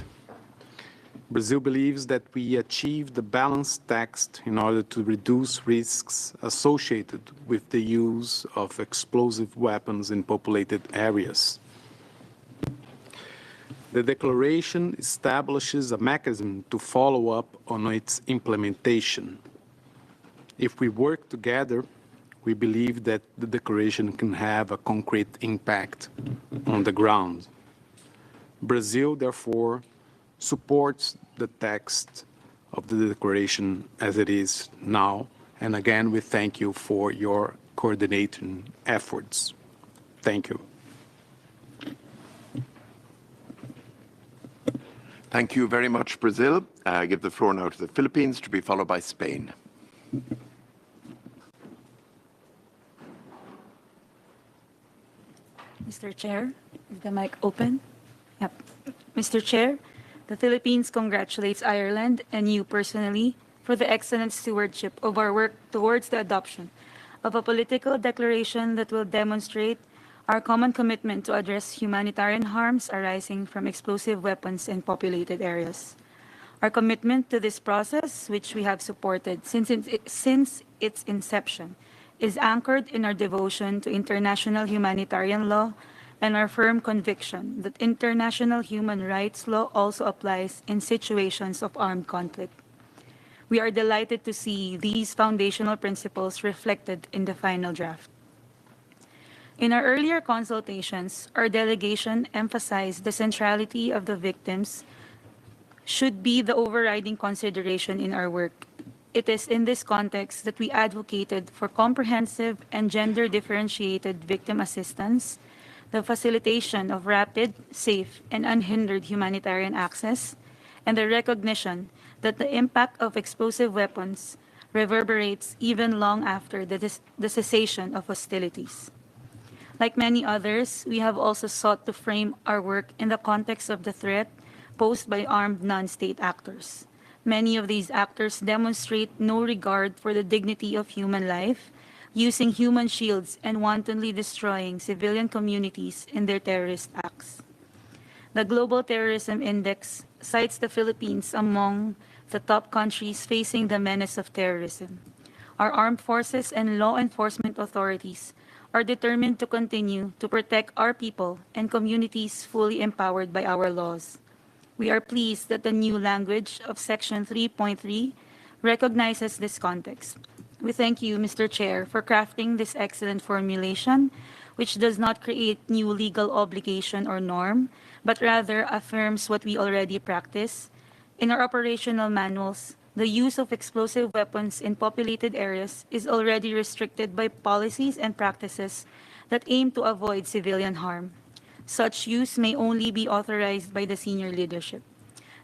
S19: Brazil believes that we achieved a balanced text in order to reduce risks associated with the use of explosive weapons in populated areas. The declaration establishes a mechanism to follow up on its implementation. If we work together, we believe that the declaration can have a concrete impact on the ground. Brazil, therefore, supports the text of the declaration as it is now. And again, we thank you for your coordinating efforts. Thank you.
S3: Thank you very much, Brazil. I give the floor now to the Philippines, to be followed by Spain.
S20: Mr. Chair, is the mic open? Yep. Mr. Chair, the Philippines congratulates Ireland and you personally for the excellent stewardship of our work towards the adoption of a political declaration that will demonstrate our common commitment to address humanitarian harms arising from explosive weapons in populated areas. Our commitment to this process, which we have supported since its inception, is anchored in our devotion to international humanitarian law and our firm conviction that international human rights law also applies in situations of armed conflict. We are delighted to see these foundational principles reflected in the final draft. In our earlier consultations, our delegation emphasized the centrality of the victims should be the overriding consideration in our work. It is in this context that we advocated for comprehensive and gender-differentiated victim assistance, the facilitation of rapid, safe, and unhindered humanitarian access, and the recognition that the impact of explosive weapons reverberates even long after the cessation of hostilities. Like many others, we have also sought to frame our work in the context of the threat posed by armed non-state actors. Many of these actors demonstrate no regard for the dignity of human life, using human shields and wantonly destroying civilian communities in their terrorist acts. The Global Terrorism Index cites the Philippines among the top countries facing the menace of terrorism. Our armed forces and law enforcement authorities are determined to continue to protect our people and communities fully empowered by our laws. We are pleased that the new language of Section 3.3 recognizes this context. We thank you, Mr. Chair, for crafting this excellent formulation, which does not create new legal obligation or norm, but rather affirms what we already practice. In our operational manuals, the use of explosive weapons in populated areas is already restricted by policies and practices that aim to avoid civilian harm. Such use may only be authorized by the senior leadership.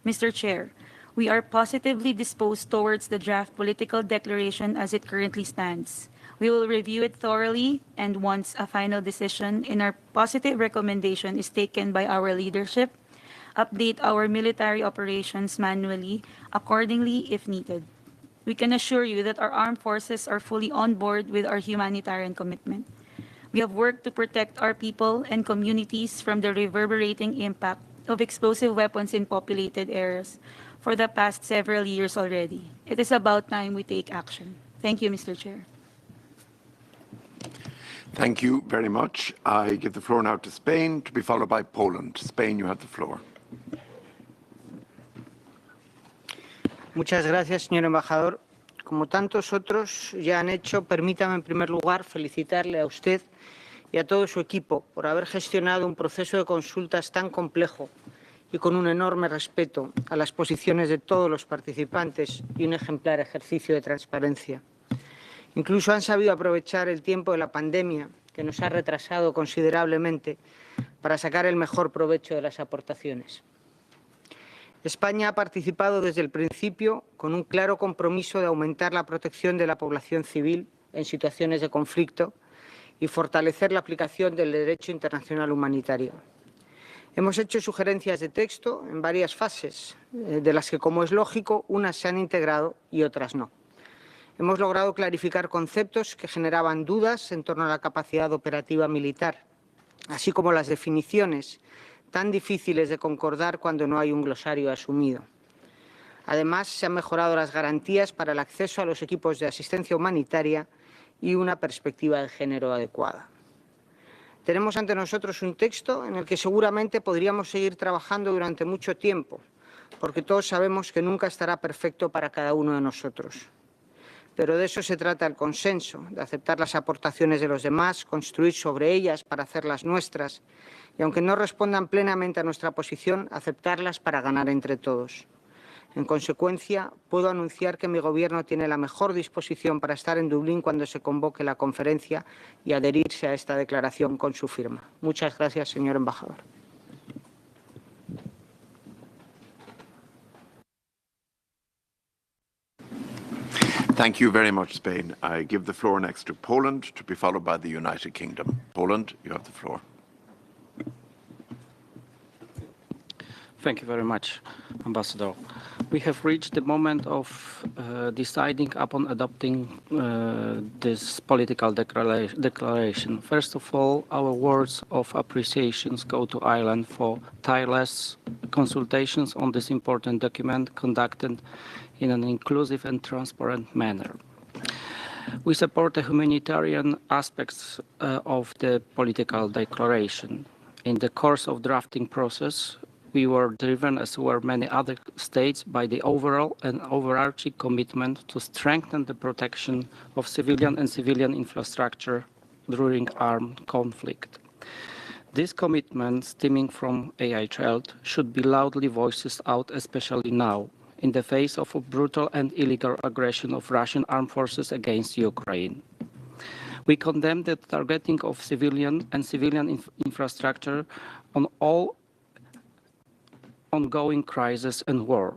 S20: Mr. Chair, we are positively disposed towards the draft political declaration as it currently stands. We will review it thoroughly, and once a final decision in our positive recommendation is taken by our leadership, update our military operations manually accordingly if needed. We can assure you that our armed forces are fully on board with our humanitarian commitment. We have worked to protect our people and communities from the reverberating impact of explosive weapons in populated areas for the past several years already. It is about time we take action. Thank you, Mr. Chair.
S3: Thank you very much. I give the floor now to Spain, to be followed by Poland. Spain, you have the floor.
S21: Muchas gracias, señor embajador. Como tantos otros ya han hecho, permítame en primer lugar felicitarle a usted y a todo su equipo por haber gestionado un proceso de consultas tan complejo y con un enorme respeto a las posiciones de todos los participantes y un ejemplar ejercicio de transparencia. Incluso han sabido aprovechar el tiempo de la pandemia, que nos ha retrasado considerablemente, para sacar el mejor provecho de las aportaciones. España ha participado desde el principio con un claro compromiso de aumentar la protección de la población civil en situaciones de conflicto y fortalecer la aplicación del derecho internacional humanitario. Hemos hecho sugerencias de texto en varias fases, de las que, como es lógico, unas se han integrado y otras no. Hemos logrado clarificar conceptos que generaban dudas en torno a la capacidad operativa militar, así como las definiciones tan difíciles de concordar cuando no hay un glosario asumido. Además, se han mejorado las garantías para el acceso a los equipos de asistencia humanitaria y una perspectiva de género adecuada. Tenemos ante nosotros un texto en el que seguramente podríamos seguir trabajando durante mucho tiempo, porque todos sabemos que nunca estará perfecto para cada uno de nosotros. Pero de eso se trata el consenso, de aceptar las aportaciones de los demás, construir sobre ellas para hacerlas nuestras, y aunque no respondan plenamente a nuestra posición, aceptarlas para ganar entre todos. En consecuencia, puedo anunciar que mi Gobierno tiene la mejor disposición para estar en Dublín cuando se convoque la conferencia y adherirse a esta declaración con su firma. Muchas gracias, señor embajador.
S3: Thank you very much, Spain. I give the floor next to Poland, to be followed by the United Kingdom. Poland, you have the floor.
S2: Thank you very much, Ambassador. We have reached the moment of deciding upon adopting this political declaration. First of all, our words of appreciation go to Ireland for tireless consultations on this important document conducted in an inclusive and transparent manner. We support the humanitarian aspects of the political declaration. In the course of drafting process, we were driven, as were many other states, by the overall and overarching commitment to strengthen the protection of civilian and civilian infrastructure during armed conflict. This commitment, stemming from AHL, should be loudly voiced out, especially now, in the face of a brutal and illegal aggression of Russian armed forces against Ukraine. We condemn the targeting of civilian and civilian infrastructure on all ongoing crisis and war.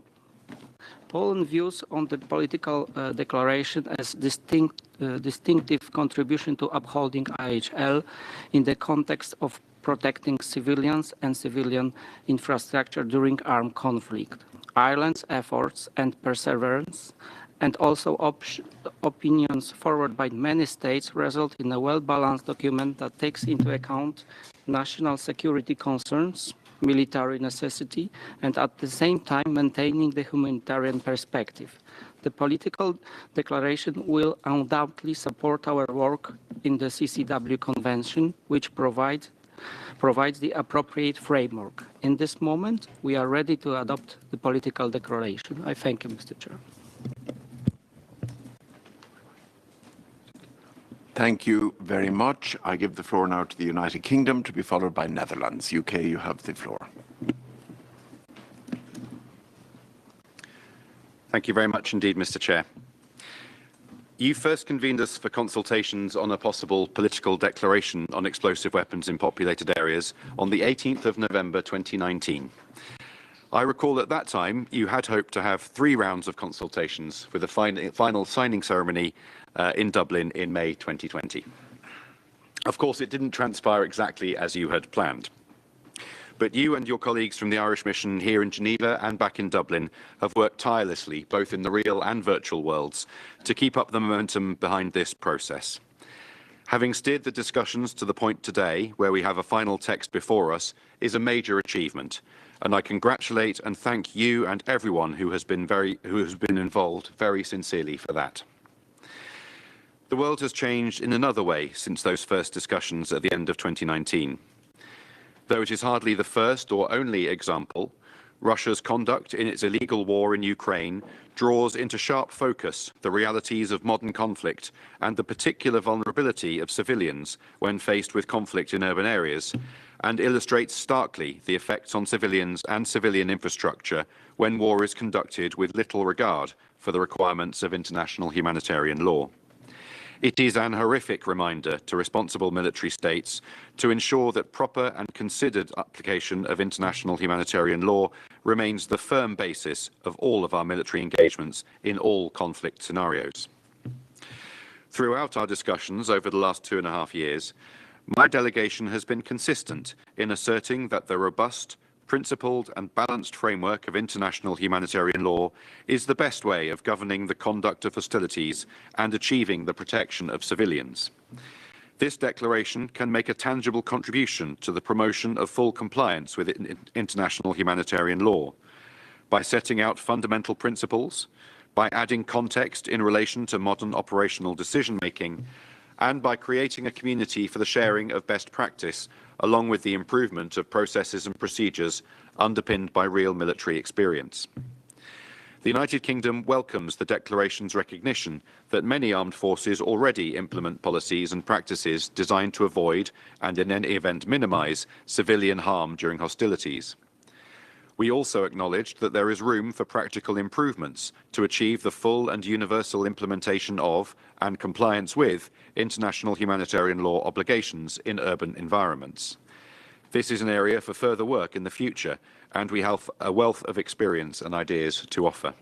S2: Poland's views on the political declaration as distinctive contribution to upholding IHL in the context of protecting civilians and civilian infrastructure during armed conflict. Ireland's efforts and perseverance, and also opinions forwarded by many states, result in a well-balanced document that takes into account national security concerns, military necessity, and at the same time maintaining the humanitarian perspective. The political declaration will undoubtedly support our work in the CCW Convention, which provides the appropriate framework. In this moment, we are ready to adopt the political declaration. I thank you, Mr. Chair.
S3: Thank you very much. I give the floor now to the United Kingdom, to be followed by Netherlands. UK, you have the floor.
S22: Thank you very much indeed, Mr. Chair. You first convened us for consultations on a possible political declaration on explosive weapons in populated areas on the 18th of November 2019. I recall at that time you had hoped to have 3 rounds of consultations with a final signing ceremony in Dublin in May 2020. Of course, it didn't transpire exactly as you had planned. But you and your colleagues from the Irish Mission here in Geneva and back in Dublin have worked tirelessly, both in the real and virtual worlds, to keep up the momentum behind this process. Having steered the discussions to the point today where we have a final text before us is a major achievement, and I congratulate and thank you and everyone who has been involved very sincerely for that. The world has changed in another way since those first discussions at the end of 2019. Though it is hardly the first or only example, Russia's conduct in its illegal war in Ukraine draws into sharp focus the realities of modern conflict and the particular vulnerability of civilians when faced with conflict in urban areas, and illustrates starkly the effects on civilians and civilian infrastructure when war is conducted with little regard for the requirements of international humanitarian law. It is an horrific reminder to responsible military states to ensure that proper and considered application of international humanitarian law remains the firm basis of all of our military engagements in all conflict scenarios. Throughout our discussions over the last 2.5 years, my delegation has been consistent in asserting that the robust, principled and balanced framework of international humanitarian law is the best way of governing the conduct of hostilities and achieving the protection of civilians. This declaration can make a tangible contribution to the promotion of full compliance with international humanitarian law by setting out fundamental principles, by adding context in relation to modern operational decision-making, and by creating a community for the sharing of best practice, along with the improvement of processes and procedures underpinned by real military experience. The United Kingdom welcomes the declaration's recognition that many armed forces already implement policies and practices designed to avoid and in any event minimise civilian harm during hostilities. We also acknowledged that there is room for practical improvements to achieve the full and universal implementation of and compliance with international humanitarian law obligations in urban environments. This is an area for further work in the future, and we have a wealth of experience and ideas to offer.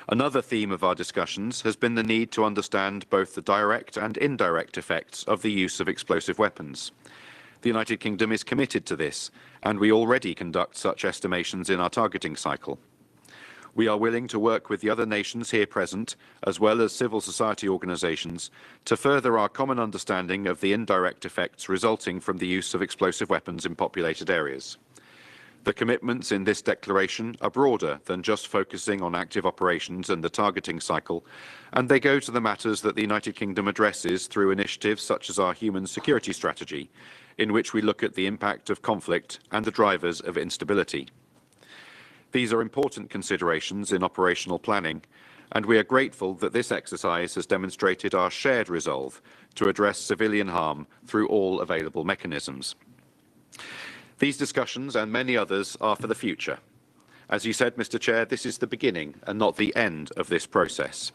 S22: Another theme of our discussions has been the need to understand both the direct and indirect effects of the use of explosive weapons. The United Kingdom is committed to this, and we already conduct such estimations in our targeting cycle. We are willing to work with the other nations here present, as well as civil society organisations, to further our common understanding of the indirect effects resulting from the use of explosive weapons in populated areas. The commitments in this declaration are broader than just focusing on active operations and the targeting cycle, and they go to the matters that the United Kingdom addresses through initiatives such as our human security strategy, in which we look at the impact of conflict and the drivers of instability. These are important considerations in operational planning, and we are grateful that this exercise has demonstrated our shared resolve to address civilian harm through all available mechanisms. These discussions and many others are for the future. As you said, Mr. Chair, this is the beginning and not the end of this process.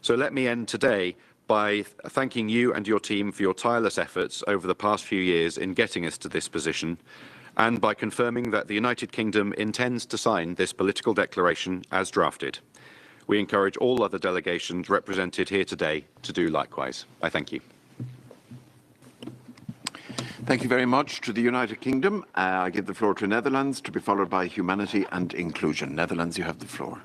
S22: So let me end today by thanking you and your team for your tireless efforts over the past few years in getting us to this position, and by confirming that the United Kingdom intends to sign this political declaration as drafted. We encourage all other delegations represented here today to do likewise. I thank you.
S3: Thank you very much to the United Kingdom. I give the floor to Netherlands, to be followed by Humanity and Inclusion. Netherlands, you have the floor.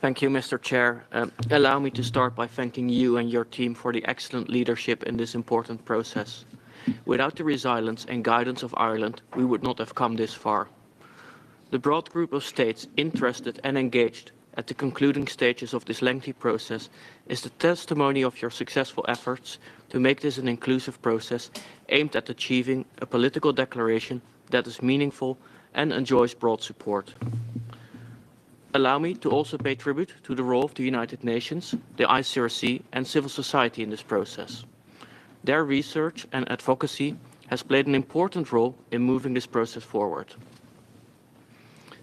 S1: Thank you, Mr. Chair. Allow me to start by thanking you and your team for the excellent leadership in this important process. Without the resilience and guidance of Ireland, we would not have come this far. The broad group of states interested and engaged at the concluding stages of this lengthy process is the testimony of your successful efforts to make this an inclusive process aimed at achieving a political declaration that is meaningful and enjoys broad support. Allow me to also pay tribute to the role of the United Nations, the ICRC and civil society in this process. Their research and advocacy has played an important role in moving this process forward.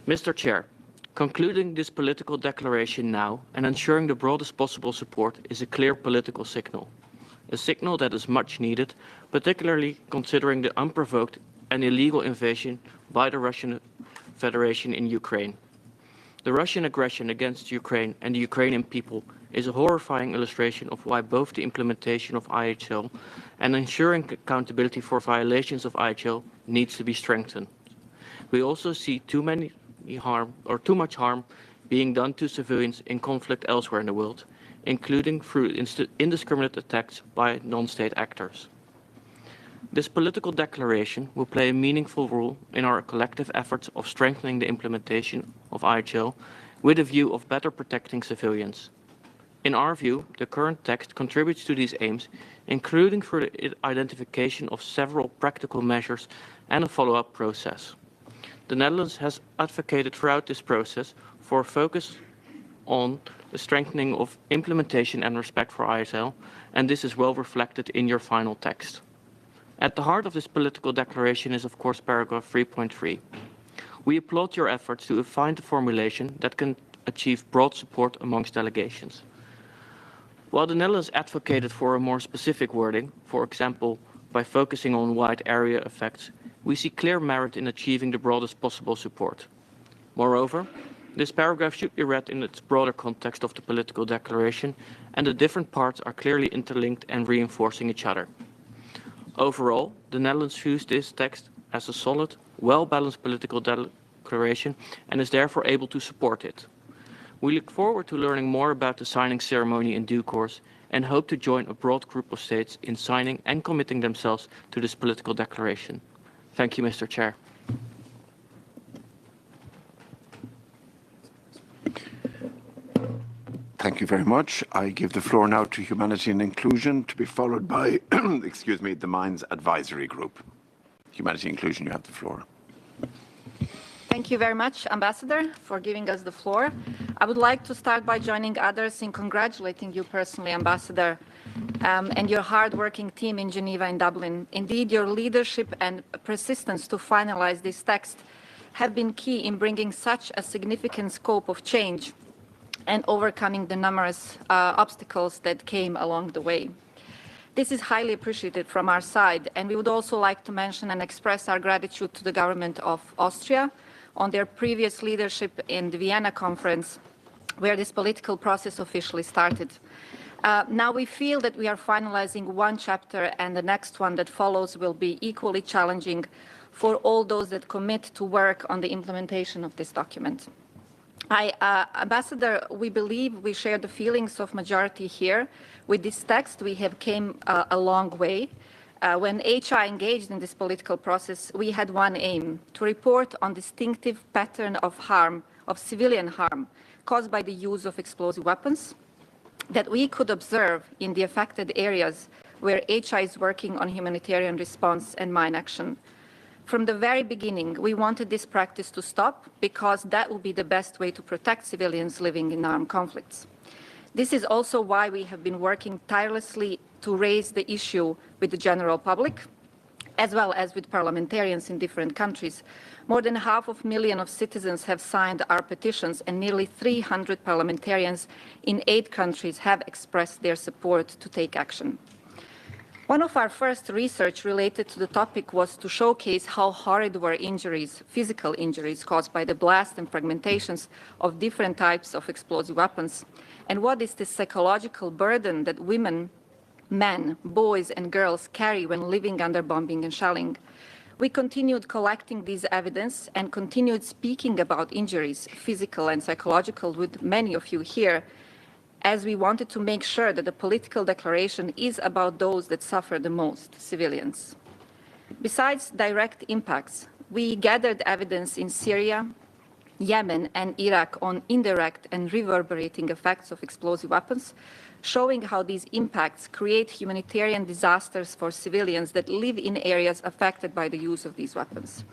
S1: Mr. Chair, concluding this political declaration now and ensuring the broadest possible support is a clear political signal. A signal that is much needed, particularly considering the unprovoked and illegal invasion by the Russian Federation in Ukraine. The Russian aggression against Ukraine and the Ukrainian people is a horrifying illustration of why both the implementation of IHL and ensuring accountability for violations of IHL needs to be strengthened. We also see too much harm being done to civilians in conflict elsewhere in the world, including through indiscriminate attacks by non-state actors. This political declaration will play a meaningful role in our collective efforts of strengthening the implementation of IHL with a view of better protecting civilians. In our view, the current text contributes to these aims, including through the identification of several practical measures and a follow-up process. The Netherlands has advocated throughout this process for a focus on the strengthening of implementation and respect for IHL, and this is well reflected in your final text. At the heart of this political declaration is, of course, paragraph 3.3. We applaud your efforts to find a formulation that can achieve broad support amongst delegations. While the Netherlands advocated for a more specific wording, for example, by focusing on wide area effects, we see clear merit in achieving the broadest possible support. Moreover, this paragraph should be read in its broader context of the political declaration, and the different parts are clearly interlinked and reinforcing each other. Overall, the Netherlands views this text as a solid, well-balanced political declaration and is therefore able to support it. We look forward to learning more about the signing ceremony in due course and hope to join a broad group of states in signing and committing themselves to this political declaration. Thank you, Mr. Chair.
S3: Thank you very much. I give the floor now to Humanity and Inclusion, to be followed by, excuse me, the Mines Advisory Group. Humanity and Inclusion, you have the floor.
S4: Thank you very much, Ambassador, for giving us the floor. I would like to start by joining others in congratulating you personally, Ambassador, and your hard-working team in Geneva and Dublin. Indeed, your leadership and persistence to finalize this text have been key in bringing such a significant scope of change and overcoming the numerous obstacles that came along the way. This is highly appreciated from our side, and we would also like to mention and express our gratitude to the government of Austria on their previous leadership in the Vienna conference, where this political process officially started. Now we feel that we are finalizing one chapter, and the next one that follows will be equally challenging for all those that commit to work on the implementation of this document. Ambassador, we believe we share the feelings of majority here. With this text, we have came a long way. When HI engaged in this political process, we had one aim: to report on distinctive pattern of harm, of civilian harm, caused by the use of explosive weapons that we could observe in the affected areas where HI is working on humanitarian response and mine action. From the very beginning, we wanted this practice to stop because that will be the best way to protect civilians living in armed conflicts. This is also why we have been working tirelessly to raise the issue with the general public, as well as with parliamentarians in different countries. More than 500,000 citizens have signed our petitions, and nearly 300 parliamentarians in 8 countries have expressed their support to take action. One of our first research related to the topic was to showcase how horrid were injuries, physical injuries caused by the blast and fragmentations of different types of explosive weapons, and what is the psychological burden that women, men, boys and girls carry when living under bombing and shelling. We continued collecting this evidence and continued speaking about injuries, physical and psychological, with many of you here, as we wanted to make sure that the political declaration is about those that suffer the most, civilians. Besides direct impacts, we gathered evidence in Syria, Yemen and Iraq on indirect and reverberating effects of explosive weapons, showing how these impacts create humanitarian disasters for civilians that live in areas affected by the use of these weapons.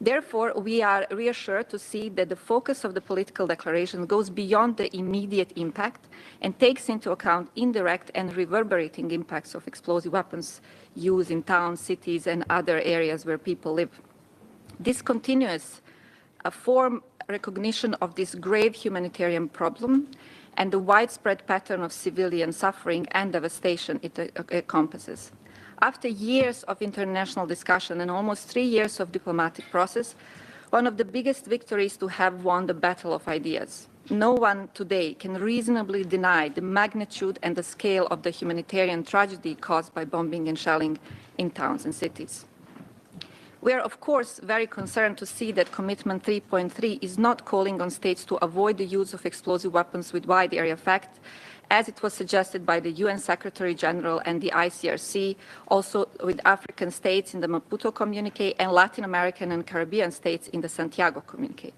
S4: Therefore, we are reassured to see that the focus of the political declaration goes beyond the immediate impact and takes into account indirect and reverberating impacts of explosive weapons used in towns, cities, and other areas where people live. This continuous form recognition of this grave humanitarian problem and the widespread pattern of civilian suffering and devastation it encompasses. After years of international discussion and almost 3 years of diplomatic process, one of the biggest victories to have won the battle of ideas. No one today can reasonably deny the magnitude and the scale of the humanitarian tragedy caused by bombing and shelling in towns and cities. We are, of course, very concerned to see that Commitment 3.3 is not calling on states to avoid the use of explosive weapons with wide area effect, as it was suggested by the UN Secretary General and the ICRC, also with African states in the Maputo communique and Latin American and Caribbean states in the Santiago communique.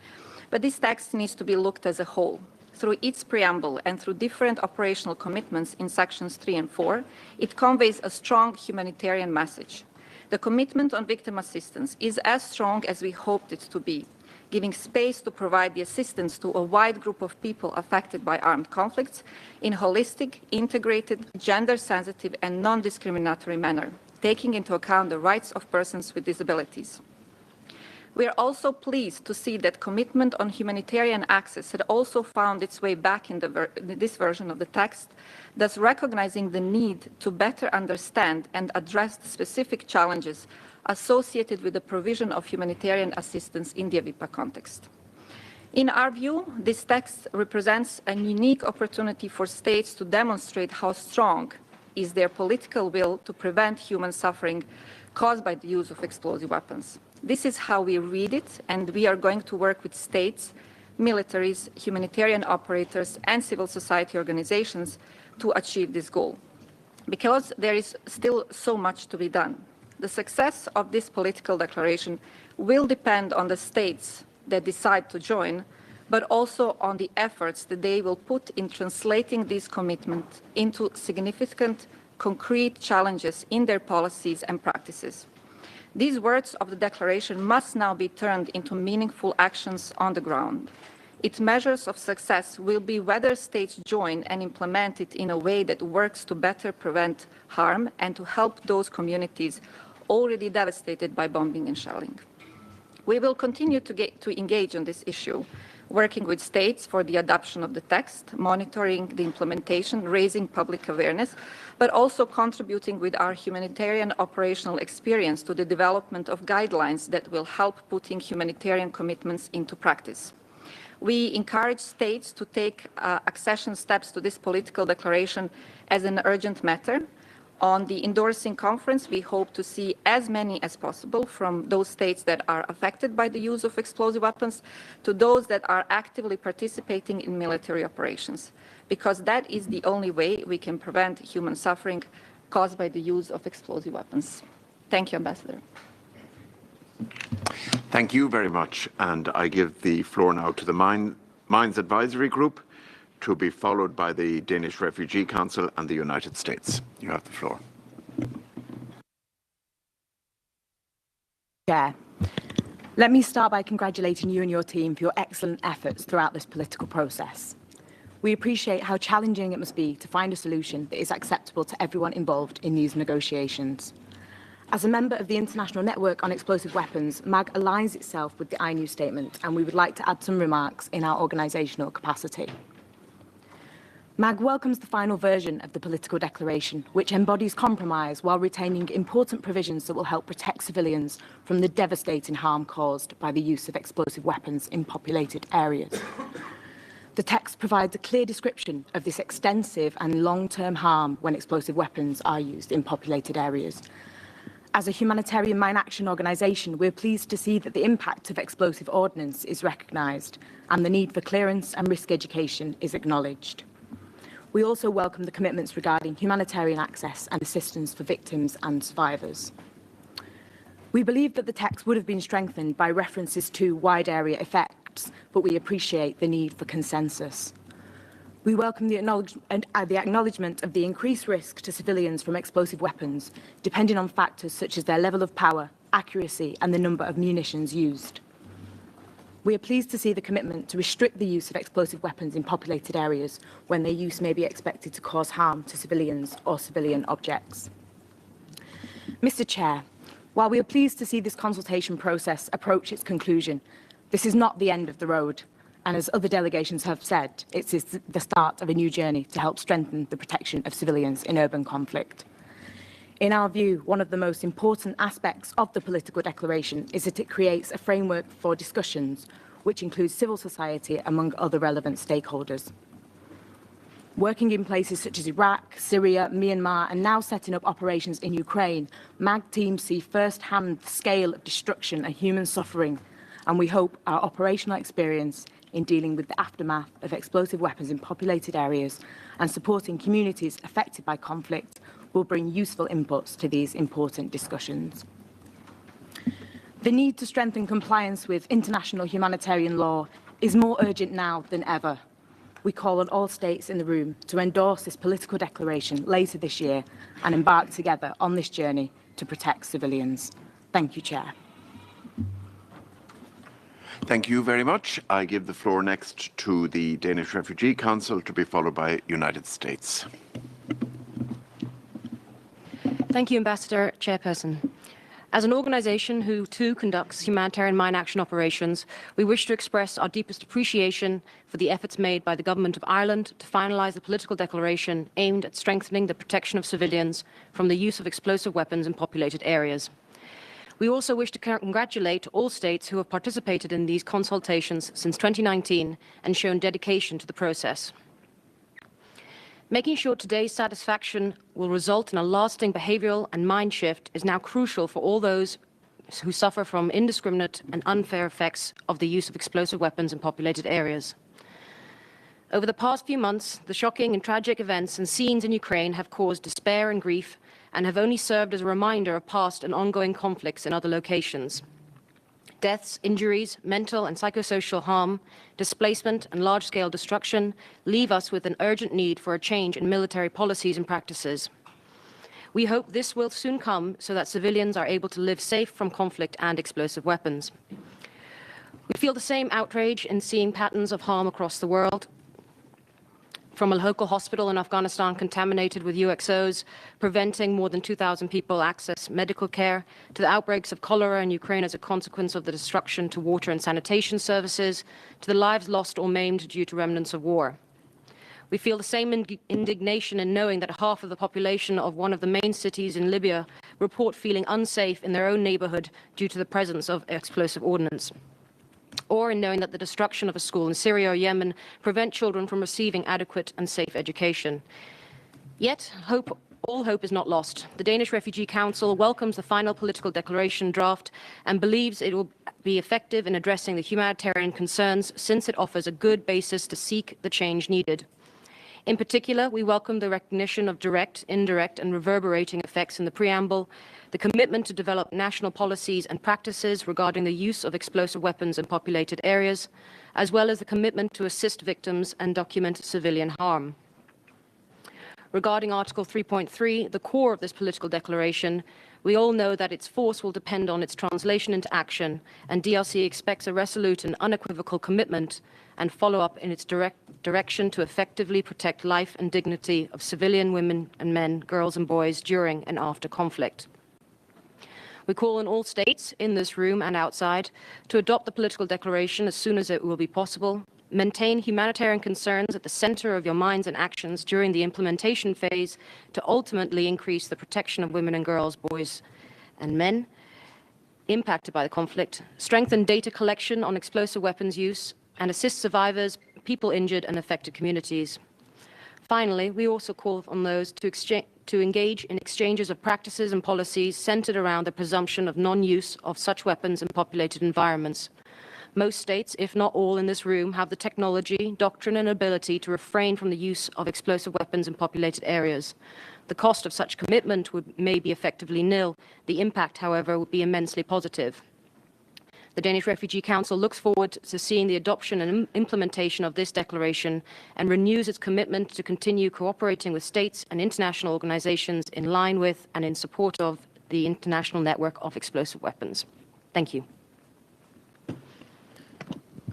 S4: But this text needs to be looked as a whole. Through its preamble and through different operational commitments in sections 3 and 4, it conveys a strong humanitarian message. The commitment on victim assistance is as strong as we hoped it to be, giving space to provide the assistance to a wide group of people affected by armed conflicts in a holistic, integrated, gender-sensitive and non-discriminatory manner, taking into account the rights of persons with disabilities. We are also pleased to see that commitment on humanitarian access had also found its way back in this version of the text, thus recognizing the need to better understand and address the specific challenges associated with the provision of humanitarian assistance in the AVIPA context. In our view, this text represents a unique opportunity for states to demonstrate how strong is their political will to prevent human suffering caused by the use of explosive weapons. This is how we read it, and we are going to work with states, militaries, humanitarian operators, and civil society organizations to achieve this goal. Because there is still so much to be done. The success of this political declaration will depend on the states that decide to join, but also on the efforts that they will put in translating these commitments into significant, concrete challenges in their policies and practices. These words of the declaration must now be turned into meaningful actions on the ground. Its measures of success will be whether states join and implement it in a way that works to better prevent harm and to help those communities already devastated by bombing and shelling. We will continue to engage on this issue, working with states for the adoption of the text, monitoring the implementation, raising public awareness, but also contributing with our humanitarian operational experience to the development of guidelines that will help putting humanitarian commitments into practice. We encourage states to take accession steps to this political declaration as an urgent matter. On the endorsing conference, we hope to see as many as possible from those states that are affected by the use of explosive weapons to those that are actively participating in military operations, because that is the only way we can prevent human suffering caused by the use of explosive weapons. Thank you, Ambassador.
S3: Thank you very much. And I give the floor now to the Mines Advisory Group, to be followed by the Danish Refugee Council and the United States. You have the floor.
S5: Chair, let me start by congratulating you and your team for your excellent efforts throughout this political process. We appreciate how challenging it must be to find a solution that is acceptable to everyone involved in these negotiations. As a member of the International Network on Explosive Weapons, MAG aligns itself with the INU statement, and we would like to add some remarks in our organisational capacity. MAG welcomes the final version of the political declaration, which embodies compromise while retaining important provisions that will help protect civilians from the devastating harm caused by the use of explosive weapons in populated areas. The text provides a clear description of this extensive and long-term harm when explosive weapons are used in populated areas. As a humanitarian mine action organisation, we're pleased to see that the impact of explosive ordnance is recognised and the need for clearance and risk education is acknowledged. We also welcome the commitments regarding humanitarian access and assistance for victims and survivors. We believe that the text would have been strengthened by references to wide area effects, but we appreciate the need for consensus. We welcome the acknowledgement of the increased risk to civilians from explosive weapons, depending on factors such as their level of power, accuracy, and the number of munitions used. We are pleased to see the commitment to restrict the use of explosive weapons in populated areas when their use may be expected to cause harm to civilians or civilian objects. Mr. Chair, while we are pleased to see this consultation process approach its conclusion, this is not the end of the road. And as other delegations have said, it is the start of a new journey to help strengthen the protection of civilians in urban conflict. In our view, one of the most important aspects of the political declaration is that it creates a framework for discussions, which includes civil society among other relevant stakeholders. Working in places such as Iraq, Syria, Myanmar, and now setting up operations in Ukraine, MAG teams see first-hand the scale of destruction and human suffering, and we hope our operational experience in dealing with the aftermath of explosive weapons in populated areas and supporting communities affected by conflict will bring useful inputs to these important discussions. The need to strengthen compliance with international humanitarian law is more urgent now than ever. We call on all states in the room to endorse this political declaration later this year and embark together on this journey to protect civilians. Thank you, Chair.
S3: Thank you very much. I give the floor next to the Danish Refugee Council, to be followed by United States.
S7: Thank you, Ambassador, Chairperson.
S6: As an organization who too conducts humanitarian mine action operations, we wish to express our deepest appreciation for the efforts made by the Government of Ireland to finalise the political declaration aimed at strengthening the protection of civilians from the use of explosive weapons in populated areas. We also wish to congratulate all states who have participated in these consultations since 2019 and shown dedication to the process. Making sure today's satisfaction will result in a lasting behavioural and mind shift is now crucial for all those who suffer from indiscriminate and unfair effects of the use of explosive weapons in populated areas. Over the past few months, the shocking and tragic events and scenes in Ukraine have caused despair and grief and have only served as a reminder of past and ongoing conflicts in other locations. Deaths, injuries, mental and psychosocial harm, displacement and large-scale destruction leave us with an urgent need for a change in military policies and practices. We hope this will soon come so that civilians are able to live safe from conflict and explosive weapons. We feel the same outrage in seeing patterns of harm across the world, from a local hospital in Afghanistan contaminated with UXOs, preventing more than 2,000 people access medical care, to the outbreaks of cholera in Ukraine as a consequence of the destruction to water and sanitation services, to the lives lost or maimed due to remnants of war. We feel the same indignation in knowing that half of the population of one of the main cities in Libya report feeling unsafe in their own neighborhood due to the presence of explosive ordnance, or in knowing that the destruction of a school in Syria or Yemen prevent children from receiving adequate and safe education. Yet, all hope is not lost. The Danish Refugee Council welcomes the final political declaration draft and believes it will be effective in addressing the humanitarian concerns since it offers a good basis to seek the change needed. In particular, we welcome the recognition of direct, indirect and reverberating effects in the preamble, the commitment to develop national policies and practices regarding the use of explosive weapons in populated areas, as well as the commitment to assist victims and document civilian harm. Regarding Article 3.3, the core of this political declaration, we all know that its force will depend on its translation into action, and DRC expects a resolute and unequivocal commitment and follow-up in its direction to effectively protect life and dignity of civilian women and men, girls and boys during and after conflict. We call on all states in this room and outside to adopt the political declaration as soon as it will be possible, maintain humanitarian concerns at the center of your minds and actions during the implementation phase to ultimately increase the protection of women and girls, boys and men impacted by the conflict, strengthen data collection on explosive weapons use, and assist survivors, people injured and affected communities. Finally, we also call on those to engage in exchanges of practices and policies centered around the presumption of non-use of such weapons in populated environments. Most states, if not all in this room, have the technology, doctrine and ability to refrain from the use of explosive weapons in populated areas. The cost of such commitment may be effectively nil. The impact, however, would be immensely positive. The Danish Refugee Council looks forward to seeing the adoption and implementation of this declaration and renews its commitment to continue cooperating with states and international organizations in line with and in support of the International Network of Explosive Weapons. Thank you.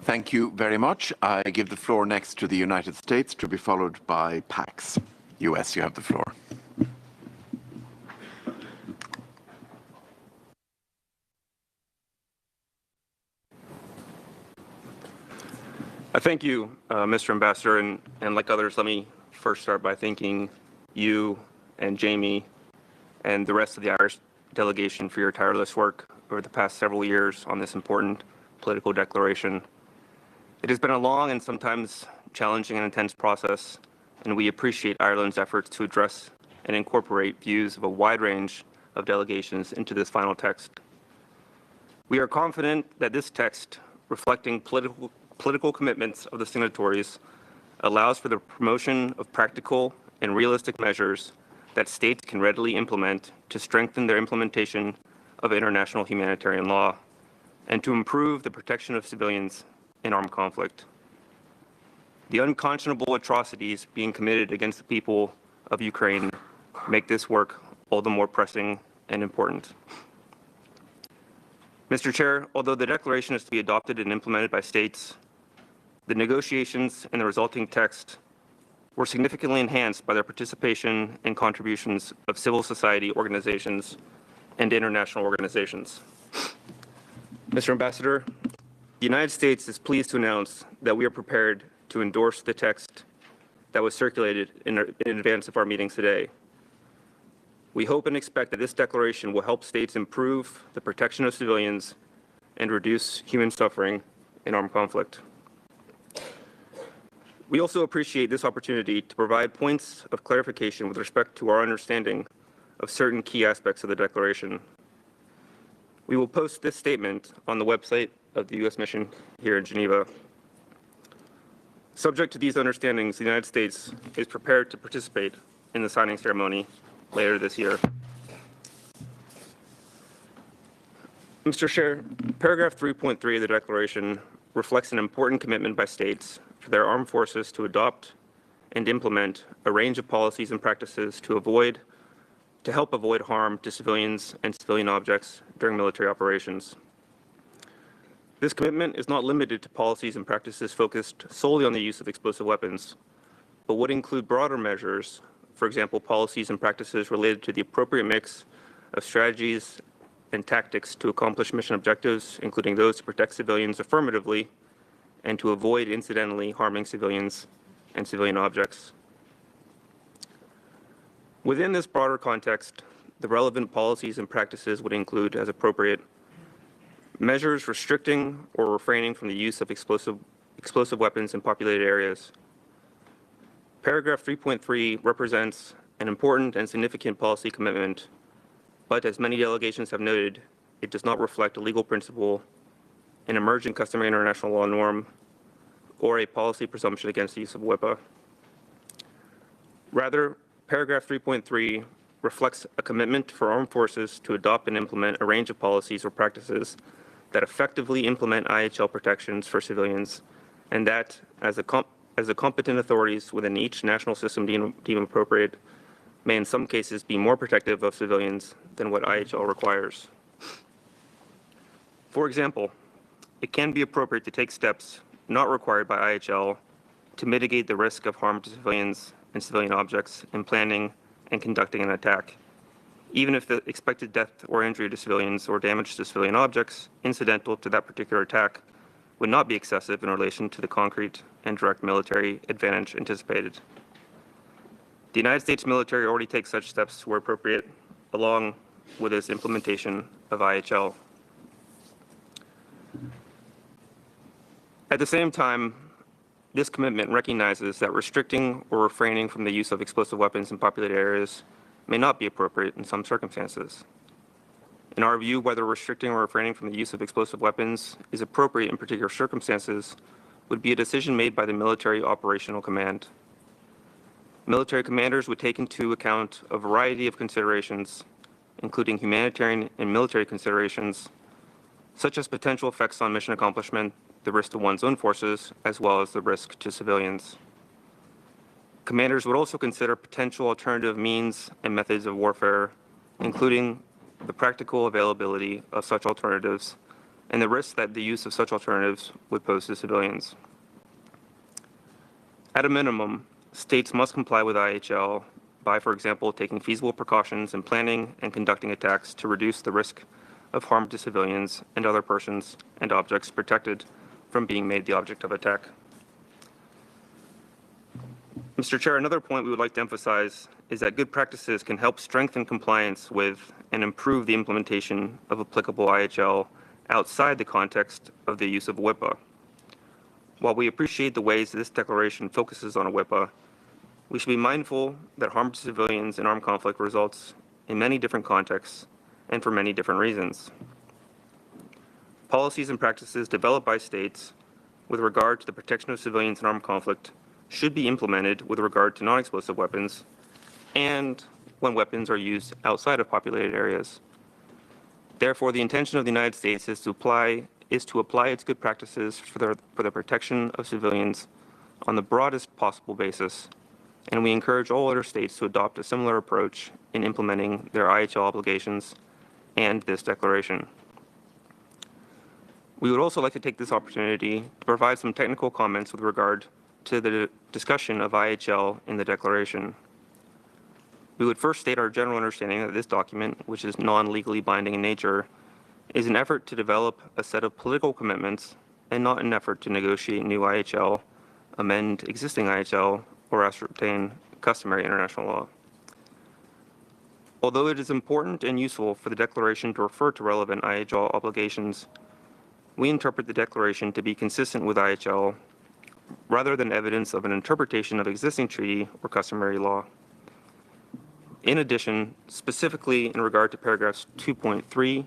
S3: Thank you very much. I give the floor next to the United States, to be followed by PAX. US, you have the floor.
S7: Thank you, Mr. Ambassador, and like others, let me first start by thanking you and Jamie and the rest of the Irish delegation for your tireless work over the past several years on this important political declaration. It has been a long and sometimes challenging and intense process, and we appreciate Ireland's efforts to address and incorporate views of a wide range of delegations into this final text. We are confident that this text, reflecting political commitments of the signatories, allows for the promotion of practical and realistic measures that states can readily implement to strengthen their implementation of international humanitarian law and to improve the protection of civilians in armed conflict. The unconscionable atrocities being committed against the people of Ukraine make this work all the more pressing and important. Mr. Chair, although the declaration is to be adopted and implemented by states, the negotiations and the resulting text were significantly enhanced by their participation and contributions of civil society organizations and international organizations. Mr. Ambassador, the United States is pleased to announce that we are prepared to endorse the text that was circulated in advance of our meetings today. We hope and expect that this declaration will help states improve the protection of civilians and reduce human suffering in armed conflict. We also appreciate this opportunity to provide points of clarification with respect to our understanding of certain key aspects of the declaration. We will post this statement on the website of the U.S. mission here in Geneva. Subject to these understandings, the United States is prepared to participate in the signing ceremony later this year. Mr. Chair, paragraph 3.3 of the declaration reflects an important commitment by states for their armed forces to adopt and implement a range of policies and practices to help avoid harm to civilians and civilian objects during military operations. This commitment is not limited to policies and practices focused solely on the use of explosive weapons, but would include broader measures, for example, policies and practices related to the appropriate mix of strategies and tactics to accomplish mission objectives, including those to protect civilians affirmatively and to avoid incidentally harming civilians and civilian objects. Within this broader context, the relevant policies and practices would include, as appropriate, measures restricting or refraining from the use of explosive weapons in populated areas. Paragraph 3.3 represents an important and significant policy commitment, but as many delegations have noted, it does not reflect a legal principle, an emerging customary international law norm, or a policy presumption against the use of WIPA. Rather, paragraph 3.3 reflects a commitment for armed forces to adopt and implement a range of policies or practices that effectively implement IHL protections for civilians, and that, as the competent authorities within each national system deem appropriate, may in some cases be more protective of civilians than what IHL requires. For example, it can be appropriate to take steps not required by IHL to mitigate the risk of harm to civilians and civilian objects in planning and conducting an attack, even if the expected death or injury to civilians or damage to civilian objects incidental to that particular attack would not be excessive in relation to the concrete and direct military advantage anticipated. The United States military already takes such steps where appropriate, along with its implementation of IHL. At the same time, this commitment recognizes that restricting or refraining from the use of explosive weapons in populated areas may not be appropriate in some circumstances. In our view, whether restricting or refraining from the use of explosive weapons is appropriate in particular circumstances would be a decision made by the military operational command. Military commanders would take into account a variety of considerations, including humanitarian and military considerations, such as potential effects on mission accomplishment, the risk to one's own forces, as well as the risk to civilians. Commanders would also consider potential alternative means and methods of warfare, including the practical availability of such alternatives and the risk that the use of such alternatives would pose to civilians. At a minimum, states must comply with IHL by, for example, taking feasible precautions in planning and conducting attacks to reduce the risk of harm to civilians and other persons and objects protected from being made the object of attack. Mr. Chair, another point we would like to emphasize is that good practices can help strengthen compliance with and improve the implementation of applicable IHL outside the context of the use of WIPA. While we appreciate the ways this declaration focuses on a WIPA, we should be mindful that harm to civilians in armed conflict results in many different contexts and for many different reasons. Policies and practices developed by states with regard to the protection of civilians in armed conflict should be implemented with regard to non-explosive weapons and when weapons are used outside of populated areas. Therefore, the intention of the United States is to apply its good practices for the protection of civilians on the broadest possible basis, and we encourage all other states to adopt a similar approach in implementing their IHL obligations and this declaration. We would also like to take this opportunity to provide some technical comments with regard to the discussion of IHL in the declaration. We would first state our general understanding that this document, which is non-legally binding in nature, is an effort to develop a set of political commitments and not an effort to negotiate new IHL, amend existing IHL, or ascertain customary international law. Although it is important and useful for the declaration to refer to relevant IHL obligations, we interpret the declaration to be consistent with IHL rather than evidence of an interpretation of existing treaty or customary law. In addition, specifically in regard to paragraphs 2.3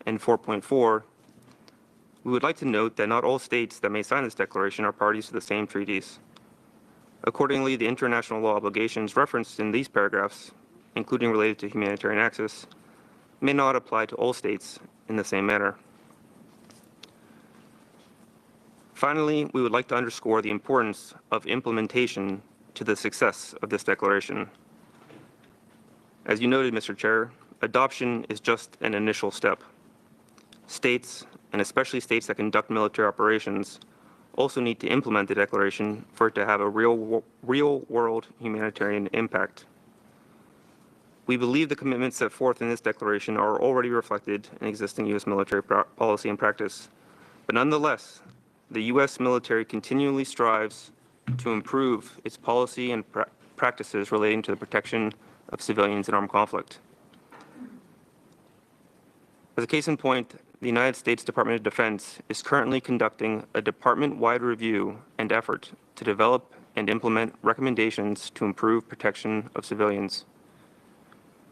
S7: and 4.4, we would like to note that not all states that may sign this declaration are parties to the same treaties. Accordingly, the international law obligations referenced in these paragraphs, including related to humanitarian access, may not apply to all states in the same manner. Finally, we would like to underscore the importance of implementation to the success of this declaration. As you noted, Mr. Chair, adoption is just an initial step. States, and especially states that conduct military operations, also need to implement the declaration for it to have a real-world humanitarian impact. We believe the commitments set forth in this declaration are already reflected in existing U.S. military policy and practice, but nonetheless, the U.S. military continually strives to improve its policy and practices relating to the protection of civilians in armed conflict. As a case in point, the United States Department of Defense is currently conducting a department-wide review and effort to develop and implement recommendations to improve protection of civilians.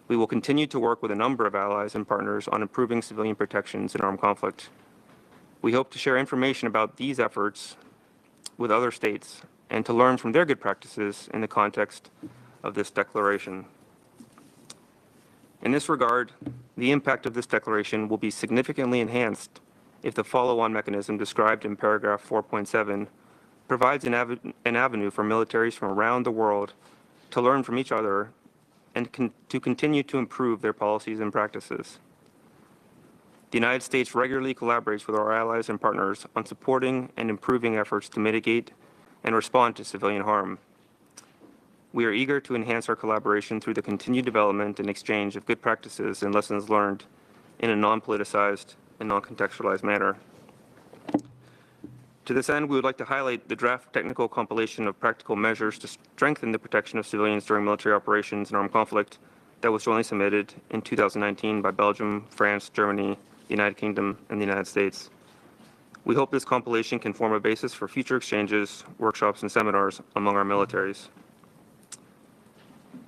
S7: We will continue to work with a number of allies and partners on improving civilian protections in armed conflict. We hope to share information about these efforts with other states and to learn from their good practices in the context of this declaration. In this regard, the impact of this declaration will be significantly enhanced if the follow-on mechanism described in paragraph 4.7 provides an avenue for militaries from around the world to learn from each other and to continue to improve their policies and practices. The United States regularly collaborates with our allies and partners on supporting and improving efforts to mitigate and respond to civilian harm. We are eager to enhance our collaboration through the continued development and exchange of good practices and lessons learned in a non-politicized and non-contextualized manner. To this end, we would like to highlight the draft technical compilation of practical measures to strengthen the protection of civilians during military operations in armed conflict that was jointly submitted in 2019 by Belgium, France, Germany, the United Kingdom, and the United States. We hope this compilation can form a basis for future exchanges, workshops, and seminars among our militaries.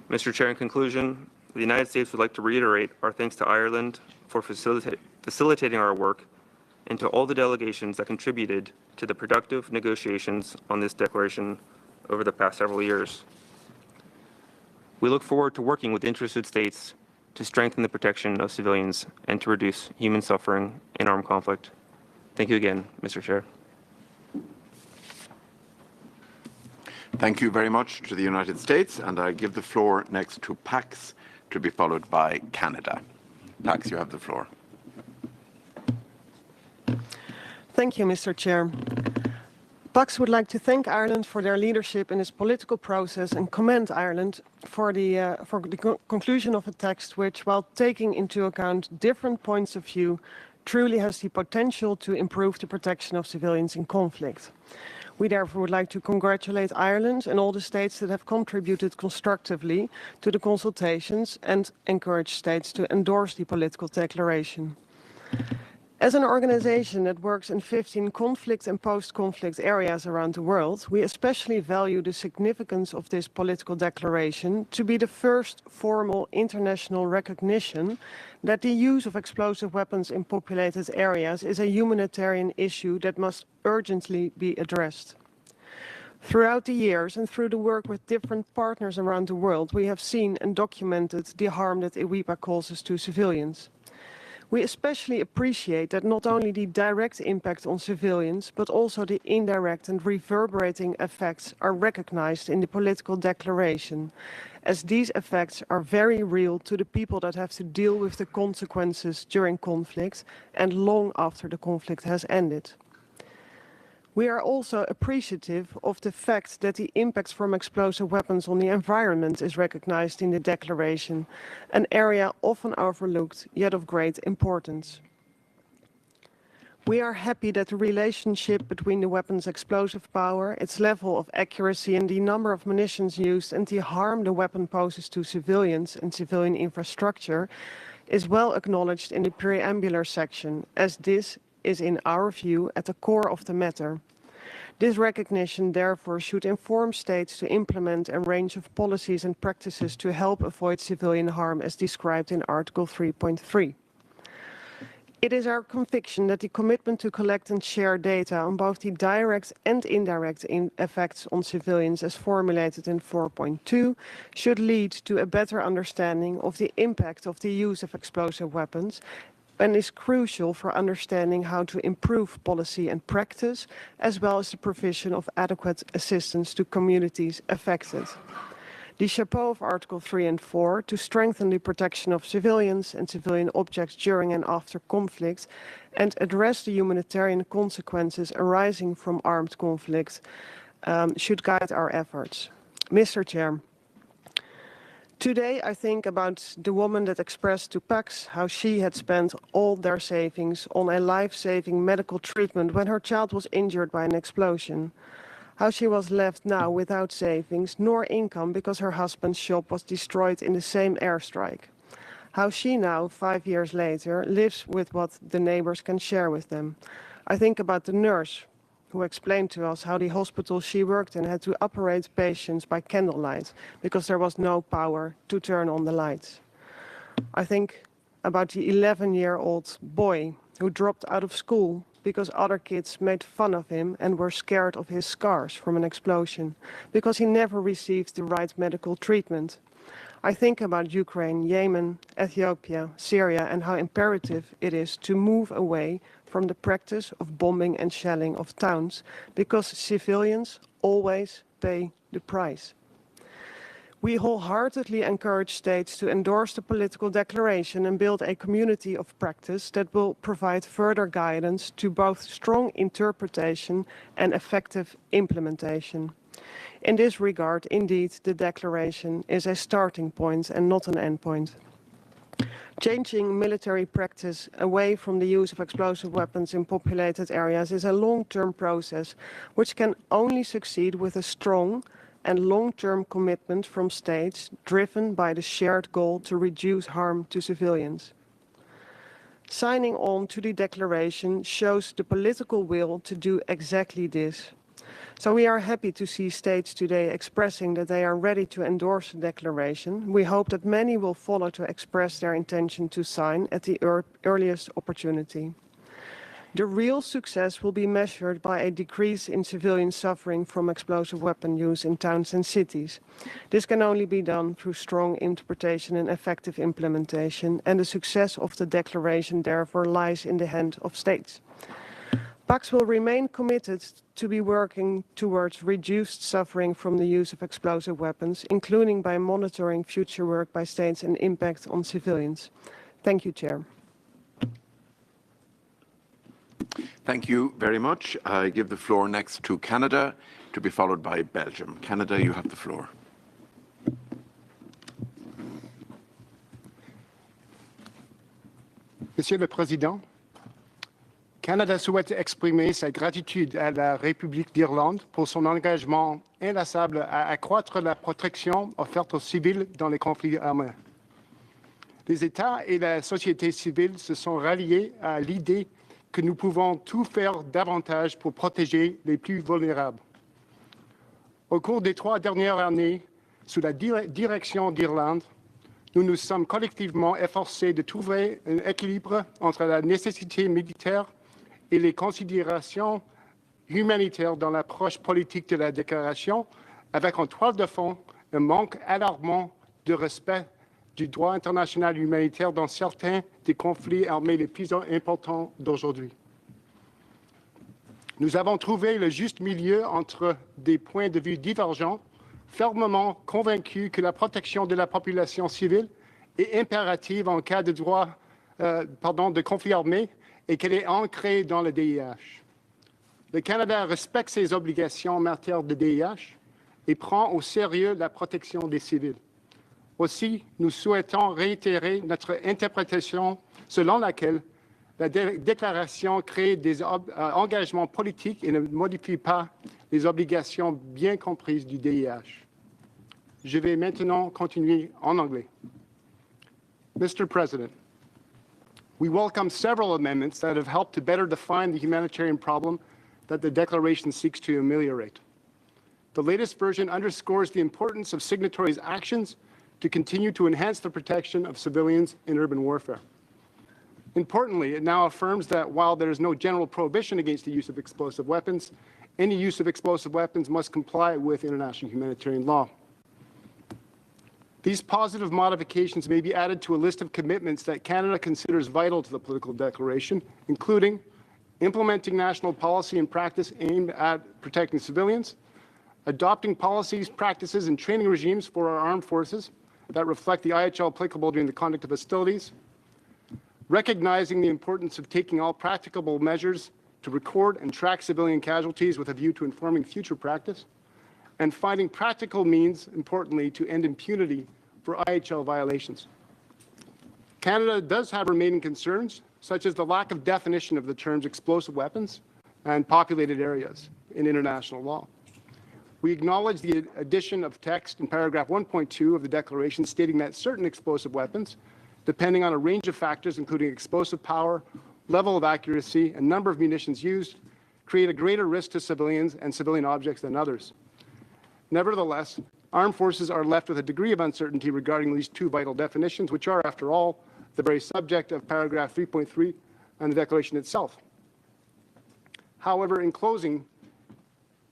S7: Mr. Chair, in conclusion, the United States would like to reiterate our thanks to Ireland for facilitating our work and to all the delegations that contributed to the productive negotiations on this declaration over the past several years. We look forward to working with interested states to strengthen the protection of civilians and to reduce human suffering in armed conflict. Thank you again, Mr. Chair.
S3: Thank you very much to the United States, and I give the floor next to Pax, to be followed by Canada. Pax, you have the floor.
S8: Thank you, Mr. Chair. Pax would like to thank Ireland for their leadership in this political process and commend Ireland for the conclusion of a text which, while taking into account different points of view, truly has the potential to improve the protection of civilians in conflict. We therefore would like to congratulate Ireland and all the states that have contributed constructively to the consultations and encourage states to endorse the political declaration. As an organization that works in 15 conflict and post-conflict areas around the world, we especially value the significance of this political declaration to be the first formal international recognition that the use of explosive weapons in populated areas is a humanitarian issue that must urgently be addressed. Throughout the years and through the work with different partners around the world, we have seen and documented the harm that IWIPA causes to civilians. We especially appreciate that not only the direct impact on civilians, but also the indirect and reverberating effects are recognized in the political declaration, as these effects are very real to the people that have to deal with the consequences during conflict and long after the conflict has ended. We are also appreciative of the fact that the impact from explosive weapons on the environment is recognized in the declaration, an area often overlooked, yet of great importance. We are happy that the relationship between the weapon's explosive power, its level of accuracy and the number of munitions used and the harm the weapon poses to civilians and civilian infrastructure is well acknowledged in the preambular section, as this is in our view at the core of the matter. This recognition therefore should inform states to implement a range of policies and practices to help avoid civilian harm as described in Article 3.3. It is our conviction that the commitment to collect and share data on both the direct and indirect effects on civilians as formulated in 4.2 should lead to a better understanding of the impact of the use of explosive weapons and is crucial for understanding how to improve policy and practice, as well as the provision of adequate assistance to communities affected. The chapeau of Article 3 and 4 to strengthen the protection of civilians and civilian objects during and after conflict and address the humanitarian consequences arising from armed conflict should guide our efforts. Mr. Chair, today I think about the woman that expressed to PAX how she had spent all their savings on a life-saving medical treatment when her child was injured by an explosion. How she was left now without savings nor income because her husband's shop was destroyed in the same airstrike. How she now, 5 years later, lives with what the neighbors can share with them. I think about the nurse who explained to us how the hospital she worked in had to operate patients by candlelight because there was no power to turn on the lights. I think about the 11-year-old boy who dropped out of school because other kids made fun of him and were scared of his scars from an explosion, because he never received the right medical treatment. I think about Ukraine, Yemen, Ethiopia, Syria, and how imperative it is to move away from the practice of bombing and shelling of towns, because civilians always pay the price. We wholeheartedly encourage states to endorse the political declaration and build a community of practice that will provide further guidance to both strong interpretation and effective implementation. In this regard, indeed, the declaration is a starting point and not an end point. Changing military practice away from the use of explosive weapons in populated areas is a long-term process which can only succeed with a strong and long-term commitment from states driven by the shared goal to reduce harm to civilians. Signing on to the declaration shows the political will to do exactly this. So we are happy to see states today expressing that they are ready to endorse the declaration. We hope that many will follow to express their intention to sign at the earliest opportunity. The real success will be measured by a decrease in civilian suffering from explosive weapon use in towns and cities. This can only be done through strong interpretation and effective implementation, and the success of the declaration therefore lies in the hand of states. PAX will remain committed to be working towards reduced suffering from the use of explosive weapons, including by monitoring future work by states and impact on civilians. Thank you, Chair.
S3: Thank you very much. I give the floor next to Canada, to be followed by Belgium. Canada, you have the floor.
S9: Monsieur le Président, Canada souhaite exprimer sa gratitude à la République d'Irlande pour son engagement inlassable à accroître la protection offerte aux civils dans les conflits armés. Les États et la société civile se sont ralliés à l'idée que nous pouvons tout faire davantage pour protéger les plus vulnérables. Au cours des 3 dernières années, sous la direction d'Irlande, nous nous sommes collectivement efforcés de trouver un équilibre entre la nécessité militaire et les considérations humanitaires dans l'approche politique de la déclaration, avec en toile de fond un manque alarmant de respect du droit international humanitaire dans certains des conflits armés les plus importants d'aujourd'hui. Nous avons trouvé le juste milieu entre des points de vue divergents, fermement convaincus que la protection de la population civile est impérative en cas de de conflit armé et qu'elle est ancrée dans le DIH. Le Canada respecte ses obligations en matière de DIH et prend au sérieux la protection des civils. Aussi, nous souhaitons réitérer notre interprétation selon laquelle la déclaration crée des engagements politiques et ne modifie pas les obligations bien comprises du DIH. Je vais maintenant continuer en anglais. Mr. President, we welcome several amendments that have helped to better define the humanitarian problem that the Declaration seeks to ameliorate. The latest version underscores the importance of signatories' actions to continue to enhance the protection of civilians in urban warfare. Importantly, it now affirms that while there is no general prohibition against the use of explosive weapons, any use of explosive weapons must comply with international humanitarian law. These positive modifications may be added to a list of commitments that Canada considers vital to the political declaration, including implementing national policy and practice aimed at protecting civilians, adopting policies, practices, and training regimes for our armed forces that reflect the IHL applicable during the conduct of hostilities, recognizing the importance of taking all practicable measures to record and track civilian casualties with a view to informing future practice, and finding practical means, importantly, to end impunity for IHL violations. Canada does have remaining concerns, such as the lack of definition of the terms explosive weapons and populated areas in international law. We acknowledge the addition of text in paragraph 1.2 of the Declaration stating that certain explosive weapons, depending on a range of factors including explosive power, level of accuracy, and number of munitions used, create a greater risk to civilians and civilian objects than others. Nevertheless, armed forces are left with a degree of uncertainty regarding these two vital definitions, which are, after all, the very subject of paragraph 3.3 and the Declaration itself. However, in closing,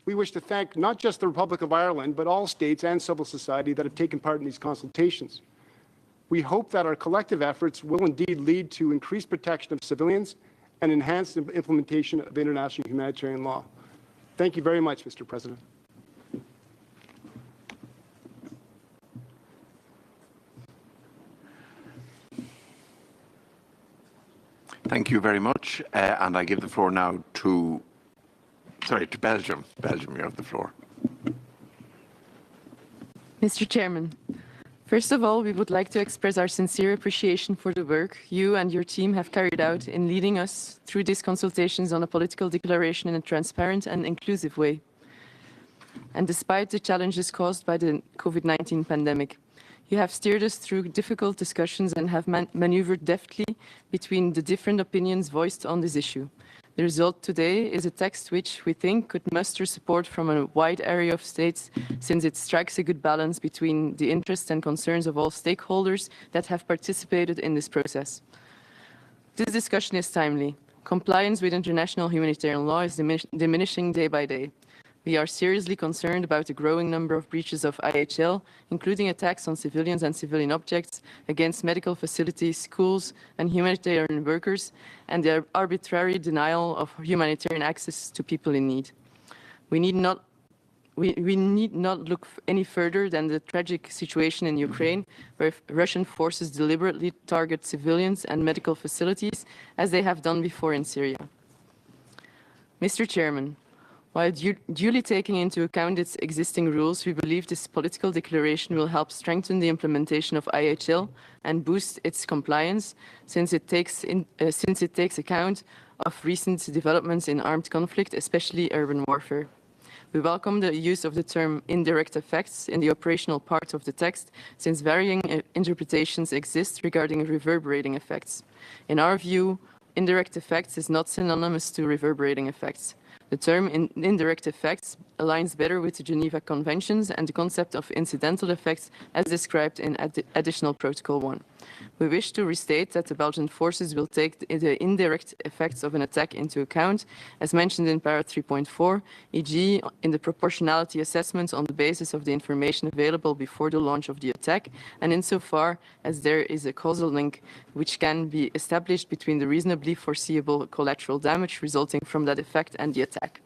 S9: we wish to thank not just the Republic of Ireland, but all states and civil society that have taken part in these consultations. We hope that our collective efforts will indeed lead to increased protection of civilians and enhanced implementation of international humanitarian law. Thank you very much, Mr. President.
S3: Thank you very much. And I give the floor now to Belgium. Belgium, you have the floor.
S10: Mr. Chairman, first of all, we would like to express our sincere appreciation for the work you and your team have carried out in leading us through these consultations on a political declaration in a transparent and inclusive way. And despite the challenges caused by the COVID-19 pandemic, you have steered us through difficult discussions and have maneuvered deftly between the different opinions voiced on this issue. The result today is a text which we think could muster support from a wide area of states, since it strikes a good balance between the interests and concerns of all stakeholders that have participated in this process. This discussion is timely. Compliance with international humanitarian law is diminishing day by day. We are seriously concerned about the growing number of breaches of IHL, including attacks on civilians and civilian objects against medical facilities, schools, and humanitarian workers, and the arbitrary denial of humanitarian access to people in need. We need not look any further than the tragic situation in Ukraine, where Russian forces deliberately target civilians and medical facilities, as they have done before in Syria. Mr. Chairman, while duly taking into account its existing rules, we believe this political declaration will help strengthen the implementation of IHL and boost its compliance, since it takes account of recent developments in armed conflict, especially urban warfare. We welcome the use of the term indirect effects in the operational part of the text, since varying interpretations exist regarding reverberating effects. In our view, indirect effects is not synonymous to reverberating effects. The term indirect effects aligns better with the Geneva Conventions and the concept of incidental effects as described in Additional Protocol 1. We wish to restate that the Belgian forces will take the indirect effects of an attack into account, as mentioned in paragraph 3.4, e.g. in the proportionality assessments on the basis of the information available before the launch of the attack, and insofar as there is a causal link which can be established between the reasonably foreseeable collateral damage resulting from that effect and the attack.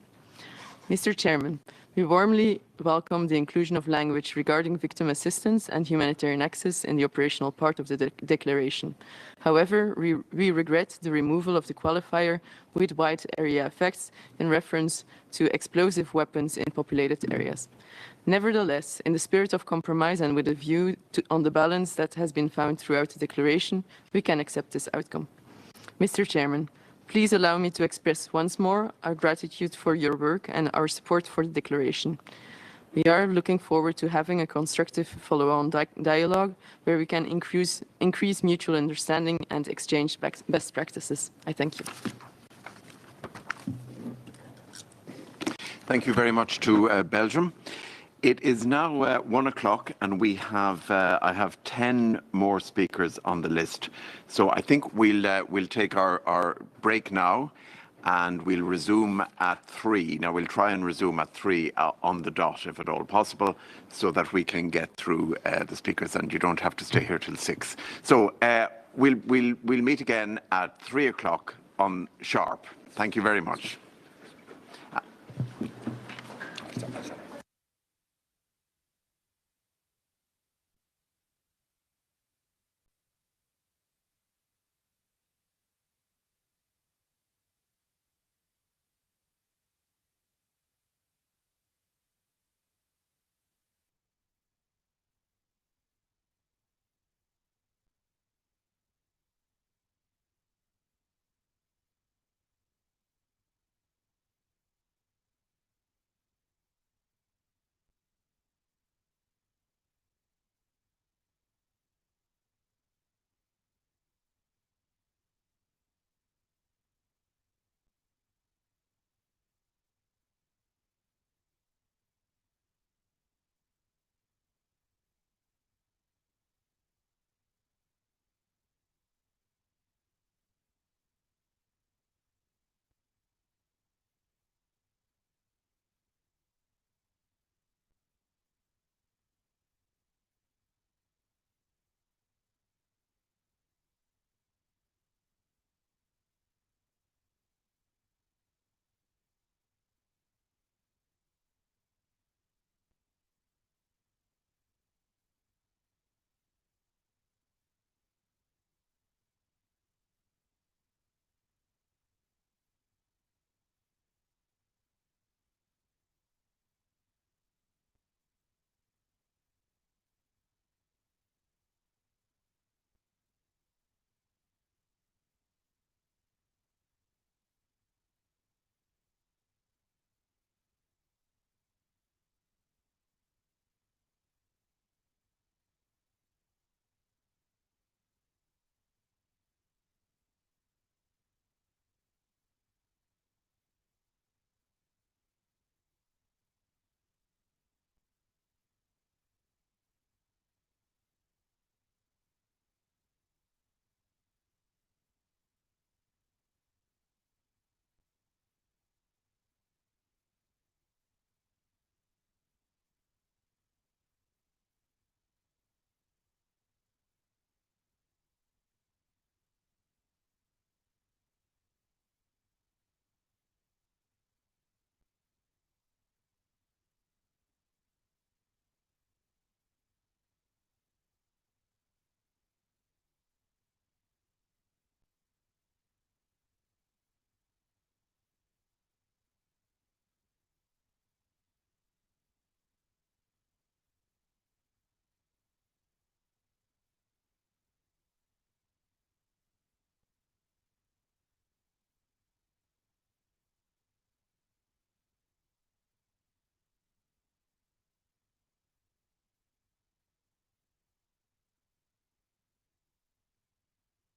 S10: Mr. Chairman, We warmly welcome the inclusion of language regarding victim assistance and humanitarian access in the operational part of the declaration. However, we regret the removal of the qualifier with wide area effects in reference to explosive weapons in populated areas. Nevertheless, in the spirit of compromise and with a view on the balance that has been found throughout the declaration, we can accept this outcome. Mr. Chairman, please allow me to express once more our gratitude for your work and our support for the declaration. We are looking forward to having a constructive follow-on dialogue where we can increase mutual understanding and exchange best practices. I thank you.
S3: Thank you very much to Belgium. It is now 1 o'clock, and we have I have 10 more speakers on the list. So I think we'll take our break now, and we'll resume at 3. Now we'll try and resume at 3 on the dot, if at all possible, so that we can get through the speakers, and you don't have to stay here till 6. So we'll meet again at 3 o'clock on sharp. Thank you very much.